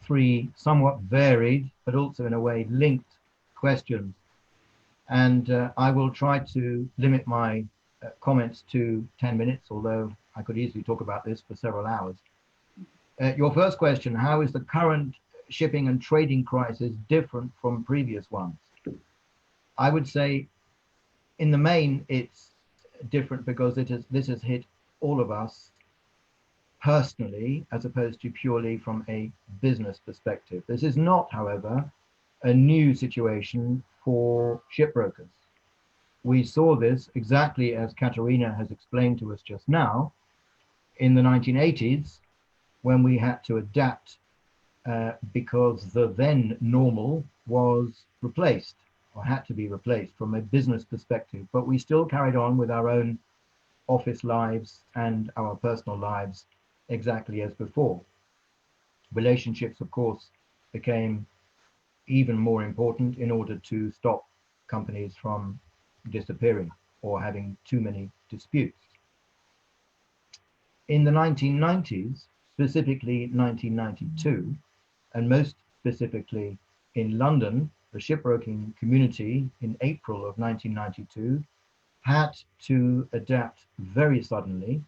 three somewhat varied, but also in a way linked questions. And I will try to limit my comments to 10 minutes, although I could easily talk about this for several hours. Your first question, how is the current shipping and trading crisis different from previous ones? I would say in the main, it's different because this has hit all of us personally, as opposed to purely from a business perspective. This is not, however, a new situation for shipbrokers. We saw this exactly as Katerina has explained to us just now in the 1980s, when we had to adapt because the then normal was replaced or had to be replaced from a business perspective, but we still carried on with our own office lives and our personal lives exactly as before. Relationships, of course, became even more important in order to stop companies from disappearing or having too many disputes. In the 1990s, specifically 1992, and most specifically in London, the shipbroking community in April of 1992 had to adapt very suddenly,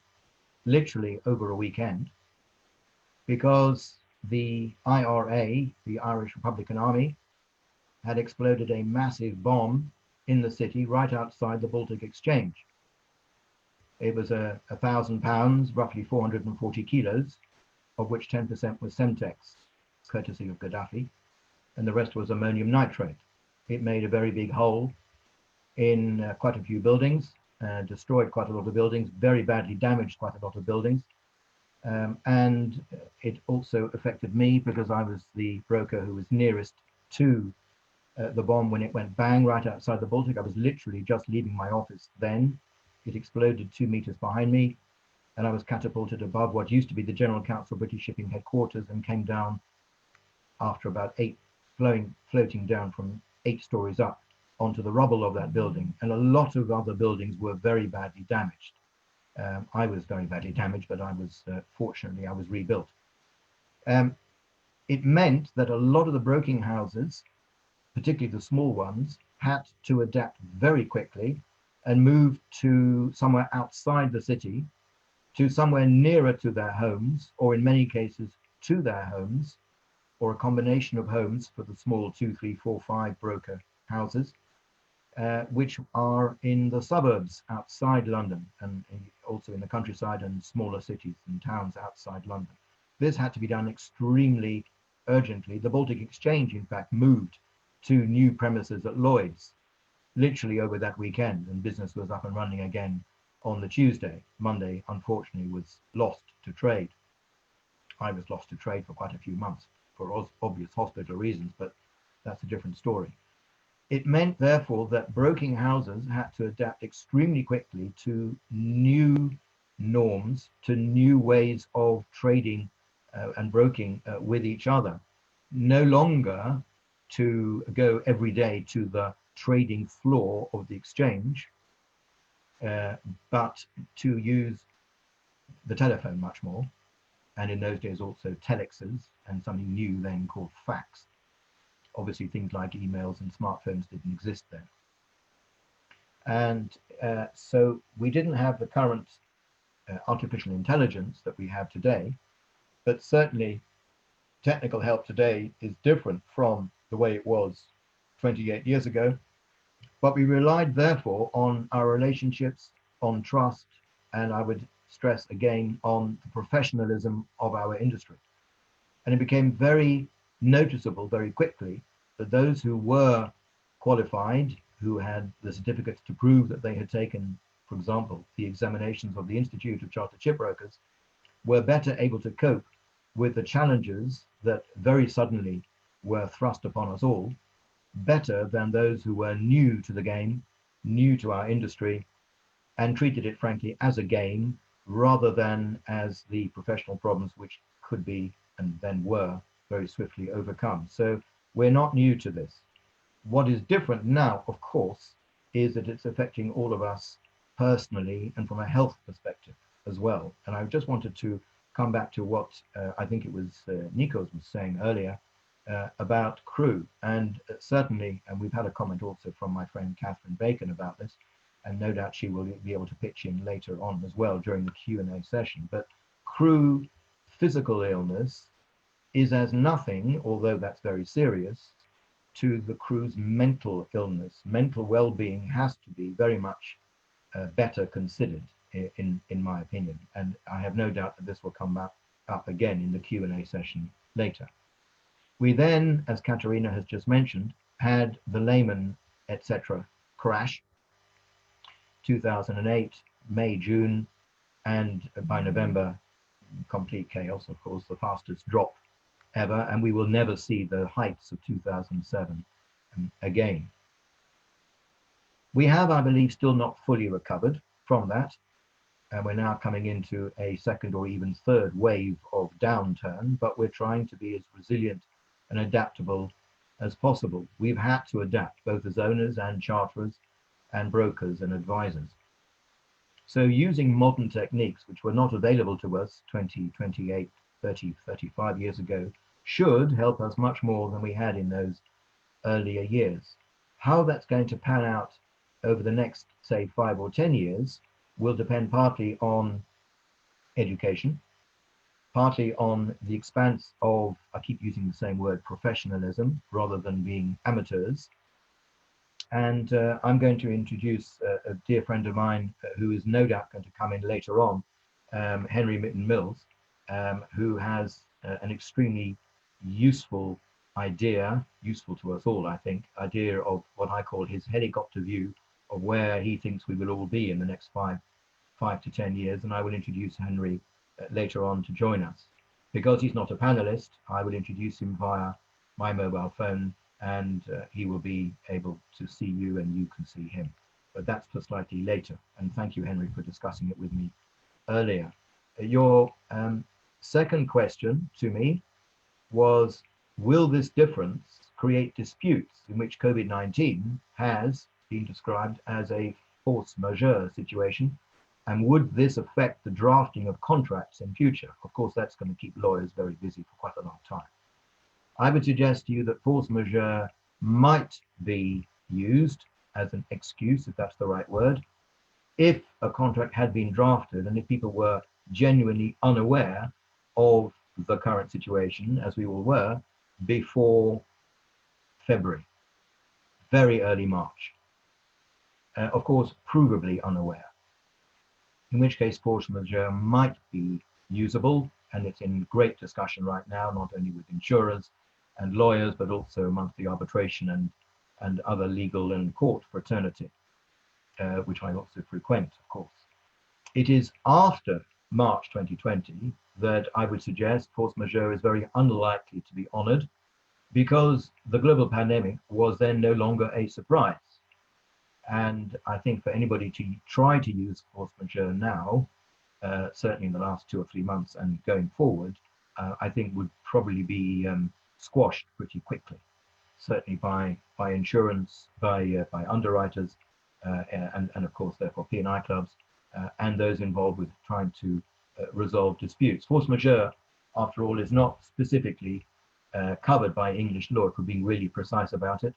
literally over a weekend, because the IRA, the Irish Republican Army, had exploded a massive bomb in the city right outside the Baltic Exchange. It was 1,000 pounds, roughly 440 kilos, of which 10% was Semtex, courtesy of Gaddafi, and the rest was ammonium nitrate. It made a very big hole in quite a few buildings, destroyed quite a lot of buildings, very badly damaged quite a lot of buildings. And it also affected me because I was the broker who was nearest to the bomb when it went bang right outside the Baltic. I was literally just leaving my office then. It exploded 2 meters behind me, and I was catapulted above what used to be the General Council British Shipping Headquarters and came down after about floating down from 8 stories up onto the rubble of that building, and a lot of other buildings were very badly damaged. I was very badly damaged, but I was fortunately I was rebuilt. It meant that a lot of the broking houses, particularly the small ones, had to adapt very quickly and move to somewhere outside the city, to somewhere nearer to their homes, or in many cases to their homes, or a combination of homes for the small 2, 3, 4, 5 broker houses, which are in the suburbs outside London, and also in the countryside and smaller cities and towns outside London. This had to be done extremely urgently. The Baltic Exchange, in fact, moved to new premises at Lloyd's literally over that weekend, and business was up and running again on the Tuesday. Monday, unfortunately, was lost to trade. I was lost to trade for quite a few months for obvious hospital reasons, but that's a different story. It meant, therefore, that broking houses had to adapt extremely quickly to new norms, to new ways of trading and broking with each other. No longer to go every day to the trading floor of the exchange, but to use the telephone much more. And in those days also telexes, and something new then called fax. Obviously things like emails and smartphones didn't exist then. And so we didn't have the current artificial intelligence that we have today, but certainly technical help today is different from the way it was 28 years ago. But we relied therefore on our relationships, on trust, and I would stress again on the professionalism of our industry. And it became very noticeable very quickly that those who were qualified, who had the certificates to prove that they had taken, for example, the examinations of the Institute of Chartered Shipbrokers, were better able to cope with the challenges that very suddenly were thrust upon us all, better than those who were new to the game, new to our industry, and treated it frankly as a game rather than as the professional problems which could be and then were very swiftly overcome. So we're not new to this. What is different now, of course, is that it's affecting all of us personally and from a health perspective as well. And I just wanted to come back to what I think it was Nikos was saying earlier about crew. And certainly, and we've had a comment also from my friend Catherine Bacon about this, and no doubt she will be able to pitch in later on as well during the Q&A session. But crew physical illness is as nothing, although that's very serious, to the crew's mental illness. Mental well-being has to be very much better considered, in my opinion. And I have no doubt that this will come up again in the Q&A session later. We then, as Katerina has just mentioned, had the Lehman, etc. crash, 2008, May, June, and by November, complete chaos, of course, the fastest drop ever, and we will never see the heights of 2007 again. We have, I believe, still not fully recovered from that, and we're now coming into a second or even third wave of downturn, but we're trying to be as resilient and adaptable as possible. We've had to adapt, both as owners and charterers and brokers and advisors. So using modern techniques, which were not available to us 20, 28, 30, 35 years ago, should help us much more than we had in those earlier years. How that's going to pan out over the next, say, 5 or 10 years will depend partly on education, partly on the expanse of, I keep using the same word, professionalism, rather than being amateurs. And I'm going to introduce a dear friend of mine who is no doubt going to come in later on, Henry Mitten-Mills, who has an extremely useful idea, useful to us all, I think, idea of what I call his helicopter view of where he thinks we will all be in the next 5 to 10 years. And I will introduce Henry later on to join us. Because he's not a panelist, I will introduce him via my mobile phone, and he will be able to see you and you can see him. But that's for slightly later. And thank you, Henry, for discussing it with me earlier. Your second question to me was, will this difference create disputes in which COVID-19 has been described as a force majeure situation? And would this affect the drafting of contracts in future? Of course, that's going to keep lawyers very busy for quite a long time. I would suggest to you that force majeure might be used as an excuse, if that's the right word, if a contract had been drafted and if people were genuinely unaware of the current situation, as we all were, before February, very early March. Of course, provably unaware, in which case force majeure might be usable, and it's in great discussion right now, not only with insurers and lawyers, but also amongst the arbitration and other legal and court fraternity, which I also frequent, of course. It is after March 2020 that I would suggest force majeure is very unlikely to be honored, because the global pandemic was then no longer a surprise. And I think for anybody to try to use force majeure now, certainly in the last 2 or 3 months and going forward, I think would probably be squashed pretty quickly, certainly by insurance, by underwriters, and of course therefore P&I clubs, and those involved with trying to resolve disputes. Force majeure, after all, is not specifically covered by English law, if we're being really precise about it.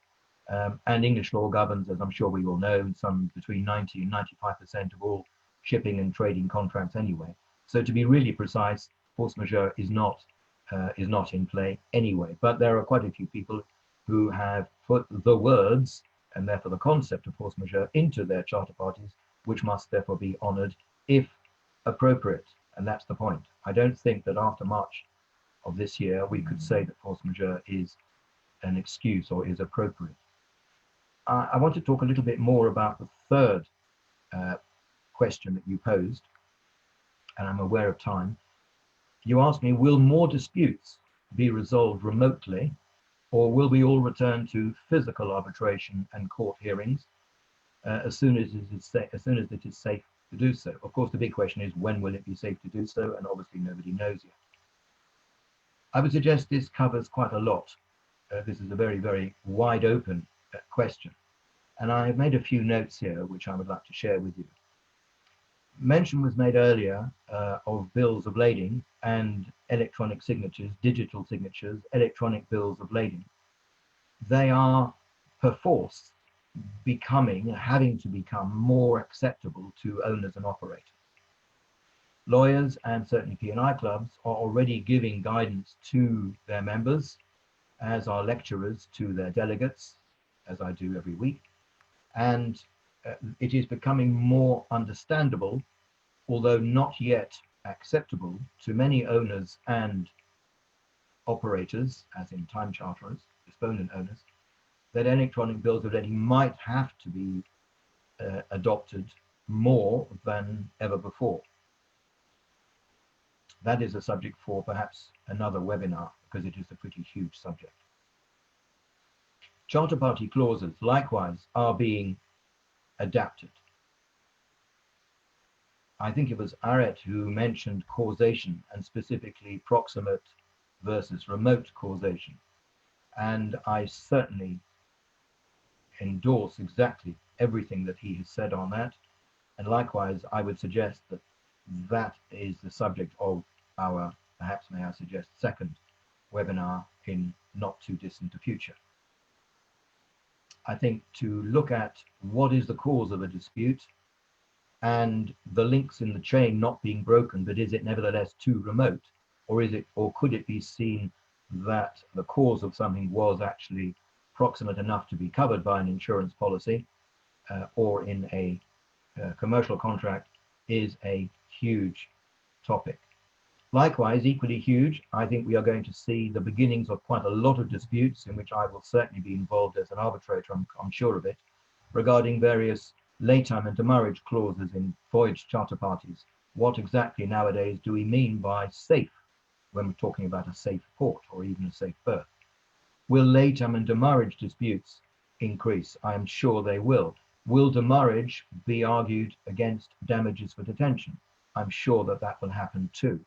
And English law governs, as I'm sure we all know, some between 90 and 95% of all shipping and trading contracts anyway. So to be really precise, force majeure is not in play anyway. But there are quite a few people who have put the words, and therefore the concept of force majeure, into their charter parties, which must therefore be honoured if appropriate. And that's the point. I don't think that after March of this year, we could say that force majeure is an excuse or is appropriate. I want to talk a little bit more about the third question that you posed, and I'm aware of time. You asked me, will more disputes be resolved remotely, or will we all return to physical arbitration and court hearings as soon as it is safe to do so? Of course, the big question is, when will it be safe to do so? And obviously nobody knows yet. I would suggest this covers quite a lot. This is a very, very wide open question. And I have made a few notes here, which I would like to share with you. Mention was made earlier of bills of lading and electronic signatures, digital signatures, electronic bills of lading. They are perforce having to become more acceptable to owners and operators. Lawyers and certainly P&I clubs are already giving guidance to their members, as are lecturers to their delegates, as I do every week. And it is becoming more understandable, although not yet acceptable, to many owners and operators, as in time charterers, disponent owners, that electronic bills of lading might have to be adopted more than ever before. That is a subject for perhaps another webinar, because it is a pretty huge subject. Charter party clauses, likewise, are being adapted. I think it was Aret who mentioned causation, and specifically proximate versus remote causation. And I certainly endorse exactly everything that he has said on that. And likewise, I would suggest that that is the subject of our, perhaps may I suggest, second webinar in not too distant a future. I think to look at what is the cause of a dispute and the links in the chain not being broken, but is it nevertheless too remote, or is it, or could it be seen that the cause of something was actually proximate enough to be covered by an insurance policy or in a commercial contract, is a huge topic. Likewise, equally huge, I think we are going to see the beginnings of quite a lot of disputes, in which I will certainly be involved as an arbitrator, I'm sure of it, regarding various laytime and demurrage clauses in voyage charter parties. What exactly nowadays do we mean by safe when we're talking about a safe port or even a safe berth? Will laytime and demurrage disputes increase? I am sure they will. Will demurrage be argued against damages for detention? I'm sure that that will happen too.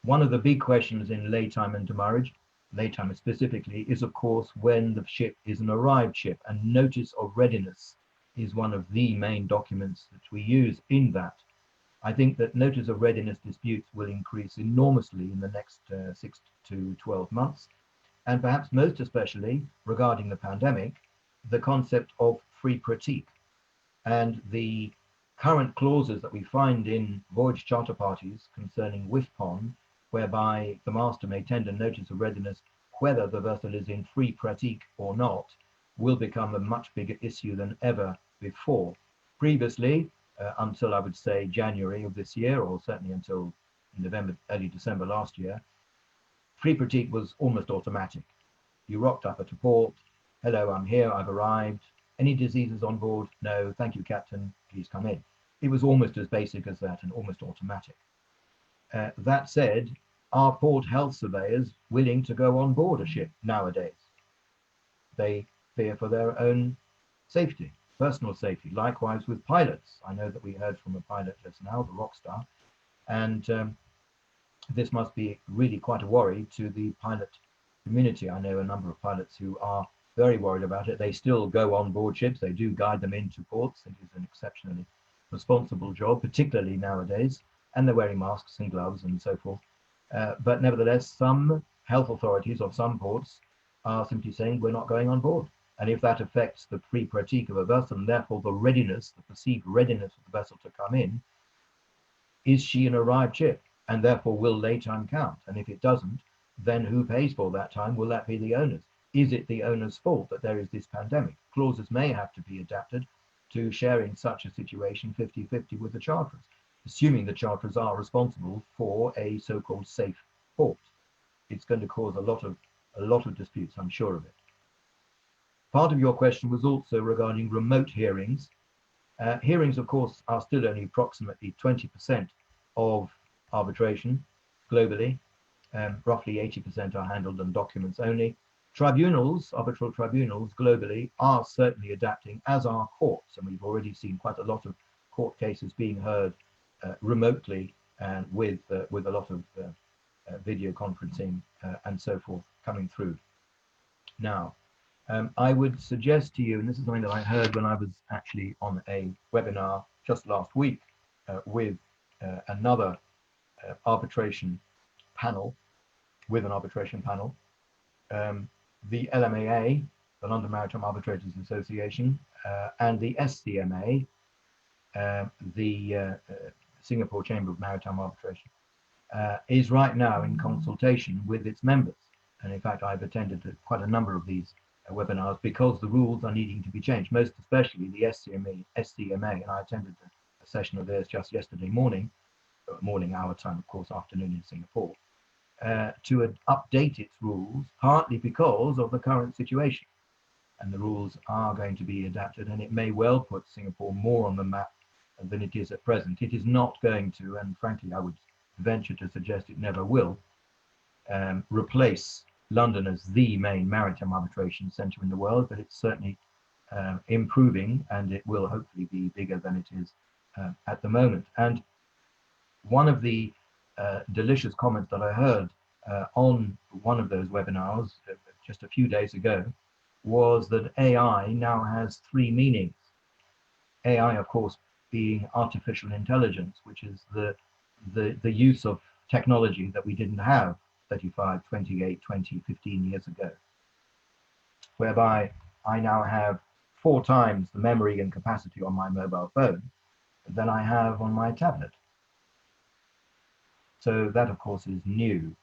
One of the big questions in laytime and demurrage Laytime specifically, is of course when the ship is an arrived ship, and notice of readiness is one of the main documents that we use in that. I think that notice of readiness disputes will increase enormously in the next 6 to 12 months, and perhaps most especially regarding the pandemic, the concept of free pratique and the current clauses that we find in voyage charter parties concerning WIFPON, whereby the master may tender notice of readiness whether the vessel is in free pratique or not, will become a much bigger issue than ever before. Previously, until I would say January of this year, or certainly until November, early December last year, free pratique was almost automatic. You rocked up at a port, hello, I'm here, I've arrived. Any diseases on board? No, thank you, Captain, please come in. It was almost as basic as that and almost automatic. That said, are port health surveyors willing to go on board a ship nowadays? They fear for their own safety, personal safety. Likewise with pilots. I know that we heard from a pilot just now, the rock star, and this must be really quite a worry to the pilot community. I know a number of pilots who are very worried about it. They still go on board ships. They do guide them into ports. It is an exceptionally responsible job, particularly nowadays, and they're wearing masks and gloves and so forth. But nevertheless, some health authorities of some ports are simply saying we're not going on board. And if that affects the free pratique of a vessel, and therefore the readiness, the perceived readiness of the vessel to come in, is she an arrived ship? And therefore will laytime count? And if it doesn't, then who pays for that time? Will that be the owners? Is it the owner's fault that there is this pandemic? Clauses may have to be adapted to share in such a situation 50-50 with the charterers, assuming the charterers are responsible for a so-called safe port. It's going to cause a lot of disputes, I'm sure of it. Part of your question was also regarding remote hearings. Hearings, of course, are still only approximately 20% of arbitration globally. Roughly 80% are handled on documents only. Tribunals, arbitral tribunals globally, are certainly adapting, as are courts, and we've already seen quite a lot of court cases being heard remotely and with a lot of video conferencing and so forth coming through. Now, I would suggest to you, and this is something that I heard when I was actually on a webinar just last week with another arbitration panel, the LMAA, the London Maritime Arbitrators Association, and the SCMA, the Singapore Chamber of Maritime Arbitration, is right now in consultation with its members. And in fact, I've attended quite a number of these webinars because the rules are needing to be changed, most especially the SCMA, and I attended a session of theirs just yesterday morning our time, of course, afternoon in Singapore, to update its rules, partly because of the current situation. And the rules are going to be adapted, and it may well put Singapore more on the map than it is at present. It is not going to, and frankly, I would venture to suggest it never will, replace London as the main maritime arbitration centre in the world, but it's certainly improving, and it will hopefully be bigger than it is at the moment. And one of the delicious comments that I heard on one of those webinars just a few days ago was that AI now has 3 meanings. AI, of course, being artificial intelligence, which is the use of technology that we didn't have 35, 28, 20, 15 years ago, whereby I now have 4 times the memory and capacity on my mobile phone than I have on my tablet. So that, of course, is new.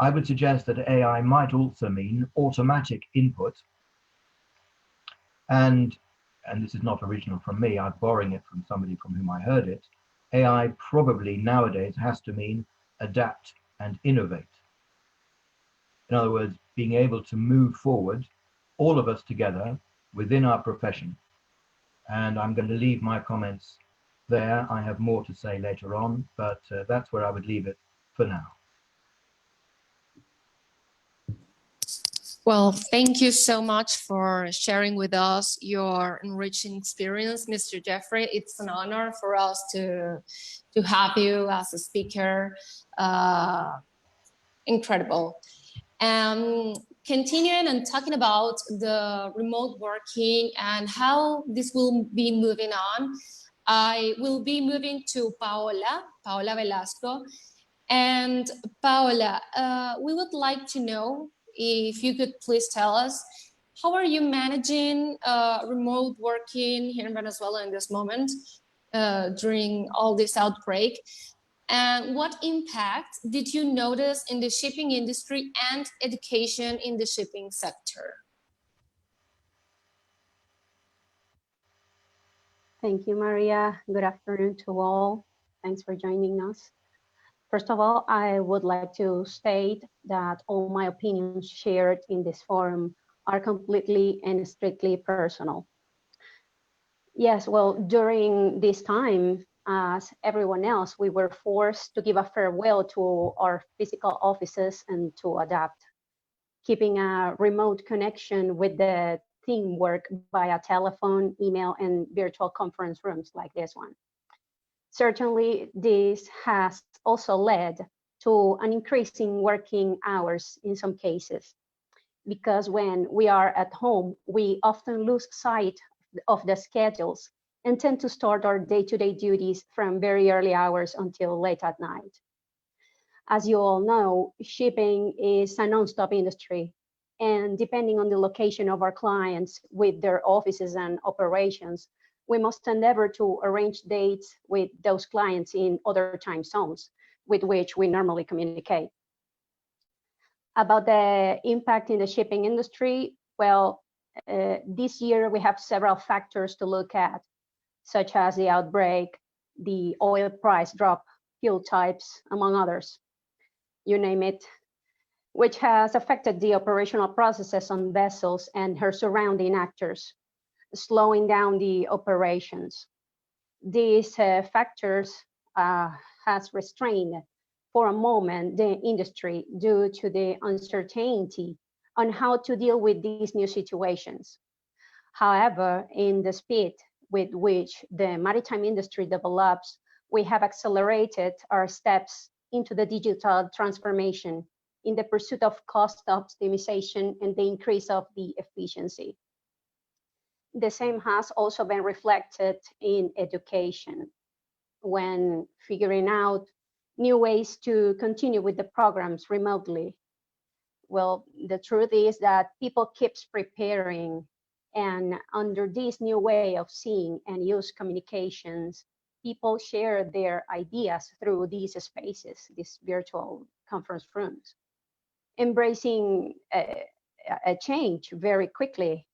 I would suggest that AI might also mean automatic input. And this is not original from me, I'm borrowing it from somebody from whom I heard it. AI probably nowadays has to mean adapt and innovate. In other words, being able to move forward, all of us together within our profession. And I'm going to leave my comments there. I have more to say later on, but that's where I would leave it for now. Well, thank you so much for sharing with us your enriching experience, Mr. Jeffrey. It's an honor for us to have you as a speaker. Incredible. Continuing and talking about the remote working and how this will be moving on, I will be moving to Paola Velasco. And Paola, we would like to know if you could please tell us, how are you managing remote working here in Venezuela in this moment during all this outbreak? And what impact did you notice in the shipping industry and education in the shipping sector? Thank you, Maria. Good afternoon to all. Thanks for joining us. First of all, I would like to state that all my opinions shared in this forum are completely and strictly personal. Yes, well, during this time, as everyone else, we were forced to give a farewell to our physical offices and to adapt. Keeping a remote connection with the teamwork via telephone, email, and virtual conference rooms like this one. Certainly, this has also led to an increase in working hours in some cases, because when we are at home, we often lose sight of the schedules and tend to start our day-to-day duties from very early hours until late at night. As you all know, shipping is a non-stop industry, and depending on the location of our clients with their offices and operations, we must endeavor to arrange dates with those clients in other time zones with which we normally communicate. About the impact in the shipping industry, well, this year we have several factors to look at, such as the outbreak, the oil price drop, fuel types, among others, you name it, which has affected the operational processes on vessels and her surrounding actors, slowing down the operations. These factors has restrained for a moment the industry due to the uncertainty on how to deal with these new situations. However, in the speed with which the maritime industry develops, we have accelerated our steps into the digital transformation in the pursuit of cost optimization and the increase of the efficiency. The same has also been reflected in education when figuring out new ways to continue with the programs remotely. Well, the truth is that people keeps preparing, and under this new way of seeing and use communications, people share their ideas through these spaces, these virtual conference rooms, embracing a change very quickly,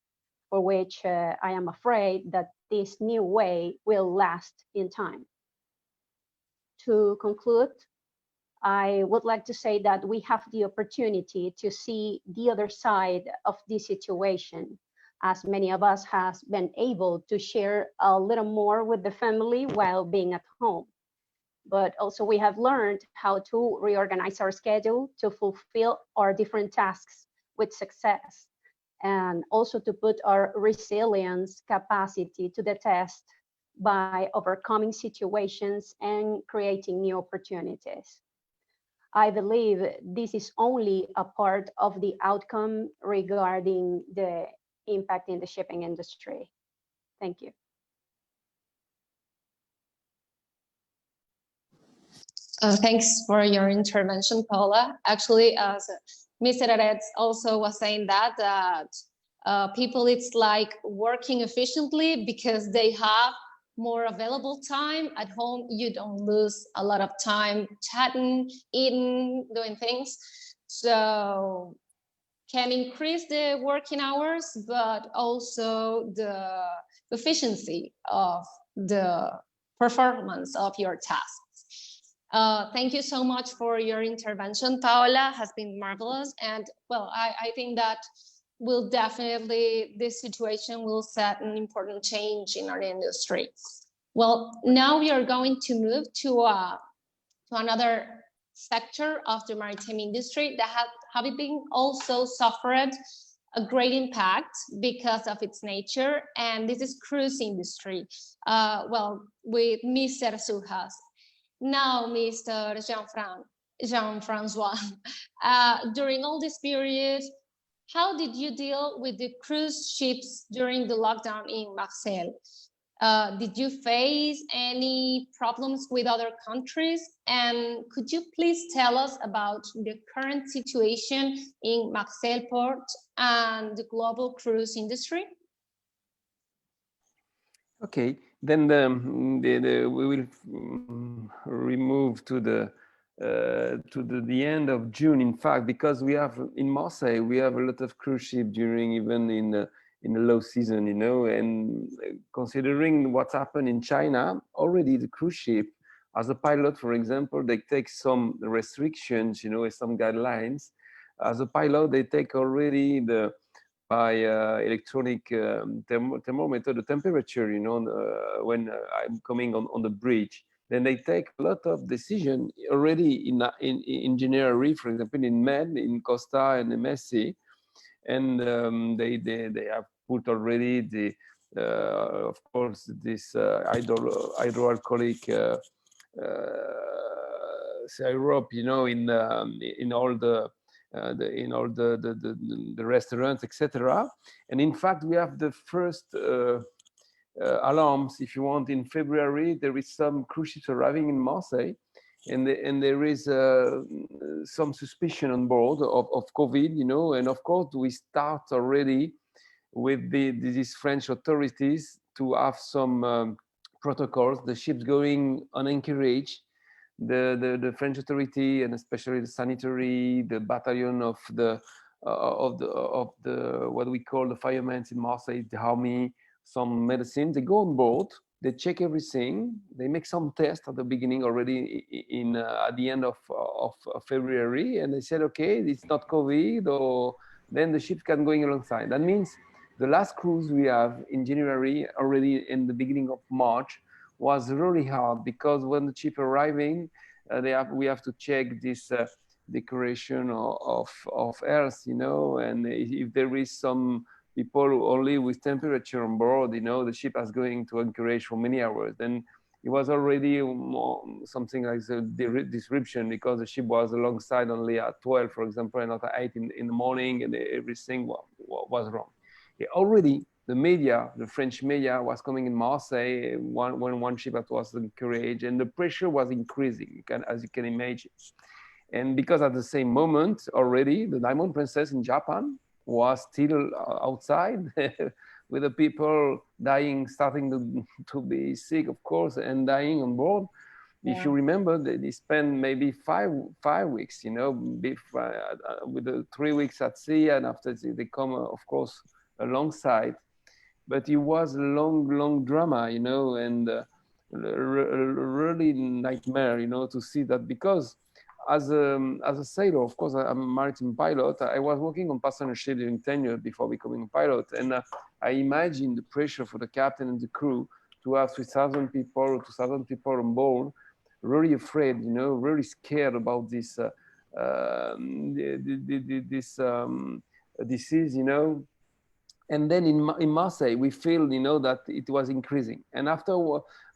for which I am afraid that this new way will last in time. To conclude, I would like to say that we have the opportunity to see the other side of this situation, as many of us has been able to share a little more with the family while being at home. But also we have learned how to reorganize our schedule to fulfill our different tasks with success, and also to put our resilience capacity to the test by overcoming situations and creating new opportunities. I believe this is only a part of the outcome regarding the impact in the shipping industry. Thank you. Thanks for your intervention, Paola. Actually, as Mr. Aret also was saying that people, it's like working efficiently because they have more available time at home. You don't lose a lot of time chatting, eating, doing things. So can increase the working hours, but also the efficiency of the performance of your tasks. Thank you so much for your intervention, Paola. Has been marvelous. And well, I think that will definitely, this situation will set an important change in our industry. Well, now we are going to move to another sector of the maritime industry that have been also suffered a great impact because of its nature, and this is cruise industry. Well, with Mr. Suhas. Now, Mr. Jean-Francois, during all this period, how did you deal with the cruise ships during the lockdown in Marseille? Did you face any problems with other countries? And could you please tell us about the current situation in Marseille port and the global cruise industry? Okay, then we will remove to the end of June, in fact, because we have in Marseille we have a lot of cruise ship during even in the low season, you know, and considering what's happened in China, already the cruise ship, as a pilot, for example, they take some restrictions, you know, some guidelines. As a pilot, they take already by electronic thermometer, the temperature, you know, when I'm coming on the bridge. Then they take a lot of decision already in January, for example, in Med, in Costa and MSC, and they have put already the, of course, this hydroalcoholic syrup, you know, in all the restaurants, etc. And in fact, we have the first alarms, if you want, in February. There is some cruise ships arriving in Marseille, and there is some suspicion on board of COVID, you know. And of course, we start already with these French authorities to have some protocols. The ships going on anchorage. The French authority, and especially the sanitary, the battalion of the what we call the firemen in Marseille, the army, some medicine, they go on board, they check everything, they make some tests at the beginning already at the end of February, and they said, okay, it's not COVID, or then the ships can going alongside. That means the last cruise we have in January, already in the beginning of March, was really hard, because when the ship arriving, we have to check this declaration of health, you know, and if there is some people only with temperature on board, you know, the ship is going to anchorage for many hours. Then it was already something like the disruption, because the ship was alongside only at 12, for example, and not at 8 in the morning, and everything was wrong. Already the media, the French media, was coming in Marseille when one ship was encouraged, and the pressure was increasing, as you can imagine. And because at the same moment already, the Diamond Princess in Japan was still outside with the people dying, starting to be sick, of course, and dying on board. Yeah. If you remember, they spent maybe five weeks, you know, with the 3 weeks at sea, and after they come, of course, alongside. But it was a long drama, you know, and really nightmare, you know, to see that, because as a sailor, of course, I'm a maritime pilot. I was working on passenger ship during 10 years before becoming a pilot, and I imagine the pressure for the captain and the crew to have 3,000 people or 2,000 people on board, really afraid, you know, really scared about this disease, you know. And then in Marseille, we feel, you know, that it was increasing. And after,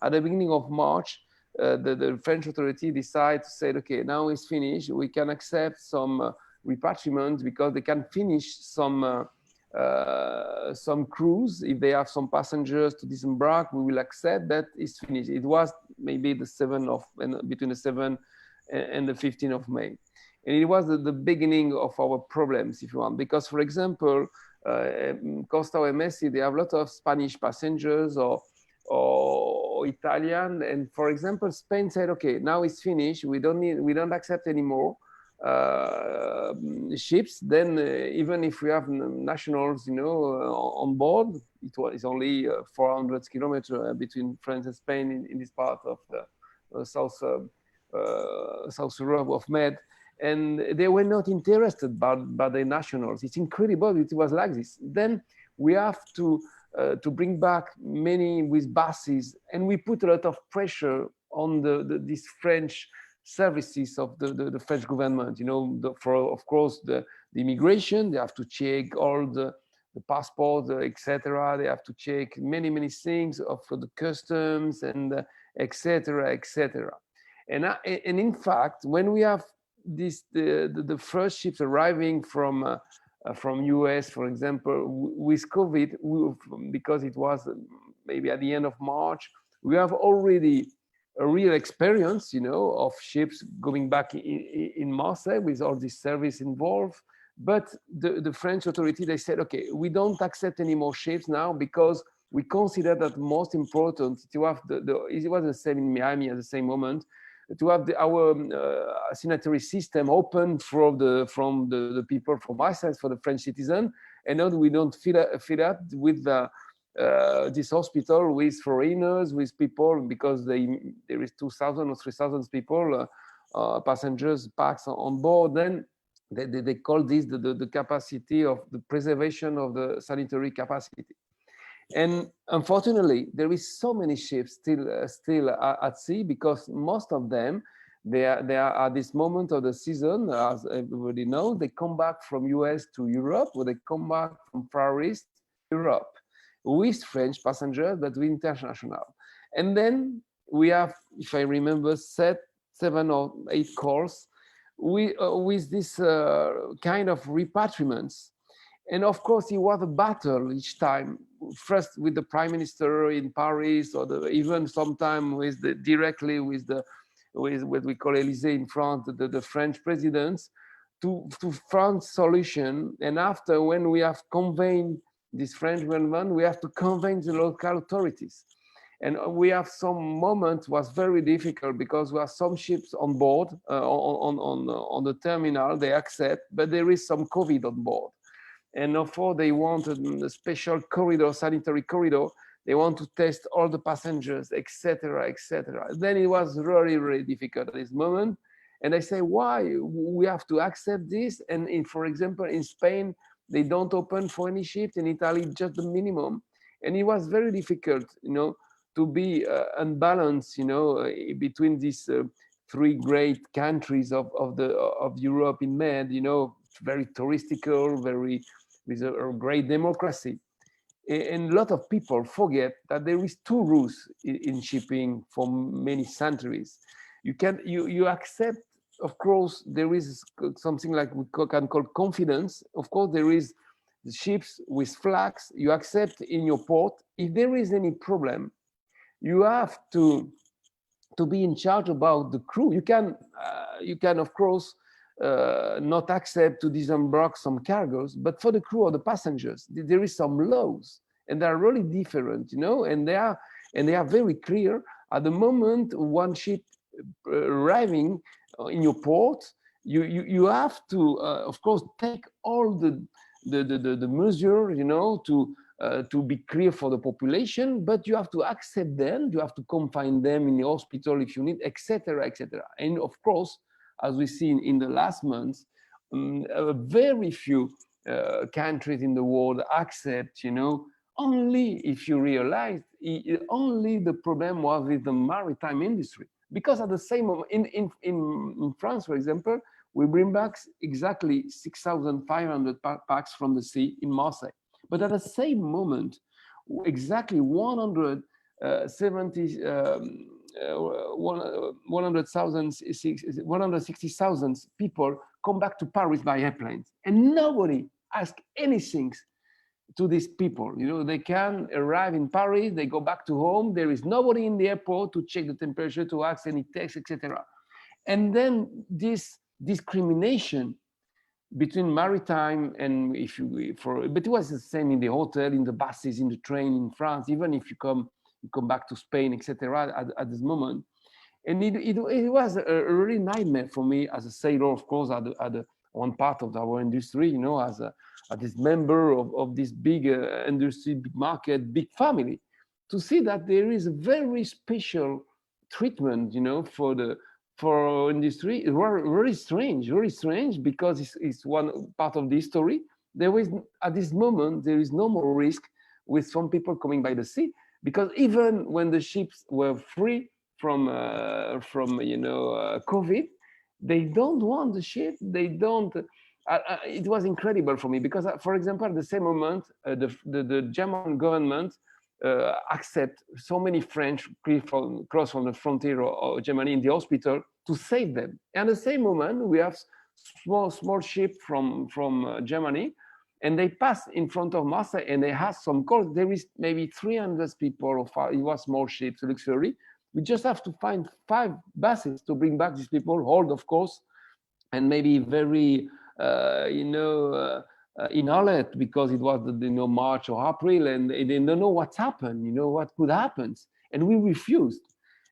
at the beginning of March, the French authority decided to say, okay, now it's finished. We can accept some repatriement, because they can finish some cruise. If they have some passengers to disembark, we will accept that it's finished. It was maybe the 7th of, between the 7th and the 15th of May. And it was the beginning of our problems, if you want, because, for example, Costa or MSC, they have a lot of Spanish passengers or Italian, and for example, Spain said, okay, now it's finished. We don't accept anymore ships. Then even if we have nationals, you know, on board, it's only 400 kilometers between France and Spain in this part of the South Europe of Med. And they were not interested by the nationals. It's incredible. It was like this. Then we have to bring back many with buses, and we put a lot of pressure on these French services of the French government. You know, for of course the immigration, they have to check all the passports, etc. They have to check many things for the customs and etc. And in fact, when we have the first ships arriving from US, for example, with COVID, because it was maybe at the end of March, we have already a real experience, you know, of ships going back in Marseille with all this service involved. But the French authority, they said, okay, we don't accept any more ships now because we consider that most important to have it was the same in Miami at the same moment, to have our sanitary system open from the people from our side, for the French citizen, and now we don't fill up with this hospital with foreigners, with people, because there is 2,000 or 3,000 people, passengers packed on board. Then they call this the capacity of the preservation of the sanitary capacity. And unfortunately, there is so many ships still at sea, because most of them, they are at this moment of the season, as everybody knows, they come back from US to Europe, or they come back from Far East Europe with French passengers, but with international. And then we have, if I remember, 7 or 8 calls with this kind of repatriaments. And of course, it was a battle each time, first with the prime minister in Paris, or even sometime directly with what we call Élysée in France, the French presidents, to find solution. And after, when we have convened this French government, we have to convince the local authorities. And we have some moments was very difficult, because we have some ships on board, on the terminal, they accept, but there is some COVID on board. And therefore they wanted a special corridor, sanitary corridor. They want to test all the passengers, etc., etc. Then it was really, really difficult at this moment. And I say, why we have to accept this? And for example, in Spain, they don't open for any ships. In Italy, just the minimum. And it was very difficult, you know, to be unbalanced, you know, between these 3 great countries of Europe in med, you know, very touristical, very with a great democracy. And a lot of people forget that there is 2 rules in shipping for many centuries. You accept, of course, there is something like we can call confidence. Of course, there is the ships with flags. You accept in your port. If there is any problem, you have to be in charge about the crew. You can of course, not accept to disembark some cargoes, but for the crew or the passengers, there is some laws, and they are really different, you know, and they are very clear. At the moment one ship arriving in your port, you have to, of course, take all the measure, you know, to be clear for the population, but you have to accept them, you have to confine them in the hospital if you need, etc., etc. And of course, as we see in the last months, very few countries in the world accept, you know, only if you realize, only the problem was with the maritime industry. Because at the same moment, in France, for example, we bring back exactly 6,500 packs from the sea in Marseille. But at the same moment, exactly 160,000 people come back to Paris by airplanes, and nobody asks anything to these people. You know, they can arrive in Paris, they go back to home. There is nobody in the airport to check the temperature, to ask any tests, etc. And then this discrimination between maritime and but it was the same in the hotel, in the buses, in the train in France, even if you come back to Spain, etc. At this moment. And it was a really nightmare for me as a sailor, of course, at one part of our industry, you know, as this member of this big industry, big market, big family, to see that there is a very special treatment, you know, for industry. It's very strange, because it's one part of the history. At this moment, there is no more risk with some people coming by the sea, because even when the ships were free from COVID, they don't want the ship. They don't. It was incredible for me, because, for example, at the same moment, the German government accept so many French close from the frontier of Germany in the hospital to save them. And at the same moment, we have small ship from Germany, and they pass in front of Marseille, and they have some calls. There is maybe 300 people, or it was small ships, luxury. We just have to find 5 buses to bring back these people, hold, of course, and maybe very, in Aret, because it was March or April, and they don't know what's happened, what could happen, and we refused.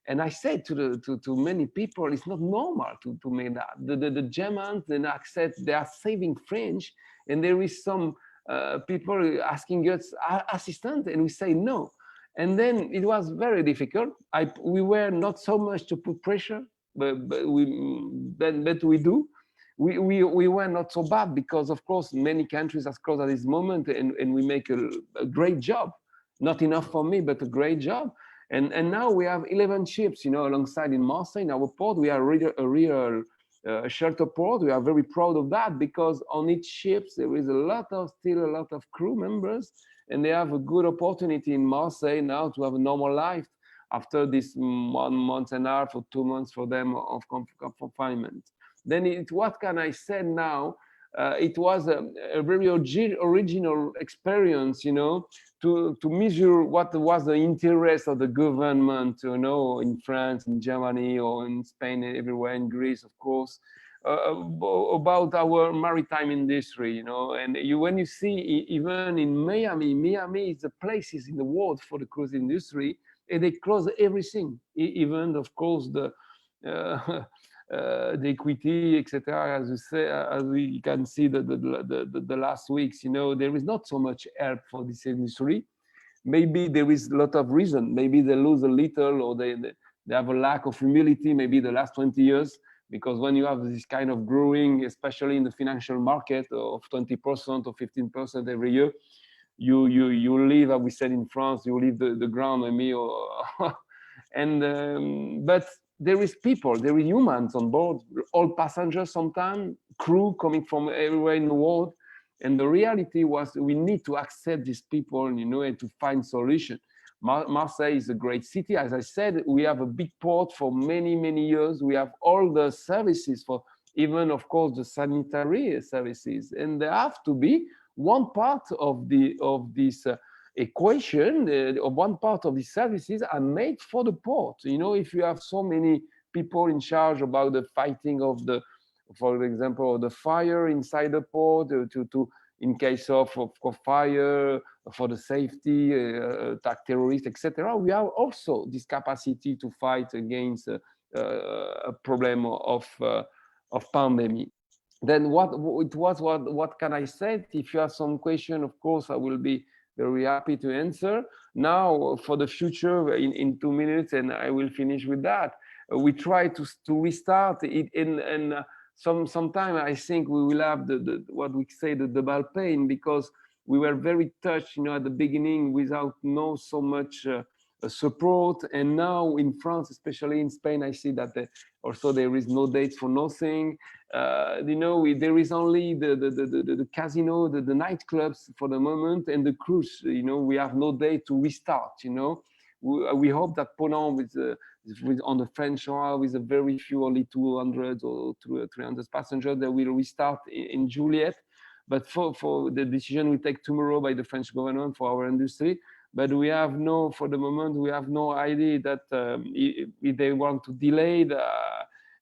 And I said to many people, it's not normal to make that. The Germans, they are saving French, and there is some people asking us assistance, and we say no. And then it was very difficult. We were not so much to put pressure, but we do. We were not so bad because, of course, many countries are closed at this moment, and we make a great job. Not enough for me, but a great job. And now we have 11 ships, alongside in Marseille, in our port. We are a real shelter port. We are very proud of that because on each ship there is still a lot of crew members, and they have a good opportunity in Marseille now to have a normal life after this 1 month and a half or 2 months for them of confinement. Then what can I say now? It was a very original experience, to measure what was the interest of the government, in France, in Germany, or in Spain, everywhere, in Greece, of course, about our maritime industry, And when you see, even in Miami is the places in the world for the cruise industry, and they close everything, even, of course, the equity, etc. As you say, as we can see the last weeks, there is not so much help for this industry. Maybe there is a lot of reason. Maybe they lose a little, or they have a lack of humility. Maybe the last 20 years, because when you have this kind of growing, especially in the financial market of 20% or 15% every year, you leave, as we said in France, you leave the ground, but there is people, there is humans on board, all passengers sometimes, crew coming from everywhere in the world. And the reality was we need to accept these people, and to find solution. Marseille is a great city. As I said, we have a big port for many, many years. We have all the services for even, of course, the sanitary services. And there have to be one part of this equation, one part of these services are made for the port. If you have so many people in charge about the fighting of for example, of the fire inside the port, in case of fire, for the safety, attack terrorists, etc. We have also this capacity to fight against a problem of pandemic. Then what can I say? If you have some question, of course, I will be very happy to answer. Now, for the future, in 2 minutes, and I will finish with that. We try to restart it, and sometime I think we will have what we say the double pain, because we were very touched, at the beginning without so much support, and now in France, especially in Spain, I see that also there is no dates for nothing. There is only the casino, the nightclubs for the moment, and the cruise. We have no date to restart. We hope that Poland on the French shore with a very few, only 200 or 300 passengers, that will restart in Juliet. But for the decision we take tomorrow by the French government for our industry. But we have for the moment, we have no idea that if they want to delay,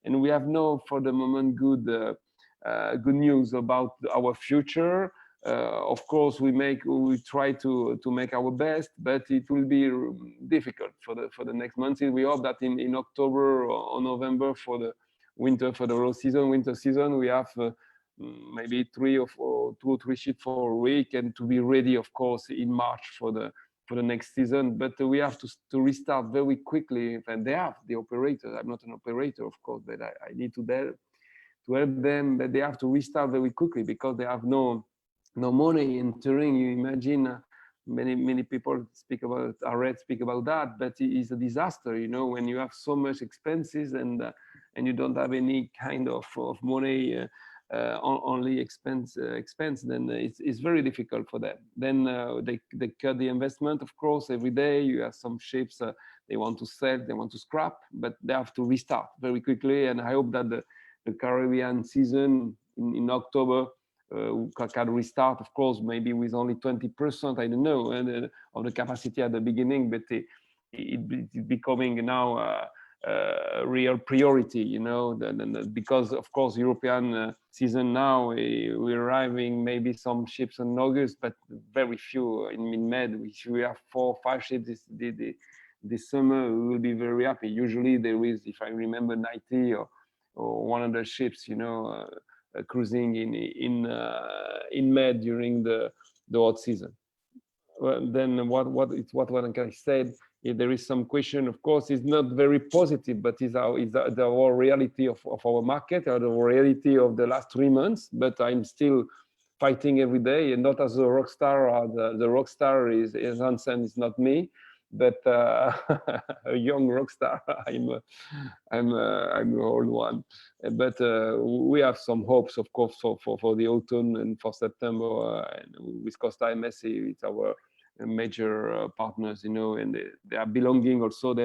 and we have for the moment, good news about our future. Of course, we try to make our best, but it will be difficult for the next months. We hope that in October or November for the winter season, we have maybe 2 or 3 ships for a week, and to be ready, of course, in March for the next season. But we have to restart very quickly, and they have the operators. I'm not an operator, of course, but I need to help them. But they have to restart very quickly because they have no money entering. You imagine many people speak about Aret, speak about that, but it is a disaster, when you have so much expenses and you don't have any kind of money, only expense, then it's very difficult for them. Then they cut the investment, of course, every day. You have some ships they want to sell, they want to scrap, but they have to restart very quickly. And I hope that the Caribbean season in October can restart, of course, maybe with only 20%, I don't know, of the capacity at the beginning, but it's becoming now a real priority, you know, because of course European season now, we're arriving maybe some ships in August, but very few in Med. We have 4 or 5 ships this summer. We will be very happy. Usually there is, if I remember, 90 or 100 ships, you know, cruising in Med during the hot season. Well, then what I said, if there is some question, of course, it's not very positive, but is our reality of our market, or the reality of the last 3 months. But I'm still fighting every day, and not as a rock star. The rock star is Ansam, is not me, but a young rock star. I'm an old one. But we have some hopes, of course, for the autumn and for September. And with Costa MSC, it's our major partners, you know, and they are belonging also. They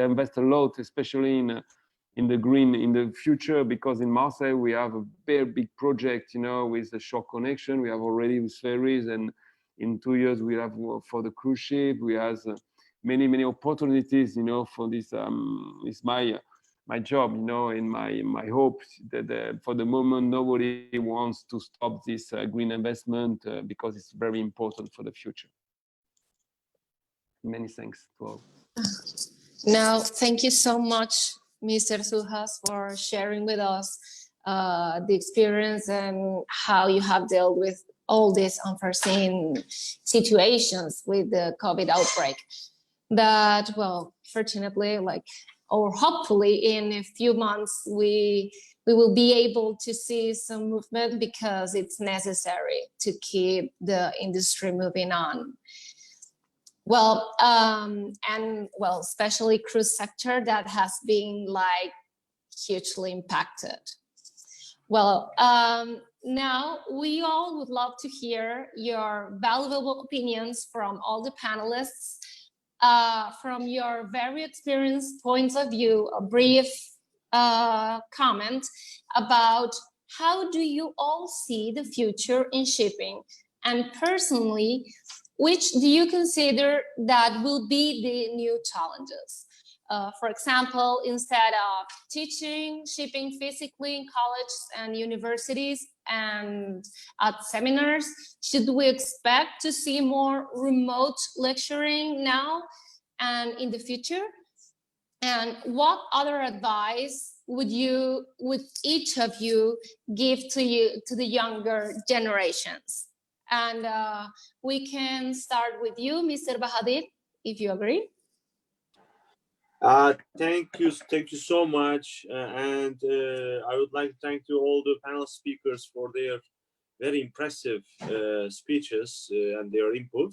invest a lot, especially in the green in the future, because in Marseille we have a very big project, you know, with the shore connection. We have already with ferries, and in 2 years we have for the cruise ship. We have many opportunities, you know, for this. It's my job, you know, and my hope that for the moment nobody wants to stop this green investment because it's very important for the future. Many thanks to all. Now, thank you so much, Mr. Suhas, for sharing with us the experience and how you have dealt with all these unforeseen situations with the COVID outbreak. That, well, fortunately, or hopefully in a few months, we will be able to see some movement, because it's necessary to keep the industry moving on. Well, especially cruise sector that has been hugely impacted. Well, now we all would love to hear your valuable opinions from all the panelists, from your very experienced points of view, a brief comment about how do you all see the future in shipping, and personally, which do you consider that will be the new challenges? For example, instead of teaching shipping physically in colleges and universities and at seminars, should we expect to see more remote lecturing now and in the future? And what other advice would each of you give to the younger generations? And we can start with you, Mr. Bahadir, if you agree. Thank you so much. And I would like to thank all the panel speakers for their very impressive speeches and their input.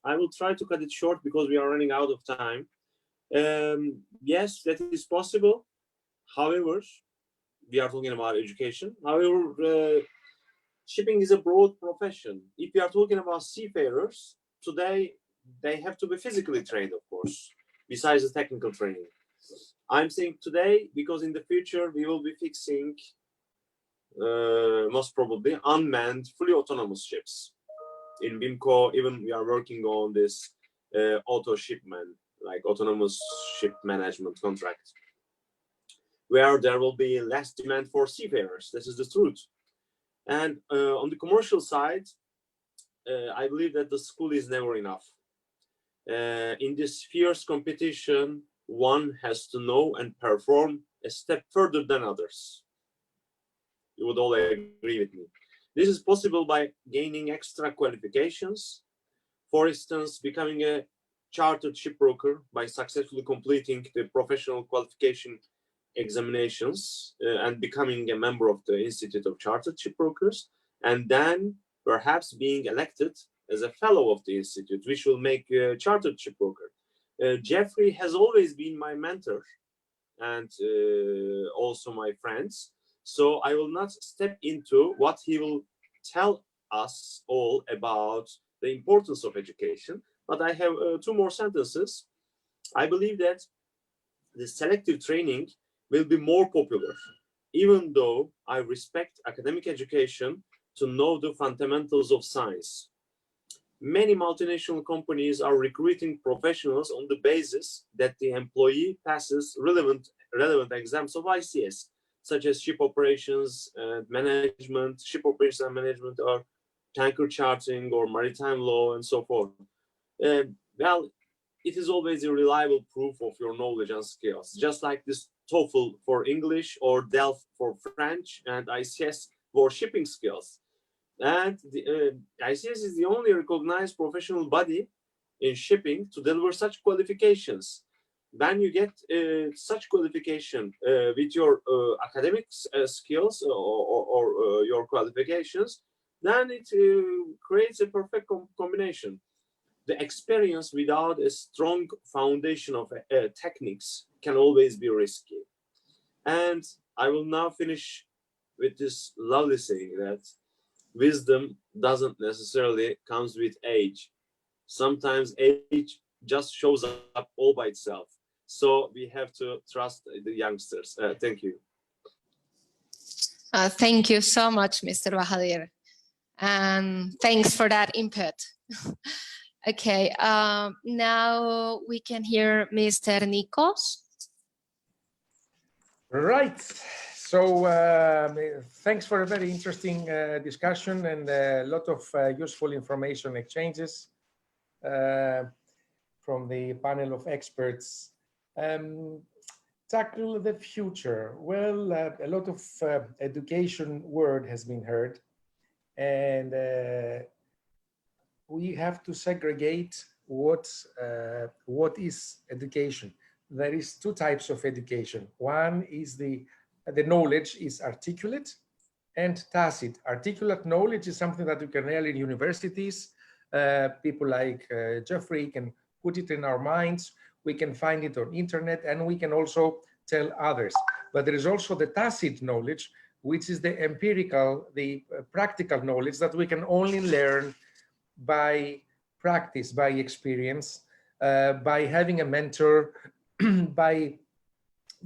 I will try to cut it short because we are running out of time. Yes, that is possible. However, we are talking about education. However, shipping is a broad profession. If you are talking about seafarers, today they have to be physically trained, of course, besides the technical training. I'm saying today because in the future we will be fixing, most probably, unmanned, fully autonomous ships. In BIMCO, even we are working on this auto shipment, like autonomous ship management contract, where there will be less demand for seafarers. This is the truth. And on the commercial side, I believe that the school is never enough. In this fierce competition, one has to know and perform a step further than others. You would all agree with me. This is possible by gaining extra qualifications. For instance, becoming a chartered shipbroker by successfully completing the professional qualification examinations and becoming a member of the Institute of Chartered Shipbrokers, and then perhaps being elected as a fellow of the Institute, which will make you a chartered shipbroker. Jeffrey has always been my mentor and also my friends, so I will not step into what he will tell us all about the importance of education, but I have 2 more sentences. I believe that the selective training will be more popular, even though I respect academic education to know the fundamentals of science. Many multinational companies are recruiting professionals on the basis that the employee passes relevant exams of ICS, such as ship operations and management, ship operations and management, or tanker charting, or maritime law, and so forth. Well, it is always a reliable proof of your knowledge and skills, just like this TOEFL for English or DELF for French and ICS for shipping skills. And the ICS is the only recognized professional body in shipping to deliver such qualifications. When you get such qualification with your academic skills or your qualifications, then it creates a perfect combination. The experience without a strong foundation of techniques can always be risky. And I will now finish with this lovely saying that wisdom doesn't necessarily comes with age. Sometimes age just shows up all by itself. So we have to trust the youngsters. Thank you. Thank you so much, Mr. Bahadir. And thanks for that input. Okay, now we can hear Mr. Nikos. Right. So thanks for a very interesting discussion and a lot of useful information exchanges from the panel of experts. Tackle the future. Well, a lot of education word has been heard, and we have to segregate what is education. There is two types of education. One is the knowledge is articulate and tacit. Articulate knowledge is something that you can learn in universities. People like Jeffrey can put it in our minds. We can find it on internet, and we can also tell others. But there is also the tacit knowledge, which is the empirical, the practical knowledge that we can only learn by practice, by experience, by having a mentor, by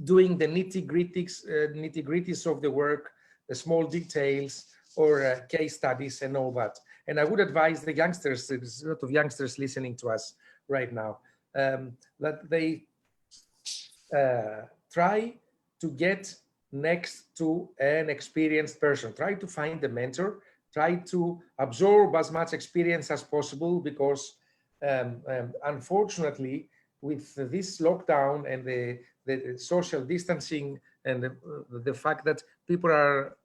doing the nitty-gritties of the work, the small details, or case studies and all that. And I would advise the youngsters, there's a lot of youngsters listening to us right now, that they try to get next to an experienced person. Try to find a mentor, try to absorb as much experience as possible, because unfortunately, with this lockdown and the social distancing and the fact that people are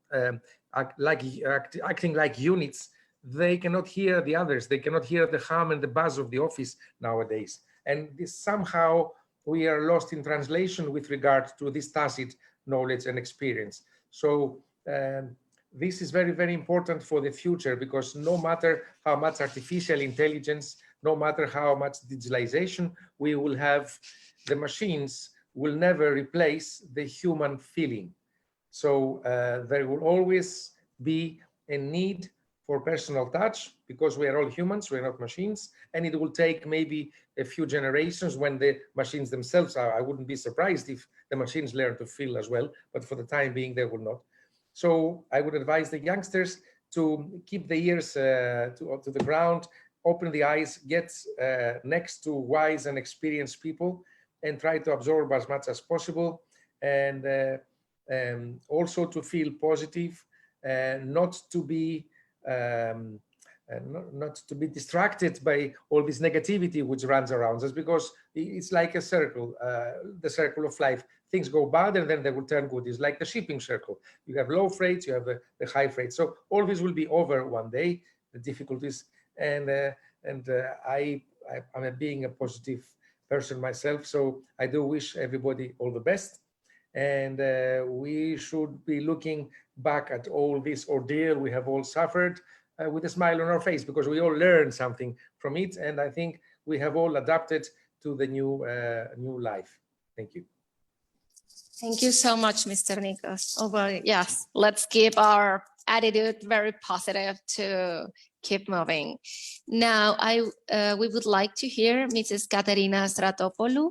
acting like units, they cannot hear the others. They cannot hear the hum and the buzz of the office nowadays. And this, somehow we are lost in translation with regard to this tacit knowledge and experience. So this is very, very important for the future, because no matter how much artificial intelligence, no matter how much digitalization we will have, the machines will never replace the human feeling. So there will always be a need for personal touch, because we are all humans, we're not machines, and it will take maybe a few generations when the machines themselves are. I wouldn't be surprised if the machines learn to feel as well, but for the time being, they will not. So I would advise the youngsters to keep the ears to the ground, open the eyes, get next to wise and experienced people, and try to absorb as much as possible, and also to feel positive, not to be distracted by all this negativity which runs around us, because it's like a circle, the circle of life. Things go bad and then they will turn good. It's like the shipping circle. You have low freights, you have the high freight. So all this will be over one day, the difficulties. And I'm being a positive person myself, so I do wish everybody all the best. And we should be looking back at all this ordeal we have all suffered with a smile on our face, because we all learned something from it, and I think we have all adapted to the new life. Thank you. Thank you so much, Mr. Nikos. Oh, well, yes, let's keep our attitude very positive to keep moving. Now, we would like to hear Mrs. Katerina Stathopoulou.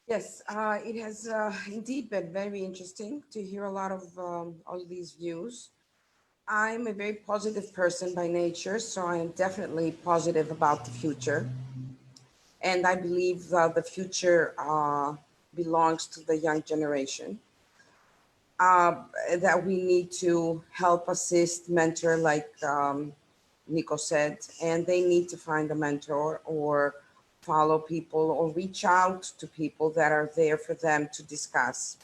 Yes, it has indeed been very interesting to hear a lot of all these views. I'm a very positive person by nature, so I am definitely positive about the future. And I believe the future belongs to the young generation. That we need to help, assist, mentor, like Nico said, and they need to find a mentor or follow people or reach out to people that are there for them to discuss.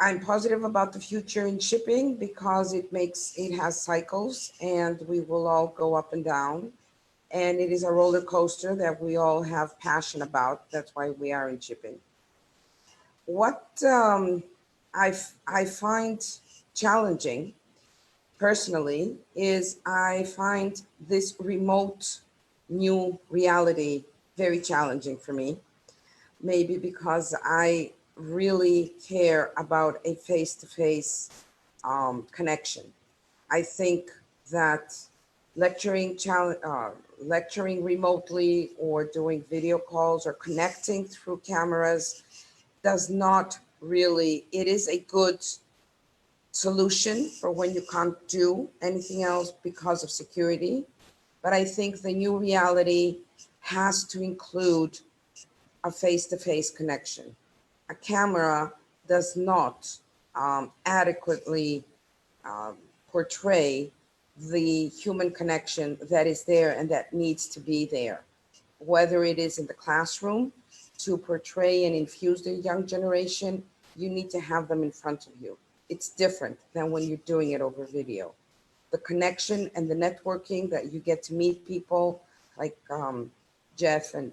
I'm positive about the future in shipping because it has cycles and we will all go up and down. And it is a roller coaster that we all have passion about. That's why we are in shipping. What I find challenging personally is I find this remote new reality very challenging for me. Maybe because I really care about a face-to-face connection. I think that lecturing remotely or doing video calls or connecting through cameras does not really, it is a good solution for when you can't do anything else because of security. But I think the new reality has to include a face-to-face connection. A camera does not adequately portray the human connection that is there and that needs to be there, whether it is in the classroom to portray and infuse the young generation, you need to have them in front of you. It's different than when you're doing it over video. The connection and the networking that you get to meet people like Jeff and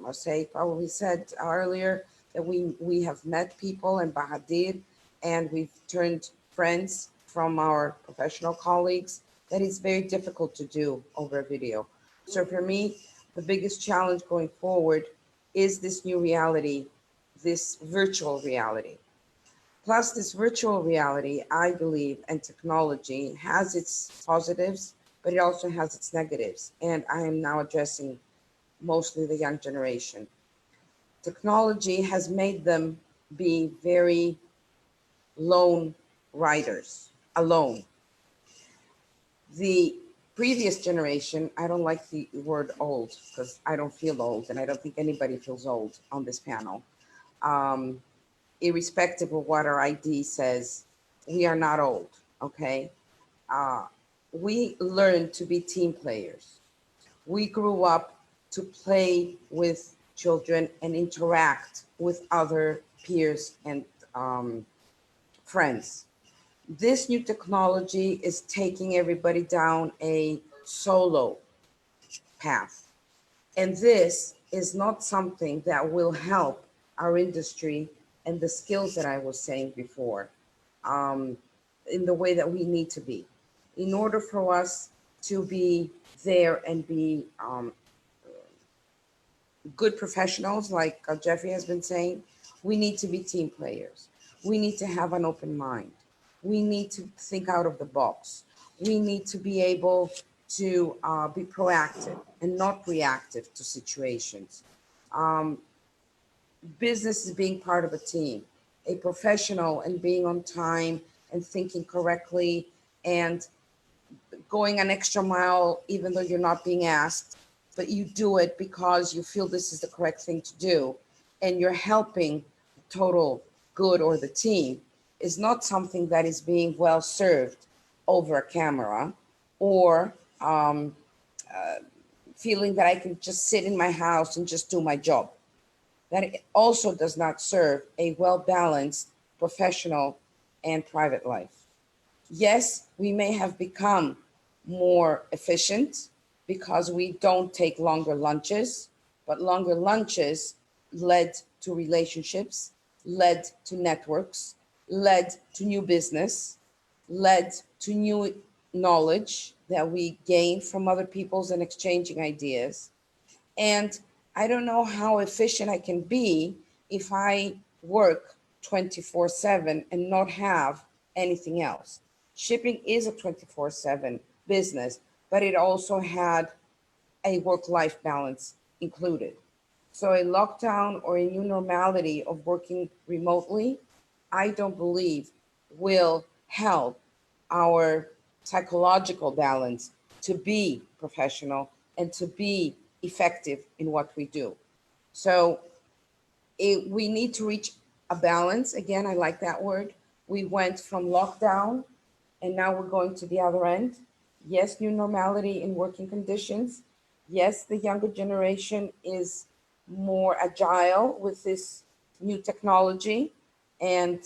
Marseille probably said earlier that we have met people in Bahadir and we've turned friends from our professional colleagues that is very difficult to do over video. So for me, the biggest challenge going forward is this new reality, this virtual reality. Plus this virtual reality, I believe, and technology has its positives, but it also has its negatives. And I am now addressing mostly the young generation. Technology has made them be very lone riders, alone. The previous generation, I don't like the word old because I don't feel old and I don't think anybody feels old on this panel. Irrespective of what our ID says, we are not old, okay? We learned to be team players. We grew up to play with children and interact with other peers and friends. This new technology is taking everybody down a solo path. And this is not something that will help our industry and the skills that I was saying before in the way that we need to be. In order for us to be there and be good professionals, like Jeffrey has been saying, we need to be team players. We need to have an open mind. We need to think out of the box. We need to be able to be proactive and not reactive to situations. Business is being part of a team, a professional and being on time and thinking correctly and going an extra mile, even though you're not being asked, but you do it because you feel this is the correct thing to do. And you're helping the total good or the team is not something that is being well served over a camera or feeling that I can just sit in my house and just do my job. That also does not serve a well-balanced professional and private life. Yes, we may have become more efficient because we don't take longer lunches, but longer lunches led to relationships, led to networks, led to new business, led to new knowledge that we gain from other people's and exchanging ideas. And I don't know how efficient I can be if I work 24/7 and not have anything else. Shipping is a 24/7 business, but it also had a work-life balance included. So a lockdown or a new normality of working remotely, I don't believe will help our psychological balance to be professional and to be effective in what we do. So we need to reach a balance. Again, I like that word. We went from lockdown and now we're going to the other end. Yes, new normality in working conditions. Yes, the younger generation is more agile with this new technology, and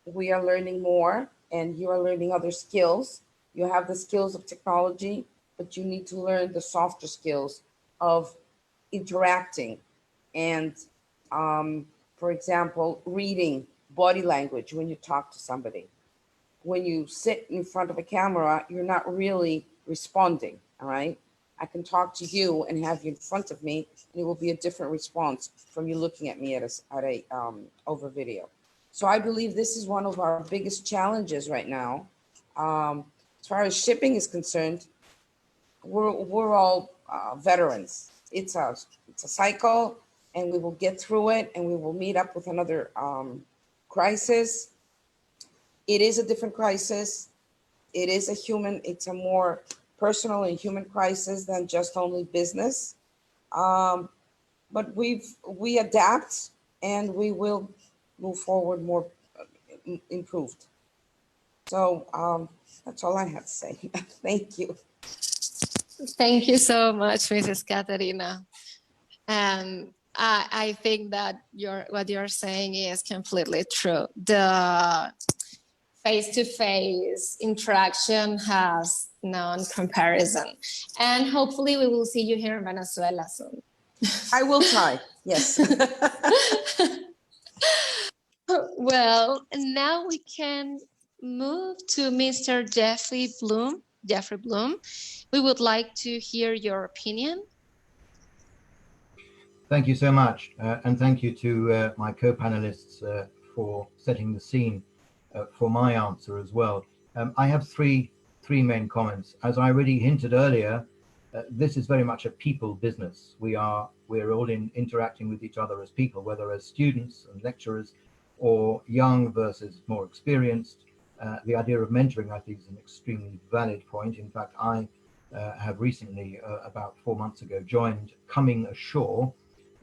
we are learning more, and you are learning other skills. You have the skills of technology, but you need to learn the softer skills of interacting and, for example, reading body language when you talk to somebody. When you sit in front of a camera, you're not really responding, all right? I can talk to you and have you in front of me, and it will be a different response from you looking at me over video. So I believe this is one of our biggest challenges right now. As far as shipping is concerned, we're all veterans. It's a cycle, and we will get through it, and we will meet up with another crisis. It is a different crisis. It's a more personal and human crisis than just only business. But we adapt, and we will move forward more improved. So that's all I have to say. Thank you. Thank you so much, Mrs. Katerina. And I think that what you're saying is completely true. The face-to-face interaction has no comparison. And hopefully we will see you here in Venezuela soon. I will try, yes. Well, now we can move to Mr. Jeffrey Bloom. We would like to hear your opinion. Thank you so much. And thank you to my co-panelists for setting the scene for my answer as well. I have three main comments. As I already hinted earlier, this is very much a people business. We're all interacting with each other as people, whether as students and lecturers or young versus more experienced. The idea of mentoring, I think, is an extremely valid point. In fact, I have recently, about 4 months ago, joined Coming Ashore,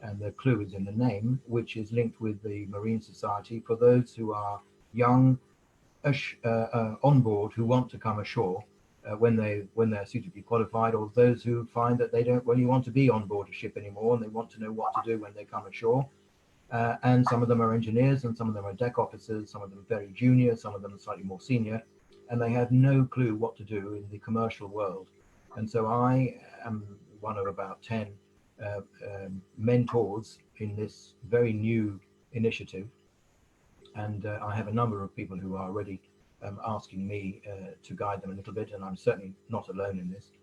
and the clue is in the name, which is linked with the Marine Society for those who are young on board who want to come ashore when they're suitably qualified, or those who find that they don't really want to be on board a ship anymore and they want to know what to do when they come ashore. And some of them are engineers, and some of them are deck officers, some of them very junior, some of them are slightly more senior, and they have no clue what to do in the commercial world. And so I am one of about 10 mentors in this very new initiative. And I have a number of people who are already asking me to guide them a little bit, and I'm certainly not alone in this.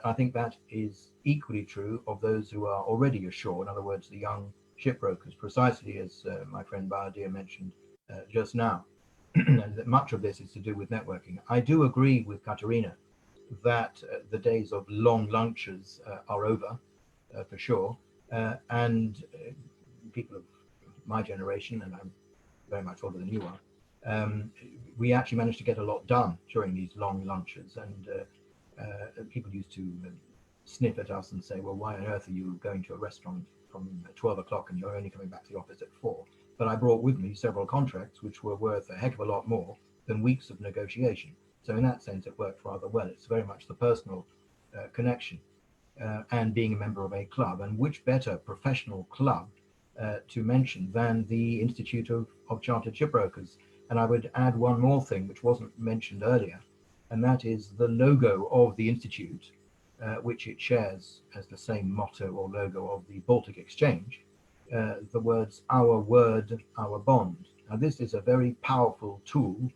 I think that is equally true of those who are already ashore, in other words, the young shipbrokers, precisely as my friend Bahadir mentioned just now. And much of this is to do with networking. I do agree with Katerina that the days of long lunches are over, for sure. And people of my generation, and I'm very much older than you are, we actually managed to get a lot done during these long lunches. And people used to sniff at us and say, well, why on earth are you going to a restaurant from 12 o'clock and you're only coming back to the office at 4? But I brought with me several contracts which were worth a heck of a lot more than weeks of negotiation. So in that sense, it worked rather well. It's very much the personal connection and being a member of a club. And which better professional club to mention than the Institute of Chartered Shipbrokers? And I would add one more thing which wasn't mentioned earlier, and that is the logo of the Institute, which it shares as the same motto or logo of the Baltic Exchange, the words, our word, our bond. Now this is a very powerful tool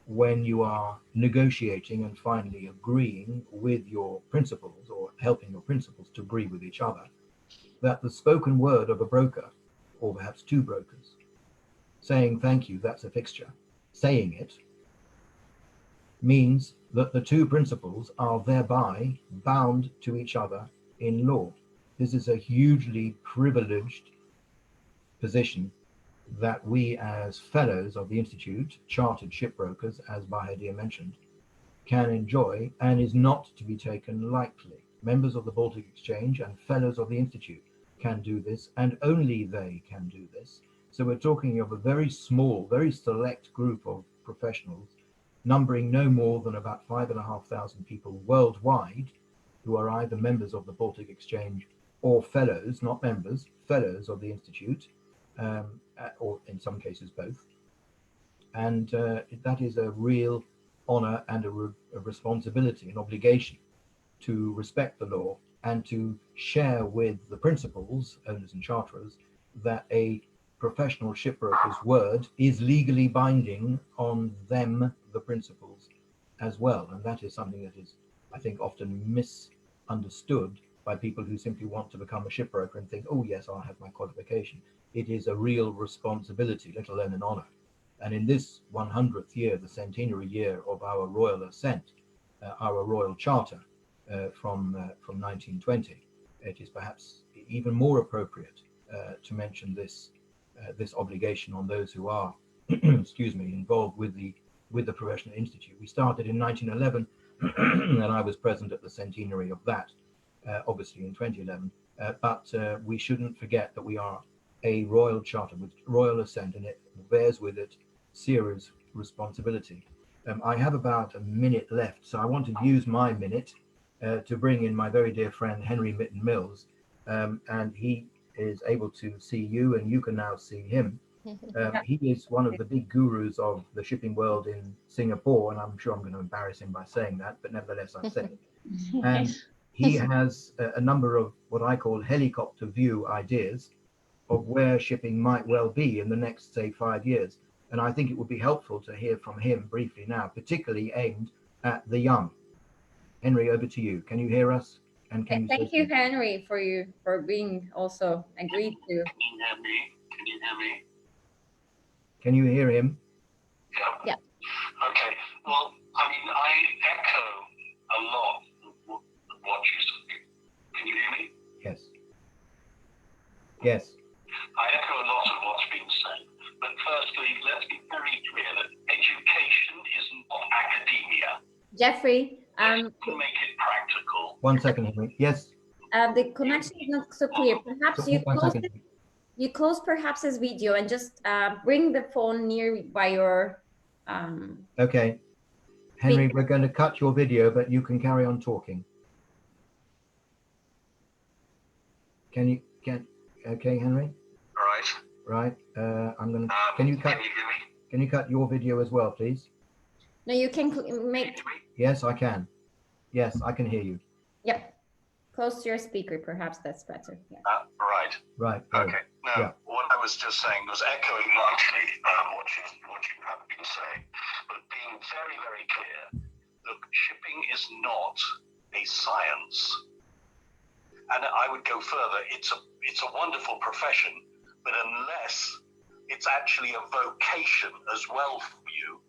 when you are negotiating and finally agreeing with your principals, or helping your principals to agree with each other. that the spoken word of a broker, or perhaps two brokers, saying thank you, that's a fixture, saying it, means that the two principals are thereby bound to each other in law. This is a hugely privileged position that we as fellows of the Institute, chartered shipbrokers, as Bahadir mentioned, can enjoy and is not to be taken lightly. Members of the Baltic Exchange and fellows of the Institute can do this, and only they can do this. So we're talking of a very small, very select group of professionals, numbering no more than about 5,500 people worldwide, who are either members of the Baltic Exchange or fellows, not members, fellows of the Institute, or in some cases both. And that is a real honor and a responsibility, an obligation to respect the law and to share with the principals, owners and charterers, that a professional shipbroker's word is legally binding on them, the principals, as well. And that is something that is, I think, often misunderstood by people who simply want to become a shipbroker and think, oh yes, I'll have my qualification. It is a real responsibility, let alone an honor. And in this 100th year, the centenary year of our royal ascent, our royal charter from 1920, it is perhaps even more appropriate to mention this this obligation on those who are, excuse me, involved with the Professional Institute. We started in 1911, and I was present at the centenary of that, obviously in 2011. But we shouldn't forget that we are a royal charter with royal assent, and it bears with it serious responsibility. I have about a minute left, so I want to use my minute to bring in my very dear friend Henry Mitten Mills, and he is able to see you, and you can now see him. He is one of the big gurus of the shipping world in Singapore, and I'm sure I'm going to embarrass him by saying that, but nevertheless I've said it. And he has a number of what I call helicopter view ideas of where shipping might well be in the next, say, 5 years. And I think it would be helpful to hear from him briefly now, particularly aimed at the young. Henry, over to you. Can you hear us? And can you thank you, Henry, for being also agreed to. Can you hear me? Can you hear me? Can you hear him? Yeah. Okay. Well, I mean, I echo a lot of what you said. Can you hear me? Yes. Yes. I echo a lot of what's been said. But firstly, let's be very clear that education is not academia. Jeffrey, let's make it practical. 1 second, Henry. Yes. The connection is not so clear. Perhaps you close perhaps his video and just bring the phone near by your. Okay, Henry, we're going to cut your video, but you can carry on talking. Okay, Henry. Right. I'm going to. Can you cut? Can you cut your video as well, please? No, you can make. Yes, I can. Yes, I can hear you. Yep. Close to your speaker, perhaps that's better. Yeah. Right. Okay. No, what I was just saying was echoing largely what you have been saying, but being very, very clear. Look, shipping is not a science, and I would go further. It's a wonderful profession, but unless it's actually a vocation as well for you,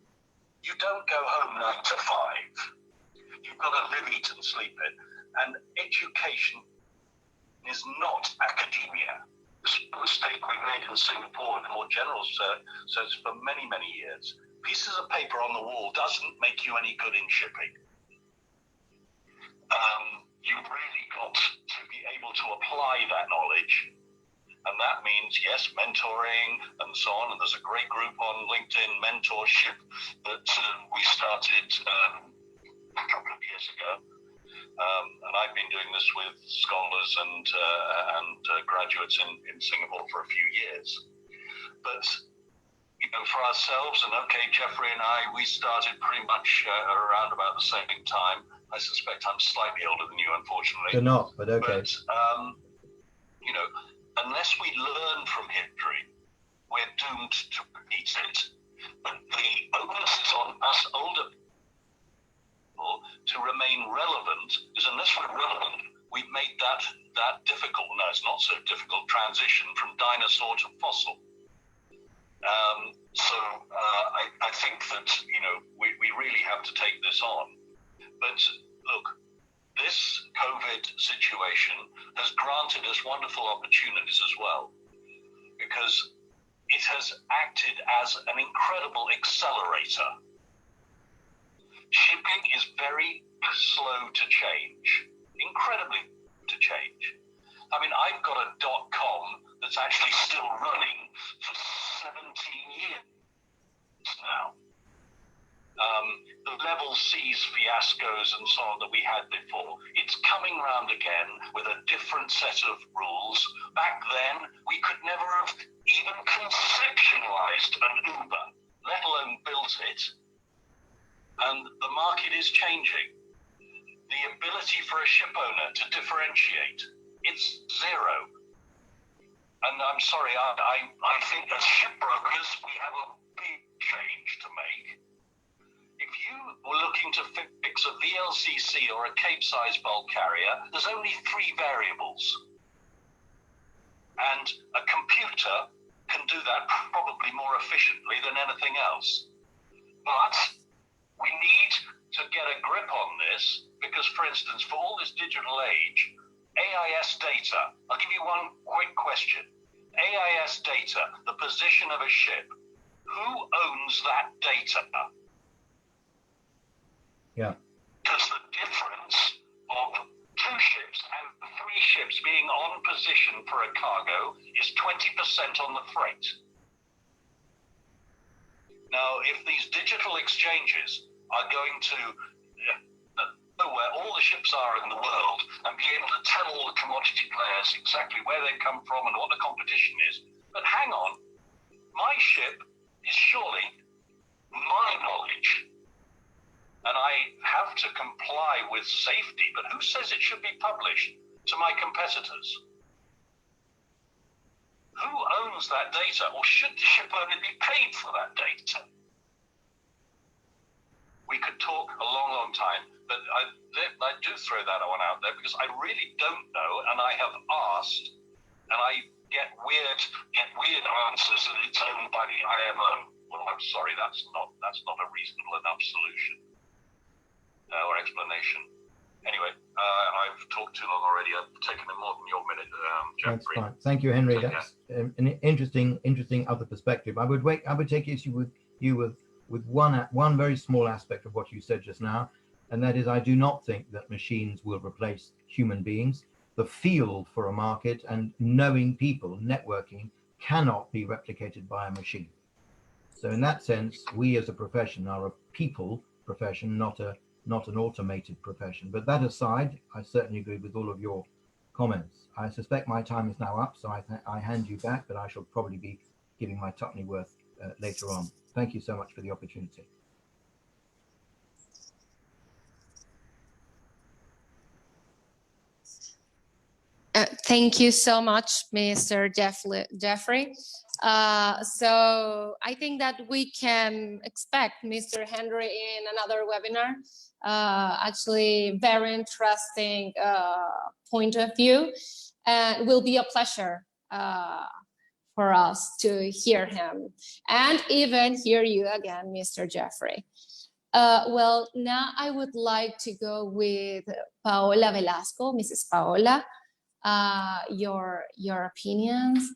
you don't go home 9 to 5. You've got to live, eat, and sleep it. And education is not academia. This mistake we made in Singapore in the more general sense for many, many years. Pieces of paper on the wall doesn't make you any good in shipping. You've really got to be able to apply that knowledge. And that means, yes, mentoring and so on. And there's a great group on LinkedIn, Mentorship, that we started a couple of years ago. And I've been doing this with scholars and graduates in Singapore for a few years. But, you know, for ourselves, and okay, Jeffrey and I, we started pretty much around about the same time. I suspect I'm slightly older than you, unfortunately. You're not, but okay. But, you know, unless we learn from history, we're doomed to repeat it. But the onus is on us older people to remain relevant, because unless we're relevant, we've made that difficult. No, it's not so difficult transition from dinosaur to fossil. I think that, you know, we really have to take this on. But look, this COVID situation has granted us wonderful opportunities as well, because it has acted as an incredible accelerator. Shipping is very slow to change, incredibly to change. I mean, I've got a .com that's actually still running for 17 years now. The level C's fiascos and so on that we had before, it's coming round again with a different set of rules. Back then, we could never have even conceptualized an Uber, let alone built it. And the market is changing. The ability for a ship owner to differentiate, it's zero. And I'm sorry, I think as shipbrokers, we have a big change to make. If you were looking to fix a VLCC or a Capesize bulk carrier, there's only 3 variables. And a computer can do that probably more efficiently than anything else. But we need to get a grip on this because, for instance, for all this digital age, AIS data, I'll give you one quick question. AIS data, the position of a ship, who owns that data? Yeah. Because the difference of 2 ships and 3 ships being on position for a cargo is 20% on the freight. Now, if these digital exchanges are going to know where all the ships are in the world and be able to tell all the commodity players exactly where they come from and what the competition is, but hang on, my ship is surely my knowledge. And I have to comply with safety, but who says it should be published to my competitors? Who owns that data, or should the ship owner be paid for that data? We could talk a long, long time, but I do throw that one out there because I really don't know, and I have asked, and I get weird answers that it's owned by the IMO. Well, I'm sorry, that's not a reasonable enough solution. Or explanation. Anyway, I've talked too long already. I've taken more than your minute. That's fine. Thank you, Henry. That's an interesting other perspective. I would take issue with you with one very small aspect of what you said just now, and that is I do not think that machines will replace human beings. The feel for a market and knowing people, networking, cannot be replicated by a machine. So in that sense, we as a profession are a people profession, not an automated profession. But that aside, I certainly agree with all of your comments. I suspect my time is now up, so I hand you back, but I shall probably be giving my Tuppenny worth later on. Thank you so much for the opportunity. Thank you so much, Mr. Jeffrey. So I think that we can expect Mr. Henry in another webinar. Actually, very interesting point of view. And it will be a pleasure for us to hear him and even hear you again, Mr. Jeffrey. Well, now I would like to go with Paola Velasco, Mrs. Paola. Your opinions,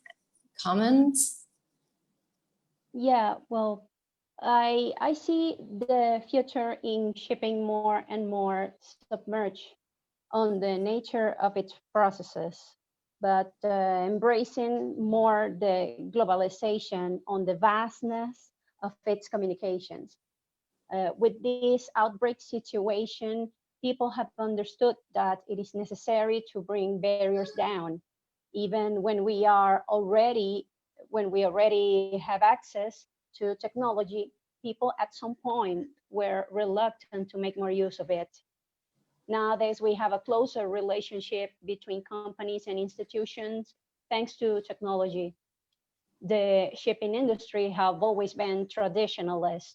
comments? Yeah, well, I see the future in shipping more and more submerged on the nature of its processes, but embracing more the globalization on the vastness of its communications. With this outbreak situation, people have understood that it is necessary to bring barriers down, even when we already have access to technology. People at some point were reluctant to make more use of it. Nowadays, we have a closer relationship between companies and institutions thanks to technology. The shipping industry have always been traditionalist.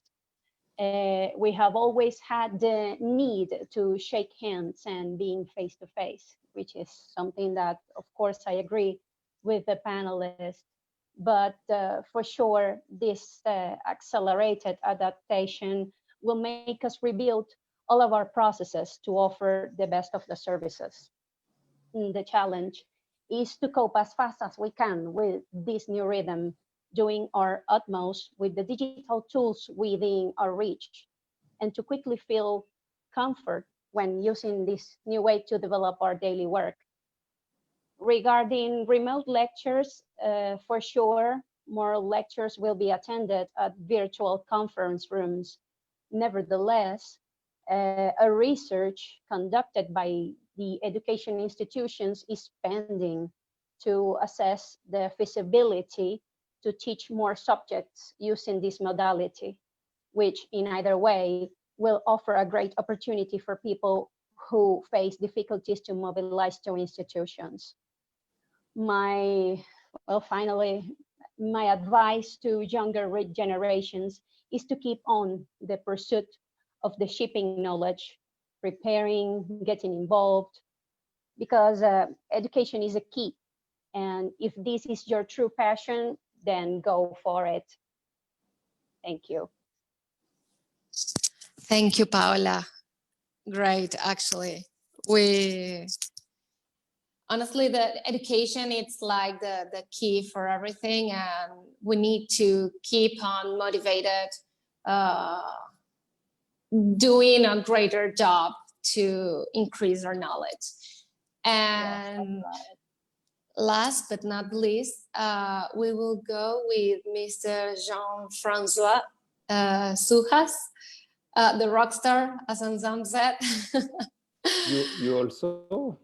We have always had the need to shake hands and being face to face, which is something that, of course, I agree with the panelists. But for sure, this accelerated adaptation will make us rebuild all of our processes to offer the best of the services. The challenge is to cope as fast as we can with this new rhythm, doing our utmost with the digital tools within our reach, and to quickly feel comfort when using this new way to develop our daily work. Regarding remote lectures, for sure, more lectures will be attended at virtual conference rooms. Nevertheless, a research conducted by the education institutions is pending to assess the feasibility to teach more subjects using this modality, which in either way will offer a great opportunity for people who face difficulties to mobilize to institutions. Finally, my advice to younger generations is to keep on the pursuit of the shipping knowledge, preparing, getting involved, because education is a key. And if this is your true passion, then go for it. Thank you. Thank you, Paola. Great, actually. Honestly, the education, it's like the key for everything, and we need to keep on motivated, doing a greater job to increase our knowledge. And yes, last but not least, we will go with Mr. Jean-Francois Suhas, the rock star, as Ansam said. You also?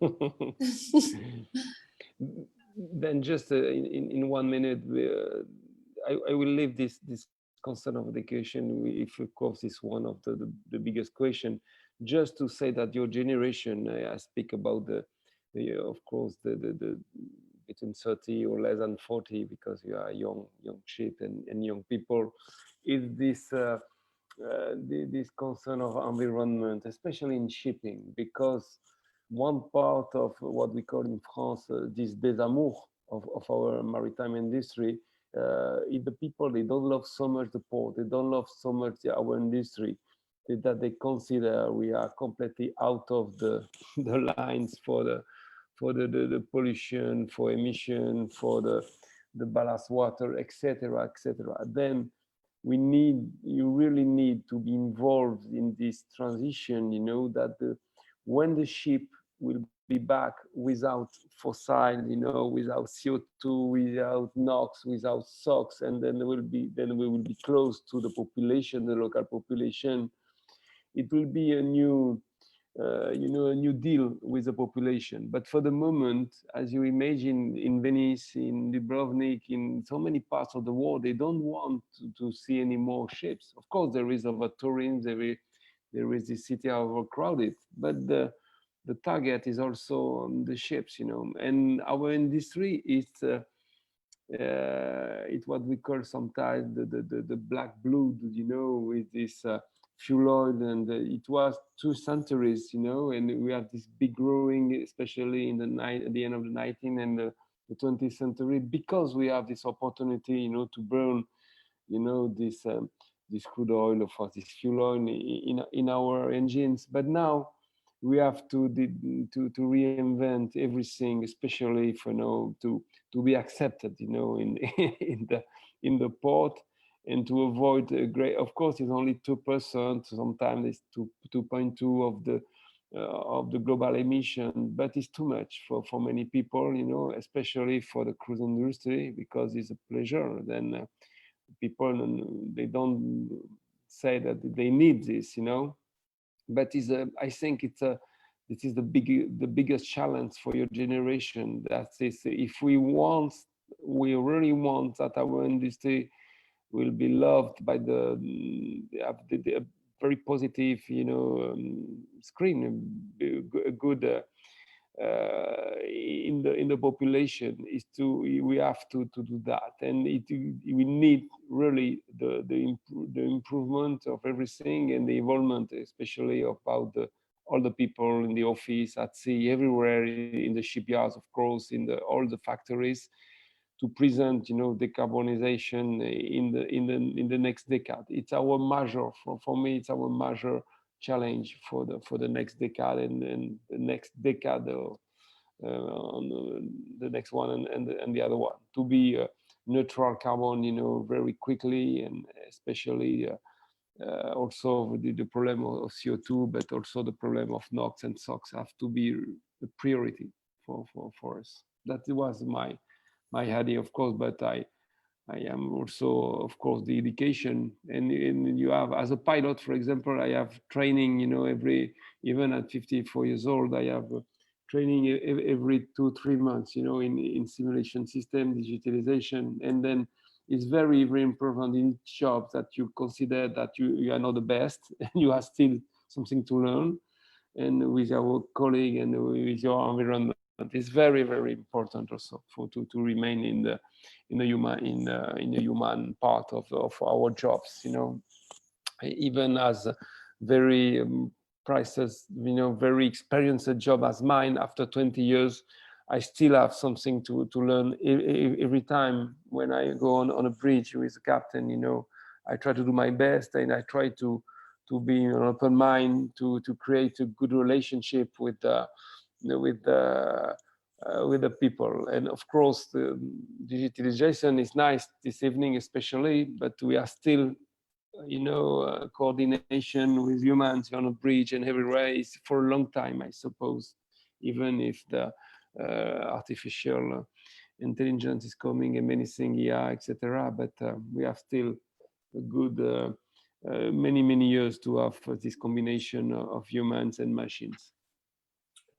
Then just in 1 minute, I will leave this concern of education, if of course is one of the biggest question, just to say that your generation, I speak about of course the between 30 or less than 40, because you are young ship and young people, is this this concern of environment, especially in shipping, because one part of what we call in France this désamour of our maritime industry is the people. They don't love so much the port, they don't love so much our industry, that they consider we are completely out of the lines for the pollution, for emission, for the ballast water, etc., etc. Then you really need to be involved in this transition, you know, that when the ship will be back without fossil, you know, without CO2, without NOx, without SOx, and then we will be close to the population, the local population. It will be a new, you know, a new deal with the population. But for the moment, as you imagine, in Venice, in Dubrovnik, in so many parts of the world, they don't want to see any more ships. Of course, there is over-tourism, there is this city overcrowded, but the target is also on the ships, you know. And our industry is it's what we call sometimes the black blood, you know, with this fuel oil, and it was 2 centuries, you know, and we have this big growing, especially in at the end of the 19th and the 20th century, because we have this opportunity, you know, to burn, you know, this crude oil or this fuel oil in our engines. But now we have to reinvent everything, especially for, you know, to be accepted, you know, in the port, and to avoid a great. Of course, it's only 2%. Sometimes it's 2.2 of the global emission, but it's too much for many people, you know, especially for the cruise industry, because it's a pleasure. Then people, they don't say that they need this, you know. But I think this is the biggest challenge for your generation. That is, if we really want that our industry will be loved by the very positive, you know, screen, a good in the population is we have to do that, and we need really the improvement of everything and the involvement, especially about all the people in the office, at sea, everywhere, in the shipyards, of course, in all the factories, to present, decarbonization in the next decade. It's our major, for me, it's our major challenge for the next decade and the next decade, on the next one and the other one, to be neutral carbon, very quickly, and especially also the problem of CO2, but also the problem of NOx and SOx have to be a priority for us. That was my idea, of course, but I am also, of course, the education, and you have, as a pilot, for example, I have training, even at 54 years old, I have training every 2-3 months, in simulation system, digitalization, and then it's very, very important in jobs that you consider that you are not the best, and you have still something to learn, and with our colleague and with your environment. It's very, very important also to remain in the human part of our jobs. Even as very priceless, very experienced job as mine. After 20 years, I still have something to learn every time when I go on a bridge with the captain. I try to do my best, and I try to be an open mind, to create a good relationship with the people. And of course, the digitalization is nice this evening, especially, but we are still, coordination with humans on a bridge and everywhere is for a long time, I suppose, even if the artificial intelligence is coming and many things, etc. But we have still a good many years to have this combination of humans and machines.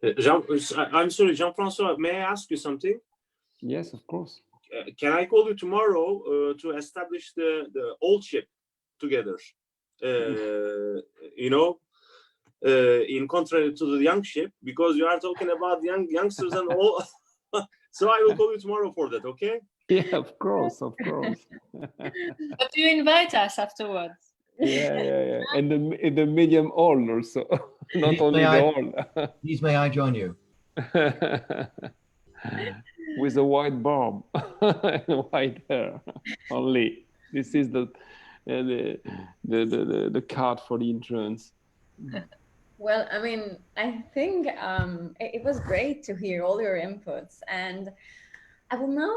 I'm sorry, Jean-Francois, may I ask you something? Yes, of course. Can I call you tomorrow to establish the old ship together? In contrary to the young ship, because you are talking about youngsters and all. So I will call you tomorrow for that, okay? Yeah, of course. But you invite us afterwards. Yeah. And the medium old also, not only the old. Please, may I join you? With a white barb and white hair only. This is the card for the entrance. Well, I mean, I think it was great to hear all your inputs, and I will now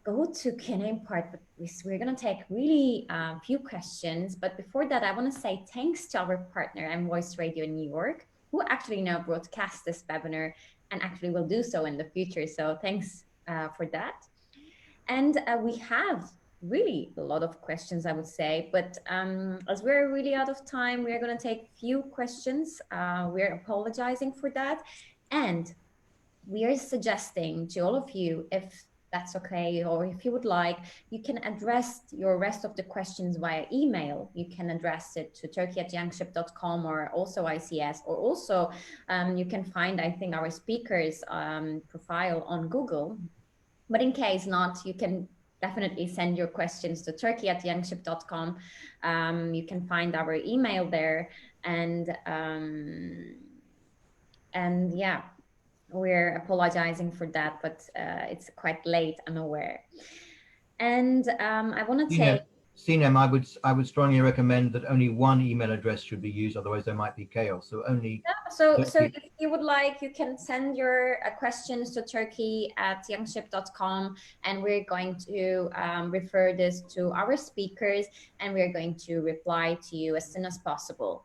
go to Q&A part, but we're going to take really a few questions. But before that, I want to say thanks to our partner, Voice Radio in New York, who actually now broadcast this webinar and actually will do so in the future. So thanks for that. And we have really a lot of questions, I would say, but as we're really out of time, we're going to take few questions. We're apologizing for that. And we are suggesting to all of you, if that's okay, or if you would like, you can address your rest of the questions via email. You can address it to turkey@youngship.com or also ICS, or also you can find, I think, our speakers profile on Google. But in case not, you can definitely send your questions to turkey@youngship.com. You can find our email there, and yeah, we're apologizing for that, but it's quite late, I'm aware. And I want to take... Sinem, I would strongly recommend that only one email address should be used, otherwise there might be chaos. So only... So if you would like, you can send your questions to turkey@youngship.com, and we're going to refer this to our speakers, and we're going to reply to you as soon as possible.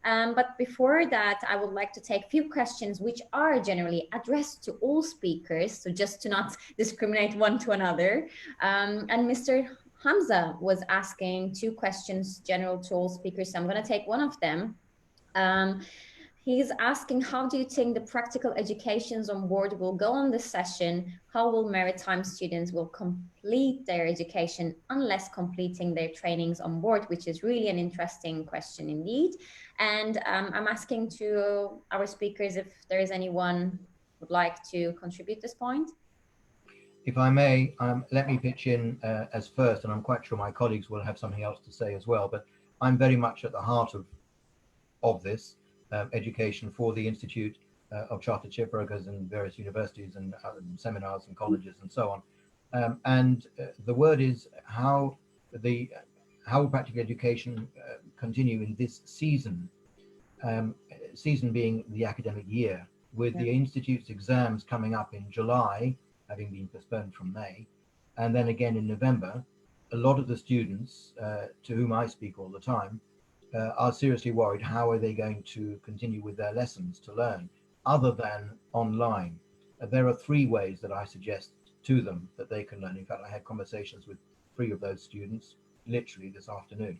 But before that, I would like to take a few questions which are generally addressed to all speakers, so just to not discriminate one to another. And Mr. Hamza was asking 2 questions general to all speakers, so I'm going to take one of them. He's asking, how do you think the practical educations on board will go on this session? How will maritime students will complete their education unless completing their trainings on board, which is really an interesting question indeed. And I'm asking to our speakers if there is anyone would like to contribute this point? If I may, let me pitch in as first, and I'm quite sure my colleagues will have something else to say as well, but I'm very much at the heart of this education for the Institute of Chartered Shipbrokers and various universities and seminars and colleges and so on. The word is how will practical education continue in this season, season being the academic year, with the Institute's exams coming up in July, having been postponed from May, and then again in November. A lot of the students to whom I speak all the time are seriously worried, how are they going to continue with their lessons to learn other than online. There are three ways that I suggest to them that they can learn. In fact, I had conversations with 3 of those students literally this afternoon.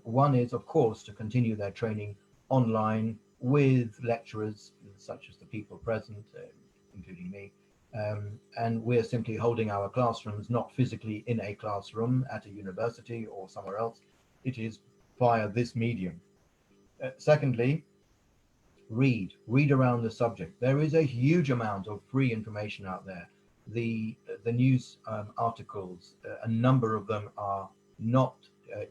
One is, of course, to continue their training online with lecturers such as the people present, including me. And we're simply holding our classrooms, not physically in a classroom at a university or somewhere else. It is via this medium. Secondly, read around the subject. There is a huge amount of free information out there. The news articles, a number of them are not,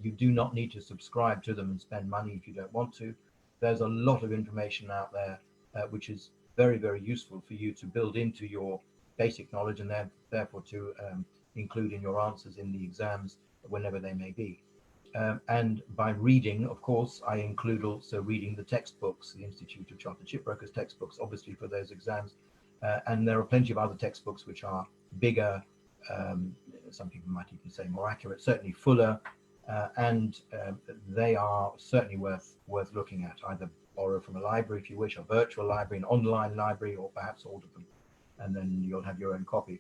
you do not need to subscribe to them and spend money if you don't want to. There's a lot of information out there which is very, very useful for you to build into your basic knowledge and then therefore to include in your answers in the exams whenever they may be. And by reading, of course, I include also reading the textbooks, the Institute of Chartered Shipbrokers textbooks, obviously for those exams. And there are plenty of other textbooks which are bigger, some people might even say more accurate, certainly fuller, and they are certainly worth looking at. Either borrow from a library if you wish, a virtual library, an online library, or perhaps order them, and then you'll have your own copy.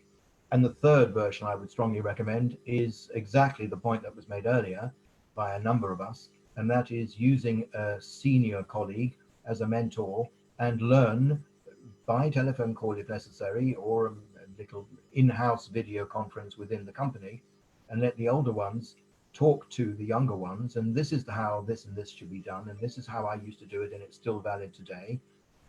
And the third version I would strongly recommend is exactly the point that was made earlier by a number of us, and that is using a senior colleague as a mentor and learn by telephone call if necessary, or a little in-house video conference within the company, and let the older ones talk to the younger ones, and this is how this and this should be done, and this is how I used to do it and it's still valid today,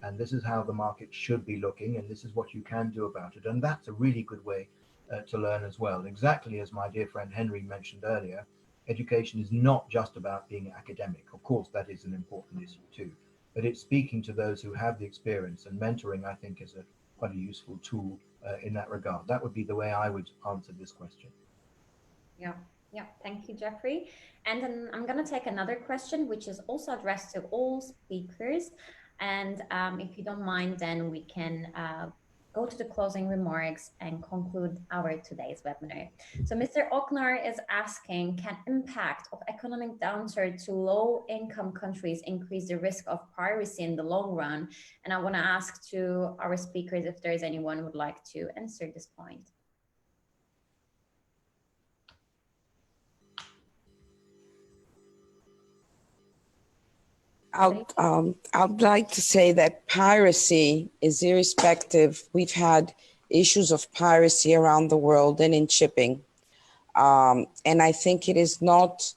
and this is how the market should be looking, and this is what you can do about it. And that's a really good way to learn as well. Exactly as my dear friend Henry mentioned earlier, education is not just about being academic. Of course, that is an important issue too, but it's speaking to those who have the experience, and mentoring, I think, is quite a useful tool in that regard. That would be the way I would answer this question. Yeah, thank you, Jeffrey. And then I'm going to take another question, which is also addressed to all speakers. And if you don't mind, then we can go to the closing remarks and conclude our today's webinar. So Mr. Oknar is asking, can impact of economic downturn to low-income countries increase the risk of piracy in the long run? And I want to ask to our speakers if there is anyone who would like to answer this point. I'd like to say that piracy is irrespective. We've had issues of piracy around the world and in shipping. And I think it is not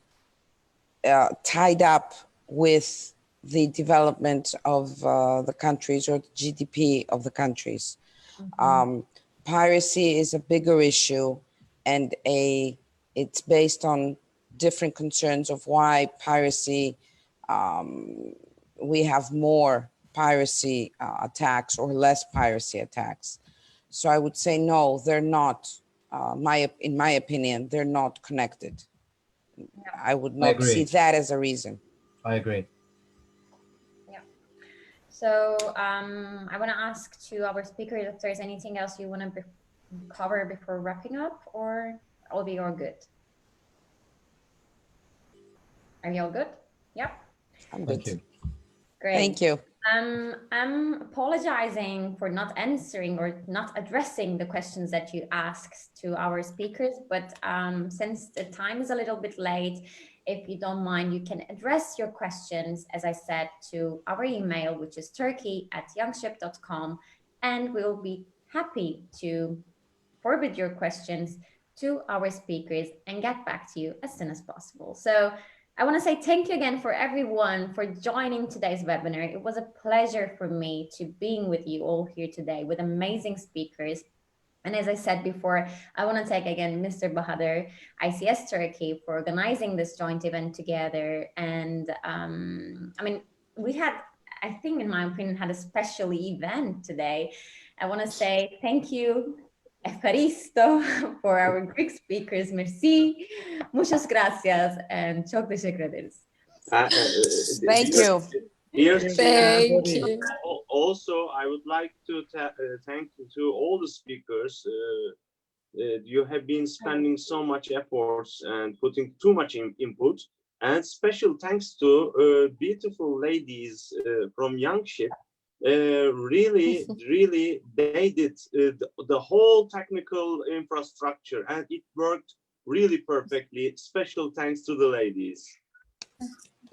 tied up with the development of the countries or the GDP of the countries. Mm-hmm. Piracy is a bigger issue, and it's based on different concerns of why piracy we have more piracy attacks or less piracy attacks. So I would say no, they're not. In my opinion, they're not connected. I would not see that as a reason. I agree. Yeah. So I want to ask to our speakers if there's anything else you want to cover before wrapping up, or are we all good? Are you all good? Yep. I'm good. Thank you. Great. Thank you. I'm apologizing for not answering or not addressing the questions that you asked to our speakers, but since the time is a little bit late, if you don't mind, you can address your questions, as I said, to our email, which is turkey@youngship.com, and we'll be happy to forward your questions to our speakers and get back to you as soon as possible. So I want to say thank you again for everyone for joining today's webinar. It was a pleasure for me to being with you all here today with amazing speakers. And as I said before, I want to thank again Mr. Bahadir, ICS Turkey, for organizing this joint event together. And I mean, we had, I think in my opinion, had a special event today. I want to say thank you, Efaristo, for our Greek speakers. Merci, muchas gracias, and çok teşekkür ederiz. Thank you. Thank you. Also, I would like to thank to all the speakers. You have been spending so much efforts and putting too much input. And special thanks to beautiful ladies from Youngship. Really, they did the whole technical infrastructure, and it worked really perfectly. Special thanks to the ladies.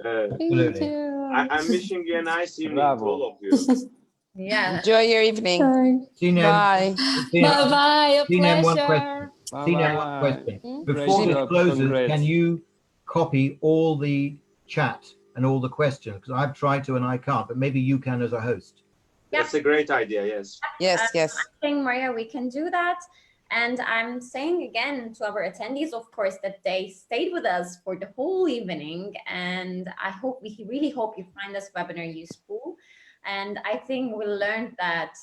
Thank you. I'm wishing you a nice evening to all of you. Yeah. Enjoy your evening. Bye. Bye-bye. A Sinem, one pleasure. question. Sinem, one question. Great Before this job, closes, congrats. can you copy all the chat and all the questions? Because I've tried to and I can't, but maybe you can as a host. That's a great idea, yes. Yes, yes. I think, Maria, we can do that. And I'm saying again to our attendees, of course, that they stayed with us for the whole evening. And we really hope you find this webinar useful. And I think we learned that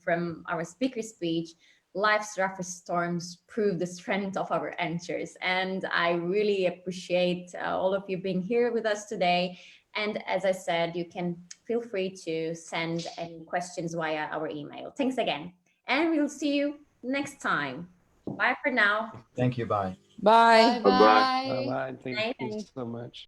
from our speaker speech, life's roughest storms prove the strength of our answers. And I really appreciate all of you being here with us today. And as I said, you can feel free to send any questions via our email. Thanks again. And we'll see you next time. Bye for now. Thank you. Bye. Bye. Bye-bye. Bye-bye. Thank you so much.